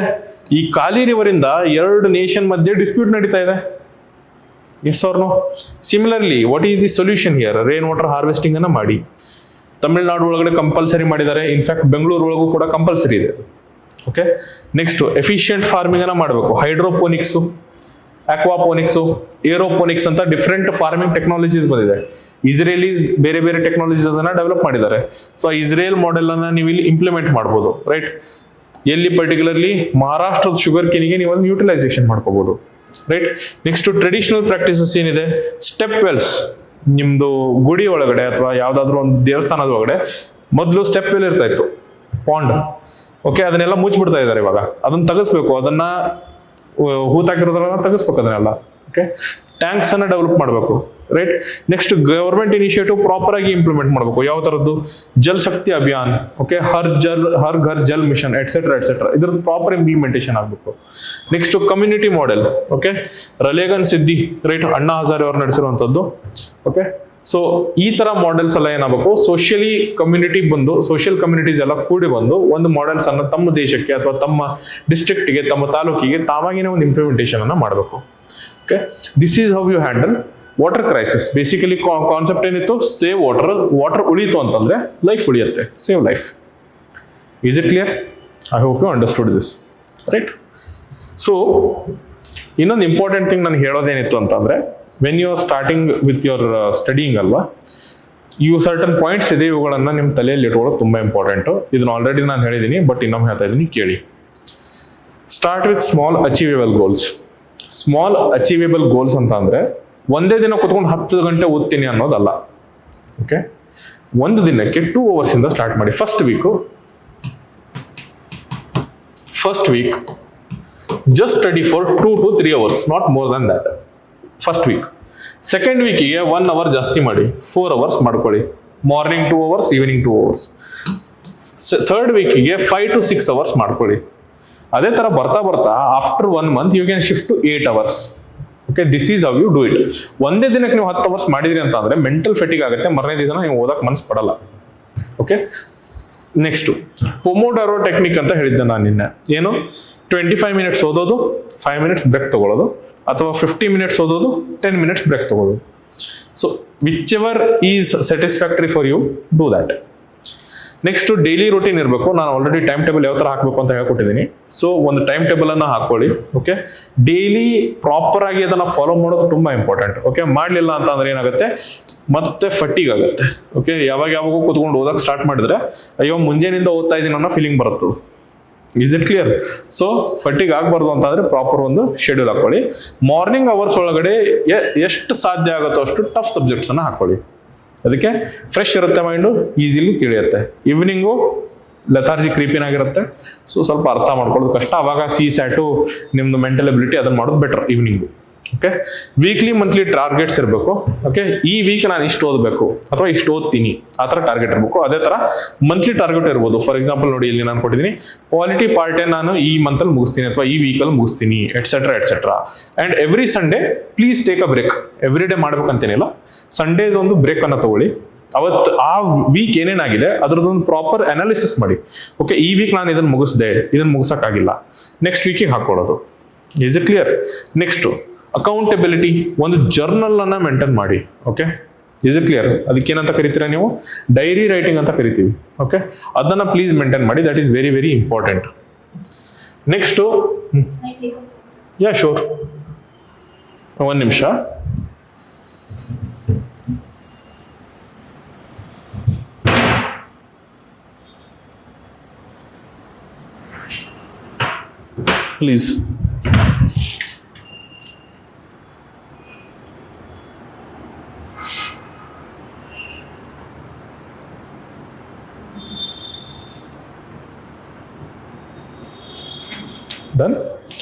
ಈ ಕಾಲಿ ರಿವರ್ ಇಂದ 2 ನೇಷನ್ ಮಧ್ಯೆ ಡಿಸ್ಪ್ಯೂಟ್ ನಡೀತಾ ಇದೆ. Yes or no? Similarly what is the solution here? Rain water harvesting ಅನ್ನ ಮಾಡಿ. ತಮಿಳ್ನಾಡು ಒಳಗಡೆ ಕಂಪಲ್ಸರಿ ಮಾಡಿದ್ದಾರೆ. ಇನ್ಫ್ಯಾಕ್ಟ್ ಬೆಂಗಳೂರು ಒಳಗೂ ಕೂಡ ಕಂಪಲ್ಸರಿ ಇದೆ. ಓಕೆ, ನೆಕ್ಸ್ಟ್ ಎಫಿಷಿಯಂಟ್ ಫಾರ್ಮಿಂಗ್ ಅನ್ನ ಮಾಡಬೇಕು. ಹೈಡ್ರೋಪೋನಿಕ್ಸ್, ಅಕ್ವಾಪೋನಿಕ್ಸ್, ಏರೋಪೋನಿಕ್ಸ್ ಅಂತ ಡಿಫ್ರೆಂಟ್ ಫಾರ್ಮಿಂಗ್ ಟೆಕ್ನಾಲಜೀಸ್ ಬಂದಿದೆ. ಇಸ್ರೇಲೀಸ್ ಬೇರೆ ಬೇರೆ ಟೆಕ್ನಾಲಜೀಸ್ ಅದನ್ನ ಡೆವಲಪ್ ಮಾಡಿದ್ದಾರೆ. ಸೊ ಇಸ್ರೇಲ್ ಮಾಡೆಲ್ ಅನ್ನ ನೀವು ಇಲ್ಲಿ ಇಂಪ್ಲಿಮೆಂಟ್ ಮಾಡಬಹುದು. ರೈಟ್. ಎಲ್ಲಿ ಪರ್ಟಿಕ್ಯುಲರ್ಲಿ ಮಹಾರಾಷ್ಟ್ರದ ಶುಗರ್ ಕೇನಿಗೆ ನೀವು ಅದನ್ನ ಯೂಟಿಲೈಸೇಷನ್ ಮಾಡ್ಕೋಬಹುದು. ರೈಟ್. ನೆಕ್ಸ್ಟ್ ಟ್ರೆಡಿಷನಲ್ ಪ್ರಾಕ್ಟೀಸಸ್ ಏನಿದೆ? Step Wells. ನಿಮ್ದು ಗುಡಿ ಒಳಗಡೆ ಅಥವಾ ಯಾವ್ದಾದ್ರು ಒಂದು ದೇವಸ್ಥಾನದ ಒಳಗಡೆ ಮೊದಲು ಸ್ಟೆಪ್ ವೆಲ್ ಇರ್ತಾ ಇತ್ತು, ಪಾಂಡ್. ಓಕೆ, ಅದನ್ನೆಲ್ಲ ಮುಚ್ಚಿಬಿಡ್ತಾ ಇದ್ದಾರೆ ಇವಾಗ. ಅದನ್ನ ತೆಗಿಸ್ಬೇಕು. ಅದನ್ನ ಹೂತಾಕಿರೋದ್ರನ್ನ ತೆಗಿಸ್ಬೇಕು ಅದನ್ನೆಲ್ಲ. ಓಕೆ, ಟ್ಯಾಂಕ್ಸ್ ಅನ್ನ ಡೆವಲಪ್ ಮಾಡಬೇಕು. Right. Next government initiative proper ಆಗಿ ಇಂಪ್ಲಿಮೆಂಟ್ ಮಾಡಬೇಕು. ಯಾವ ತರದ್ದು? ಜಲ್ ಶಕ್ತಿ Abhiyan, okay, Har Ghar Jal mission et cetera. ಇದ್ರದ್ದು ಪ್ರಾಪರ್ ಇಂಪ್ಲಿಮೆಂಟೇಷನ್ ಆಗಬೇಕು. Next community model. ಓಕೆ, ರಲೇಗನ್ ಸಿದ್ದಿ, ರೈಟ್, ಅಣ್ಣಾ ಹಜಾರೆ ಅವರು ನಡೆಸಿರುವಂತದ್ದು. ಓಕೆ, ಸೊ ಈ ತರ ಮಾಡೆಲ್ಸ್ ಎಲ್ಲ ಏನಾಗಬೇಕು? ಸೋಷಿಯಲಿ ಕಮ್ಯುನಿಟಿ ಬಂದು, ಸೋಷಿಯಲ್ ಕಮ್ಯುನಿಟೀಸ್ ಎಲ್ಲ ಕೂಡಿ ಬಂದು ಒಂದು ಮಾಡೆಲ್ಸ್ ಅನ್ನ ತಮ್ಮ ದೇಶಕ್ಕೆ ಅಥವಾ ತಮ್ಮ ಡಿಸ್ಟ್ರಿಕ್ಟ್ಗೆ, ತಮ್ಮ ತಾಲೂಕಿಗೆ ತಾವಾಗಿನೇ ಒಂದು ಇಂಪ್ಲಿಮೆಂಟೇಷನ್ ಅನ್ನ ಮಾಡಬೇಕು. Okay, this is how you handle water crisis. Basically concept ಏನಿತ್ತು? Save water. ವಾಟರ್ ಉಳಿತು ಅಂತಂದ್ರೆ ಲೈಫ್ ಉಳಿಯುತ್ತೆ. Save life. Is it clear? I hope you understood this. Right. So ಇನ್ನೊಂದು ಇಂಪಾರ್ಟೆಂಟ್ ಥಿಂಗ್ ನನಗೆ ಹೇಳೋದೇನಿತ್ತು ಅಂತಂದ್ರೆ, when you are starting with your studying ಅಲ್ವಾ, ಇವು ಸರ್ಟನ್ ಪಾಯಿಂಟ್ಸ್ ಇದೆ, ಇವುಗಳನ್ನ ನಿಮ್ಮ ತಲೆಯಲ್ಲಿ ಇಟ್ಕೊಳ್ಳೋದು ತುಂಬಾ ಇಂಪಾರ್ಟೆಂಟು. ಇದನ್ನ ಆಲ್ರೆಡಿ ನಾನು ಹೇಳಿದ್ದೀನಿ, ಬಟ್ ಇನ್ನೊಮ್ಮೆ ಹೇಳ್ತಾ ಇದ್ದೀನಿ, ಕೇಳಿ. Start with small achievable goals. Small achievable goals ಅಂತ ಅಂದ್ರೆ ಒಂದೇ ದಿನ ಕುತ್ಕೊಂಡು 10 ಗಂಟೆ ಓದ್ತೀನಿ ಅನ್ನೋದಲ್ಲ. ಓಕೆ, ಒಂದು ದಿನಕ್ಕೆ 2 hours ಇಂದ ಸ್ಟಾರ್ಟ್ ಮಾಡಿ. First week just study for 2 to 3 hours, not more than that. First week. Second ವೀಕಿಗೆ 1 hour ಜಾಸ್ತಿ ಮಾಡಿ, 4 hours ಮಾಡ್ಕೊಳ್ಳಿ. Morning 2 hours, evening 2 hours. Third ವೀಕಿಗೆ 5 to 6 hours ಮಾಡ್ಕೊಳ್ಳಿ. ಅದೇ ತರ ಬರ್ತಾ ಬರ್ತಾ after 1 month you can shift to 8 hours. Okay, this is how you do it. ಒಂದೇ ದಿನಕ್ಕೆ ನೀವು 10 hours ಮಾಡಿದ್ರಿ ಅಂತ ಅಂದ್ರೆ ಮೆಂಟಲ್ ಫೆಟಿಗ್ ಆಗುತ್ತೆ. ಮರನೇ ದಿನ ನೀವು ಓದಕ್ ಮನ್ಸು ಪಡಲ್ಲ. ಓಕೆ, ನೆಕ್ಸ್ಟ್ ಪೊಮೊಡೊರೊ ಟೆಕ್ನಿಕ್ ಅಂತ ಹೇಳಿದ್ದೆ ನಾನು ನಿನ್ನೆ. ಏನು? 25 minutes ಓದೋದು, 5 minutes ಬ್ರೇಕ್ ತಗೊಳ್ಳೋದು, ಅಥವಾ 50 minutes ಓದೋದು, 10 minutes ಬ್ರೇಕ್ ತಗೊಳ್ಳೋದು. So whichever is satisfactory for you, do that. Next daily routine ಇರಬೇಕು. ನಾನು ಆಲ್ರೆಡಿ ಟೈಮ್ ಟೇಬಲ್ ಯಾವ ತರ ಹಾಕಬೇಕು ಅಂತ ಹೇಳ್ಕೊಟ್ಟಿದ್ದೀನಿ. ಸೊ ಒಂದು ಟೈಮ್ ಟೇಬಲ್ ಅನ್ನ ಹಾಕೊಳ್ಳಿ. ಓಕೆ, ಡೈಲಿ ಪ್ರಾಪರ್ ಆಗಿ ಅದನ್ನ ಫಾಲೋ ಮಾಡೋದು ತುಂಬಾ ಇಂಪಾರ್ಟೆಂಟ್. ಓಕೆ, ಮಾಡ್ಲಿಲ್ಲ ಅಂತ ಅಂದ್ರೆ ಏನಾಗುತ್ತೆ, ಮತ್ತೆ ಫಟ್ಟಿಗ್ ಆಗುತ್ತೆ. ಓಕೆ, ಯಾವಾಗೂ ಕೂತ್ಕೊಂಡು ಓದಕ್ ಸ್ಟಾರ್ಟ್ ಮಾಡಿದ್ರೆ ಅಯ್ಯೋ ಮುಂಜಾನಿಂದ ಓದ್ತಾ ಇದೀನಿ ಅನ್ನೋ ಫೀಲಿಂಗ್ ಬರುತ್ತೆ. Is it clear? ಸೊ ಫಟ್ಟಿಗ್ ಆಗ್ಬಾರ್ದು ಅಂತಂದ್ರೆ ಪ್ರಾಪರ್ ಒಂದು ಶೆಡ್ಯೂಲ್ ಹಾಕೊಳ್ಳಿ. ಮಾರ್ನಿಂಗ್ ಅವರ್ಸ್ ಒಳಗಡೆ ಎಷ್ಟು ಸಾಧ್ಯ ಆಗುತ್ತೋ ಅಷ್ಟು ಟಫ್ ಸಬ್ಜೆಕ್ಟ್ಸ್ ಅನ್ನ ಹಾಕೊಳ್ಳಿ. ಅದಕ್ಕೆ ಫ್ರೆಶ್ ಇರುತ್ತೆ ಮೈಂಡು, ಈಸಿಲಿ ತಿಳಿಯುತ್ತೆ. ಈವ್ನಿಂಗು ಲೆಥಾರ್ಜಿ ಕ್ರೀಪಿನ್ ಆಗಿರುತ್ತೆ. ಸೊ ಸ್ವಲ್ಪ ಅರ್ಥ ಮಾಡ್ಕೊಳ್ಳೋದು ಕಷ್ಟ. ಅವಾಗ ಸಿ ಸ್ಯಾಟು ನಿಮ್ದು ಮೆಂಟಲ್ ಎಬಿಲಿಟಿ ಅದನ್ನ ಮಾಡೋದು better evening. Okay, weekly monthly targets ಇರಬೇಕು. ಓಕೆ, ಈ ವೀಕ್ ನಾನು ಇಷ್ಟು ಓದಬೇಕು ಅಥವಾ ಇಷ್ಟು ಓದ್ತೀನಿ ಆ ಥರ ಟಾರ್ಗೆಟ್ ಇರಬೇಕು. ಅದೇ ಥರ ಮಂತ್ಲಿ ಟಾರ್ಗೆಟ್ ಇರ್ಬೋದು. ಫಾರ್ ಎಕ್ಸಾಂಪಲ್ ನೋಡಿ, ಇಲ್ಲಿ ನಾನು ಕೊಟ್ಟಿದ್ದೀನಿ ಪಾಲಿಟಿ ಪಾರ್ಟೇ ನಾನು ಈ ಮಂತಲ್ಲಿ ಮುಗಿಸ್ತೀನಿ ಅಥವಾ ಈ ವೀಕಲ್ಲಿ ಮುಗಿಸ್ತೀನಿ, etcetera etcetera. And every Sunday please take a break. Every day ಮಾಡ್ಬೇಕಂತೇನಿಲ್ಲ, ಸಂಡೇಸ್ ಒಂದು ಬ್ರೇಕ್ ಅನ್ನ ತಗೊಳ್ಳಿ. ಅವತ್ತು ಆ ವೀಕ್ ಏನೇನಾಗಿದೆ ಅದ್ರದ್ದೊಂದು ಪ್ರಾಪರ್ ಅನಾಲಿಸಿಸ್ ಮಾಡಿ. ಓಕೆ, ಈ ವೀಕ್ ನಾನು ಇದನ್ನು ಮುಗಿಸ್ದೆ, ಇದನ್ನು ಮುಗಿಸೋಕ್ಕಾಗಿಲ್ಲ, ನೆಕ್ಸ್ಟ್ ವೀಕಿಗೆ ಹಾಕೊಳ್ಳೋದು. Is it clear? Next accountability, ಒಂದು ಜರ್ನಲ್ ಅನ್ನ ಮೇಂಟೈನ್ ಮಾಡಿ. Okay, is it clear? ಅದಕ್ಕೇನಂತ ಕರಿತೀರಾ ನೀವು? ಡೈರಿ ರೈಟಿಂಗ್ ಅಂತ ಕರಿತೀವಿ. ಓಕೆ, ಅದನ್ನ ಪ್ಲೀಸ್ ಮೇಂಟೈನ್ ಮಾಡಿ. That is very very important. Next, yeah sure, ಒಂದು ನಿಮಿಷ. Please done.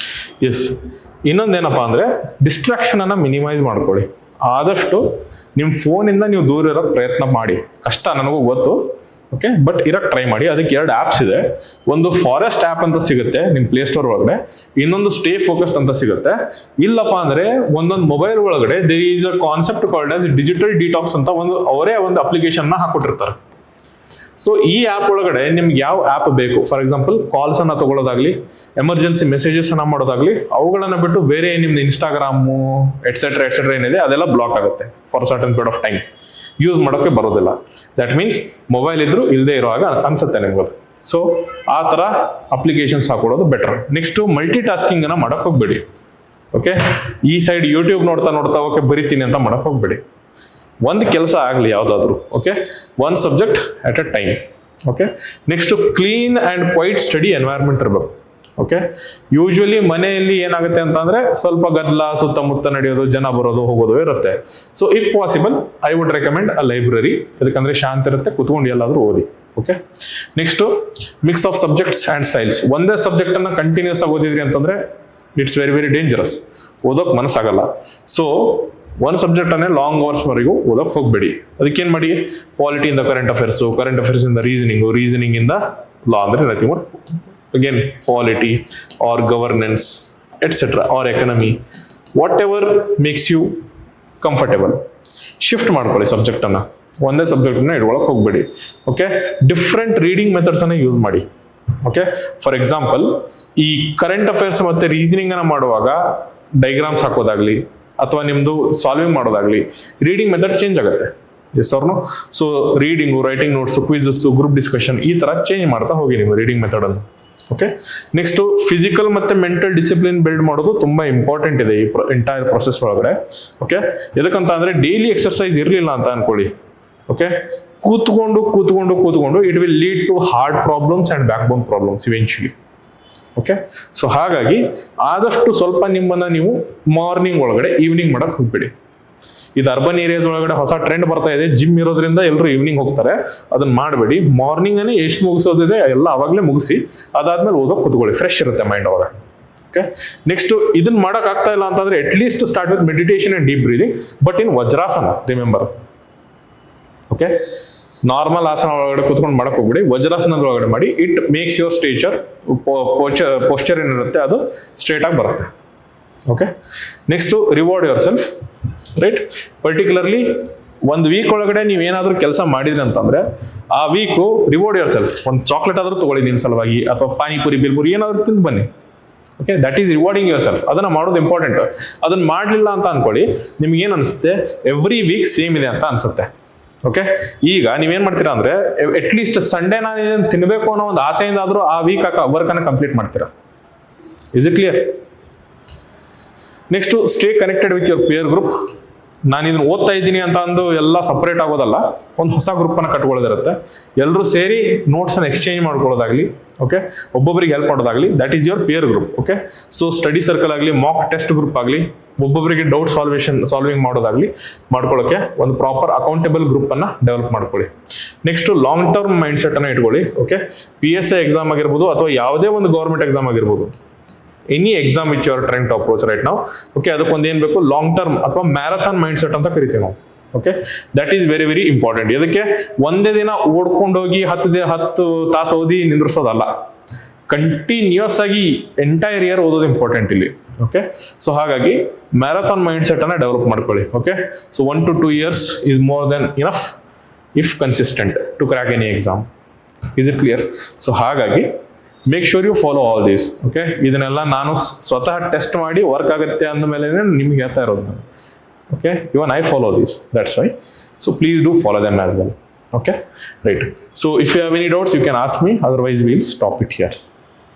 ಎಸ್, ಇನ್ನೊಂದೇನಪ್ಪ ಅಂದ್ರೆ ಡಿಸ್ಟ್ರಾಕ್ಷನ್ ಅನ್ನ ಮಿನಿಮೈಸ್ ಮಾಡ್ಕೊಳ್ಳಿ. ಆದಷ್ಟು ನಿಮ್ಮ ಫೋನಿಂದ ನೀವು ದೂರ ಇರೋಕೆ ಪ್ರಯತ್ನ ಮಾಡಿ. ಕಷ್ಟ, ನನಗೂ ಗೊತ್ತು. ಓಕೆ, ಬಟ್ ಇರಕ್ ಟ್ರೈ ಮಾಡಿ. ಅದಕ್ಕೆ 2 ಆ್ಯಪ್ಸ್ ಇದೆ. ಒಂದು ಫಾರೆಸ್ಟ್ ಆ್ಯಪ್ ಅಂತ ಸಿಗುತ್ತೆ ನಿಮ್ಮ ಪ್ಲೇ ಸ್ಟೋರ್ ಒಳಗಡೆ, ಇನ್ನೊಂದು ಸ್ಟೇ ಫೋಕಸ್ಡ್ ಅಂತ ಸಿಗುತ್ತೆ. ಇಲ್ಲಪ್ಪ ಅಂದ್ರೆ ಒಂದೊಂದು ಮೊಬೈಲ್ ಒಳಗಡೆ there is a concept called as digital detox ಅಂತ ಅವರೇ ಒಂದು ಅಪ್ಲಿಕೇಶನ್ ಹಾಕೊಟ್ಟಿರ್ತಾರೆ. ಸೊ ಈ ಆ್ಯಪ್ ಒಳಗಡೆ ನಿಮ್ಗೆ ಯಾವ ಆ್ಯಪ್ ಬೇಕು, ಫಾರ್ ಎಕ್ಸಾಂಪಲ್ ಕಾಲ್ಸ್ ಅನ್ನ ತಗೊಳ್ಳೋದಾಗ್ಲಿ, ಎಮರ್ಜೆನ್ಸಿ ಮೆಸೇಜಸ್ ಅನ್ನ ಮಾಡೋದಾಗ್ಲಿ, ಅವುಗಳನ್ನ ಬಿಟ್ಟು ಬೇರೆ ನಿಮ್ದು ಇನ್ಸ್ಟಾಗ್ರಾಮು ಎಟ್ಸೆಟ್ರಾ ಎಟ್ಸೆಟ್ರಾ ಏನಿದೆ ಅದೆಲ್ಲ ಬ್ಲಾಕ್ ಆಗುತ್ತೆ for certain period of time. Use ಮಾಡೋಕೆ ಬರೋದಿಲ್ಲ. ದಟ್ ಮೀನ್ಸ್ ಮೊಬೈಲ್ ಇದ್ರೂ ಇಲ್ಲದೆ ಇರೋ ಹಾಗೆ ಅನ್ಸುತ್ತೆ ನಿಮ್ಗದು. ಸೊ ಆ ಥರ ಅಪ್ಲಿಕೇಶನ್ಸ್ ಹಾಕೊಳ್ಳೋದು ಬೆಟರ್. ನೆಕ್ಸ್ಟ್, ಮಲ್ಟಿ ಟಾಸ್ಕಿಂಗ್ ಅನ್ನ ಮಾಡಕ್ ಹೋಗ್ಬೇಡಿ. ಓಕೆ, ಈ ಸೈಡ್ ಯೂಟ್ಯೂಬ್ ನೋಡ್ತಾ ನೋಡ್ತಾ ಓಕೆ ಬರಿತೀನಿ ಅಂತ ಮಾಡಕ್ ಹೋಗ್ಬೇಡಿ. ಒಂದು ಕೆಲಸ ಆಗಲಿ ಯಾವುದಾದ್ರೂ. Okay, one subject at a time. Okay, next clean and quiet study environment ಇರಬೇಕು. ಓಕೆ, ಯೂಶ್ವಲಿ ಮನೆಯಲ್ಲಿ ಏನಾಗುತ್ತೆ ಅಂತಂದ್ರೆ ಸ್ವಲ್ಪ ಗದ್ದಲ, ಸುತ್ತಮುತ್ತ ನಡೆಯೋದು, ಜನ ಬರೋದು ಹೋಗೋದು ಇರುತ್ತೆ. So if possible I would recommend a library. ಯಾಕಂದ್ರೆ ಶಾಂತಿ ಇರುತ್ತೆ, ಕುತ್ಕೊಂಡು ಎಲ್ಲಾದ್ರೂ ಓದಿ. Okay, next mix of subjects and styles. ಒಂದೇ ಸಬ್ಜೆಕ್ಟ್ ಅನ್ನ ಕಂಟಿನ್ಯೂಸ್ ಆಗಿ ಓದಿದ್ರಿ ಅಂತಂದ್ರೆ ಇಟ್ಸ್ ವೆರಿ ವೆರಿ ಡೇಂಜರಸ್. ಓದೋಕ್ ಮನಸ್ಸಾಗಲ್ಲ. ಸೊ ಒಂದು ಸಬ್ಜೆಕ್ಟ್ ಅನ್ನೇ ಲಾಂಗ್ ಅವರ್ಸ್ ವರೆಗೂ ಓದೋಕೆ ಹೋಗ್ಬೇಡಿ. ಅದಕ್ಕೇನ್ ಮಾಡಿ, ಪಾಲಿಟಿಯಿಂದ ಕರೆಂಟ್ ಅಫೇರ್ಸ್, ಕರೆಂಟ್ ಅಫೇರ್ಸ್ ಇಂದ ರೀಸನಿಂಗ್ ಇಂದ ಲಾ ಅಂದ್ರೆ nothing but again polity or governance etcetera or economy, what ever makes you comfortable. Shift ಮಾಡ್ಕೊಳ್ಳಿ ಸಬ್ಜೆಕ್ಟ್ ಅನ್ನ, ಒಂದೇ ಸಬ್ಜೆಕ್ಟ್ ಅನ್ನ ಇಟ್ಕೊಳಕ್ ಹೋಗ್ಬೇಡಿ. ಓಕೆ, ಡಿಫ್ರೆಂಟ್ ರೀಡಿಂಗ್ ಮೆಥಡ್ಸ್ ಅನ್ನ ಯೂಸ್ ಮಾಡಿ. ಓಕೆ, ಫಾರ್ ಎಕ್ಸಾಂಪಲ್ ಈ ಕರೆಂಟ್ ಅಫೇರ್ಸ್ ಮತ್ತೆ ರೀಸನಿಂಗ್ ಅನ್ನ ಮಾಡುವಾಗ ಡೈಗ್ರಾಮ್ಸ್ ಹಾಕೋದಾಗ್ಲಿ ಅಥವಾ ನಿಮ್ದು ಸಾಲ್ವಿಂಗ್ ಮಾಡೋದಾಗ್ಲಿ ರೀಡಿಂಗ್ ಮೆಥಡ್ ಚೇಂಜ್ ಆಗುತ್ತೆ. ಎಸ್ ಅವ್ರನು. So reading, writing notes, quizzes, group discussion ಈ ತರ ಚೇಂಜ್ ಮಾಡ್ತಾ ಹೋಗಿ ನೀವು ರೀಡಿಂಗ್ ಮೆಥಡ್ ಅನ್ನು. ಓಕೆ, ನೆಕ್ಸ್ಟ್ ಫಿಸಿಕಲ್ ಮತ್ತೆ ಮೆಂಟಲ್ ಡಿಸಿಪ್ಲಿನ್ ಬಿಲ್ಡ್ ಮಾಡೋದು ತುಂಬಾ ಇಂಪಾರ್ಟೆಂಟ್ ಇದೆ ಈ ಎಂಟೈರ್ ಪ್ರೊಸೆಸ್ ಒಳಗಡೆ. ಓಕೆ, ಎದಕ್ಕಂತ ಅಂದ್ರೆ ಡೈಲಿ ಎಕ್ಸರ್ಸೈಸ್ ಇರಲಿಲ್ಲ ಅಂತ ಅನ್ಕೊಳ್ಳಿ. ಓಕೆ, ಕೂತ್ಕೊಂಡು it will lead to heart problems and backbone problems eventually. Okay, so ಹಾಗಾಗಿ ಆದಷ್ಟು ಸ್ವಲ್ಪ ನಿಮ್ಮನ್ನ ನೀವು ಮಾರ್ನಿಂಗ್ ಒಳಗಡೆ ಈವ್ನಿಂಗ್ ಮಾಡಕ್ ಹೋಗ್ಬೇಡಿ. ಇದು ಅರ್ಬನ್ ಏರಿಯಾಸ್ ಒಳಗಡೆ ಹೊಸ ಟ್ರೆಂಡ್ ಬರ್ತಾ ಇದೆ. ಜಿಮ್ ಇರೋದ್ರಿಂದ ಎಲ್ಲರೂ ಈವ್ನಿಂಗ್ ಹೋಗ್ತಾರೆ. ಅದನ್ನ ಮಾಡಬೇಡಿ. ಮಾರ್ನಿಂಗ್ ಅನ್ನೇ ಎಷ್ಟು ಮುಗಿಸೋದಿದೆ ಎಲ್ಲ ಅವಾಗಲೇ ಮುಗಿಸಿ ಅದಾದ್ಮೇಲೆ ಓದೋಕೆ ಕೂತ್ಕೊಳ್ಳಿ. ಫ್ರೆಶ್ ಇರುತ್ತೆ ಮೈಂಡ್ ಅವಾಗ. ಓಕೆ, ನೆಕ್ಸ್ಟ್ ಇದನ್ನ ಮಾಡಕ್ ಆಗ್ತಾ ಇಲ್ಲ ಅಂತಂದ್ರೆ at least start with meditation and deep breathing, but in vajrasana remember. Okay, normal ಆಸನ ಒಳಗಡೆ ಕೂತ್ಕೊಂಡು ಮಾಡಕ್ ಹೋಗ್ಬಿಡಿ. ವಜ್ರಾಸನದ ಒಳಗಡೆ ಮಾಡಿ. It makes your stature posture ಏನಿರುತ್ತೆ ಅದು ಸ್ಟ್ರೇಟ್ ಆಗಿ ಬರುತ್ತೆ. Okay, next reward your self. Right, particularly ಒಂದು ವೀಕ್ ಒಳಗಡೆ ನೀವು ಏನಾದ್ರೂ ಕೆಲಸ ಮಾಡಿದ್ರಿ ಅಂತಂದ್ರೆ ಆ ವೀಕು ರಿವಾರ್ಡ್ ಯುವರ್ ಸೆಲ್ಫ್. ಒಂದು ಚಾಕ್ಲೇಟ್ ಆದ್ರೂ ತಗೊಳ್ಳಿ ನಿಮ್ಮ ಸಲುವಾಗಿ, ಅಥವಾ ಪಾನಿಪುರಿ, ಬಿಲ್ಪುರಿ ಏನಾದ್ರೂ ತಿಂದು ಬನ್ನಿ. Okay, that is rewarding your self. ಅದನ್ನ ಮಾಡೋದು ಇಂಪಾರ್ಟೆಂಟ್. ಅದನ್ನ ಮಾಡಲಿಲ್ಲ ಅಂತ ಅನ್ಕೊಳ್ಳಿ, ನಿಮ್ಗೆ ಏನ್ ಅನ್ಸುತ್ತೆ, ಎವ್ರಿ ವೀಕ್ ಸೇಮ್ ಇದೆ ಅಂತ ಅನ್ಸುತ್ತೆ. ಓಕೆ, ಈಗ ನೀವೇನ್ ಮಾಡ್ತೀರಾ ಅಂದ್ರೆ ಅಟ್ಲೀಸ್ಟ್ ಸಂಡೇ ನಾನು ಇದನ್ನ ತಿನ್ಬೇಕು ಅನ್ನೋ ಒಂದು ಆಸೆಯಿಂದ ಆದ್ರೂ ಆ ವೀಕ್ ವರ್ಕ್ ಅನ್ನ ಕಂಪ್ಲೀಟ್ ಮಾಡ್ತೀರಾ. Is it clear? Next, stay connected with your peer group. ನಾನು ಇದನ್ನ ಓದ್ತಾ ಇದ್ದೀನಿ ಅಂತ ಅಂದು ಎಲ್ಲ ಸಪರೇಟ್ ಆಗೋದಲ್ಲ, ಒಂದು ಹೊಸ ಗ್ರೂಪ್ ಅನ್ನ ಕಟ್ಕೊಳ್ಳೋದಿರುತ್ತೆ. ಎಲ್ಲರೂ ಸೇರಿ ನೋಟ್ಸ್ ಅನ್ನ ಎಕ್ಸ್ಚೇಂಜ್ ಮಾಡ್ಕೊಳ್ಳೋದಾಗ್ಲಿ, ಓಕೆ, ಒಬ್ಬೊಬ್ಬರಿಗೆ ಹೆಲ್ಪ್ ಮಾಡೋದಾಗ್ಲಿ, that is your peer group. Okay, so study circle ಆಗಲಿ, ಮಾಕ್ ಟೆಸ್ಟ್ ಗ್ರೂಪ್ ಆಗಲಿ, ಒಬ್ಬೊಬ್ಬರಿಗೆ ಡೌಟ್ ಸಾಲ್ವಿಂಗ್ ಮಾಡೋದಾಗ್ಲಿ ಮಾಡ್ಕೊಳ್ಳೋಕೆ ಒಂದು ಪ್ರಾಪರ್ ಅಕೌಂಟೇಬಲ್ ಗ್ರೂಪ್ ಅನ್ನ ಡೆವಲಪ್ ಮಾಡ್ಕೊಳ್ಳಿ. Next, long term mind set ಅನ್ನ ಇಟ್ಕೊಳ್ಳಿ. ಓಕೆ, PSI ಎಕ್ಸಾಮ್ ಆಗಿರ್ಬೋದು ಅಥವಾ ಯಾವುದೇ ಒಂದು ಗೌರ್ಮೆಂಟ್ ಎಕ್ಸಾಮ್ ಆಗಿರ್ಬೋದು, any exam which you are trying to approach right ನಾವು, ಓಕೆ, ಅದಕ್ಕೊಂದು ಏನ್ ಬೇಕು, ಲಾಂಗ್ ಟರ್ಮ್ ಅಥವಾ ಮ್ಯಾರಥಾನ್ ಮೈಂಡ್ ಸೆಟ್ ಅಂತ ಕರಿತೀವಿ ನಾವು. Okay, that is very very important. ಇದಕ್ಕೆ ಒಂದೇ ದಿನ ಓಡ್ಕೊಂಡೋಗಿ 10 ತಾಸು ಓದಿ ನಿಂದ್ರಿಸೋದಲ್ಲ, ಕಂಟಿನ್ಯೂಸ್ ಆಗಿ ಎಂಟೈರ್ ಇಯರ್ ಓದೋದು ಇಂಪಾರ್ಟೆಂಟ್ ಇಲ್ಲಿ. ಓಕೆ, ಸೊ ಹಾಗಾಗಿ ಮ್ಯಾರಥಾನ್ ಮೈಂಡ್ ಸೆಟ್ ಅನ್ನ ಡೆವಲಪ್ ಮಾಡ್ಕೊಳ್ಳಿ. Okay, so 1 to 2 years is more than enough if consistent to crack any exam. Is it clear? So ಹಾಗಾಗಿ make sure you follow all these. Okay, ಇದನ್ನೆಲ್ಲ ನಾನು ಸ್ವತಃ test ಮಾಡಿ work ಆಗುತ್ತೆ ಅಂದ ಮೇಲೆ ನಿಮ್ಗೆ ಹೇಳ್ತಾ ಇರೋದು ನಾನು. Okay, even I follow these, that's why. So please do follow them as well. Okay, right. So if you have any doubts, you can ask me. Otherwise, we'll stop it here.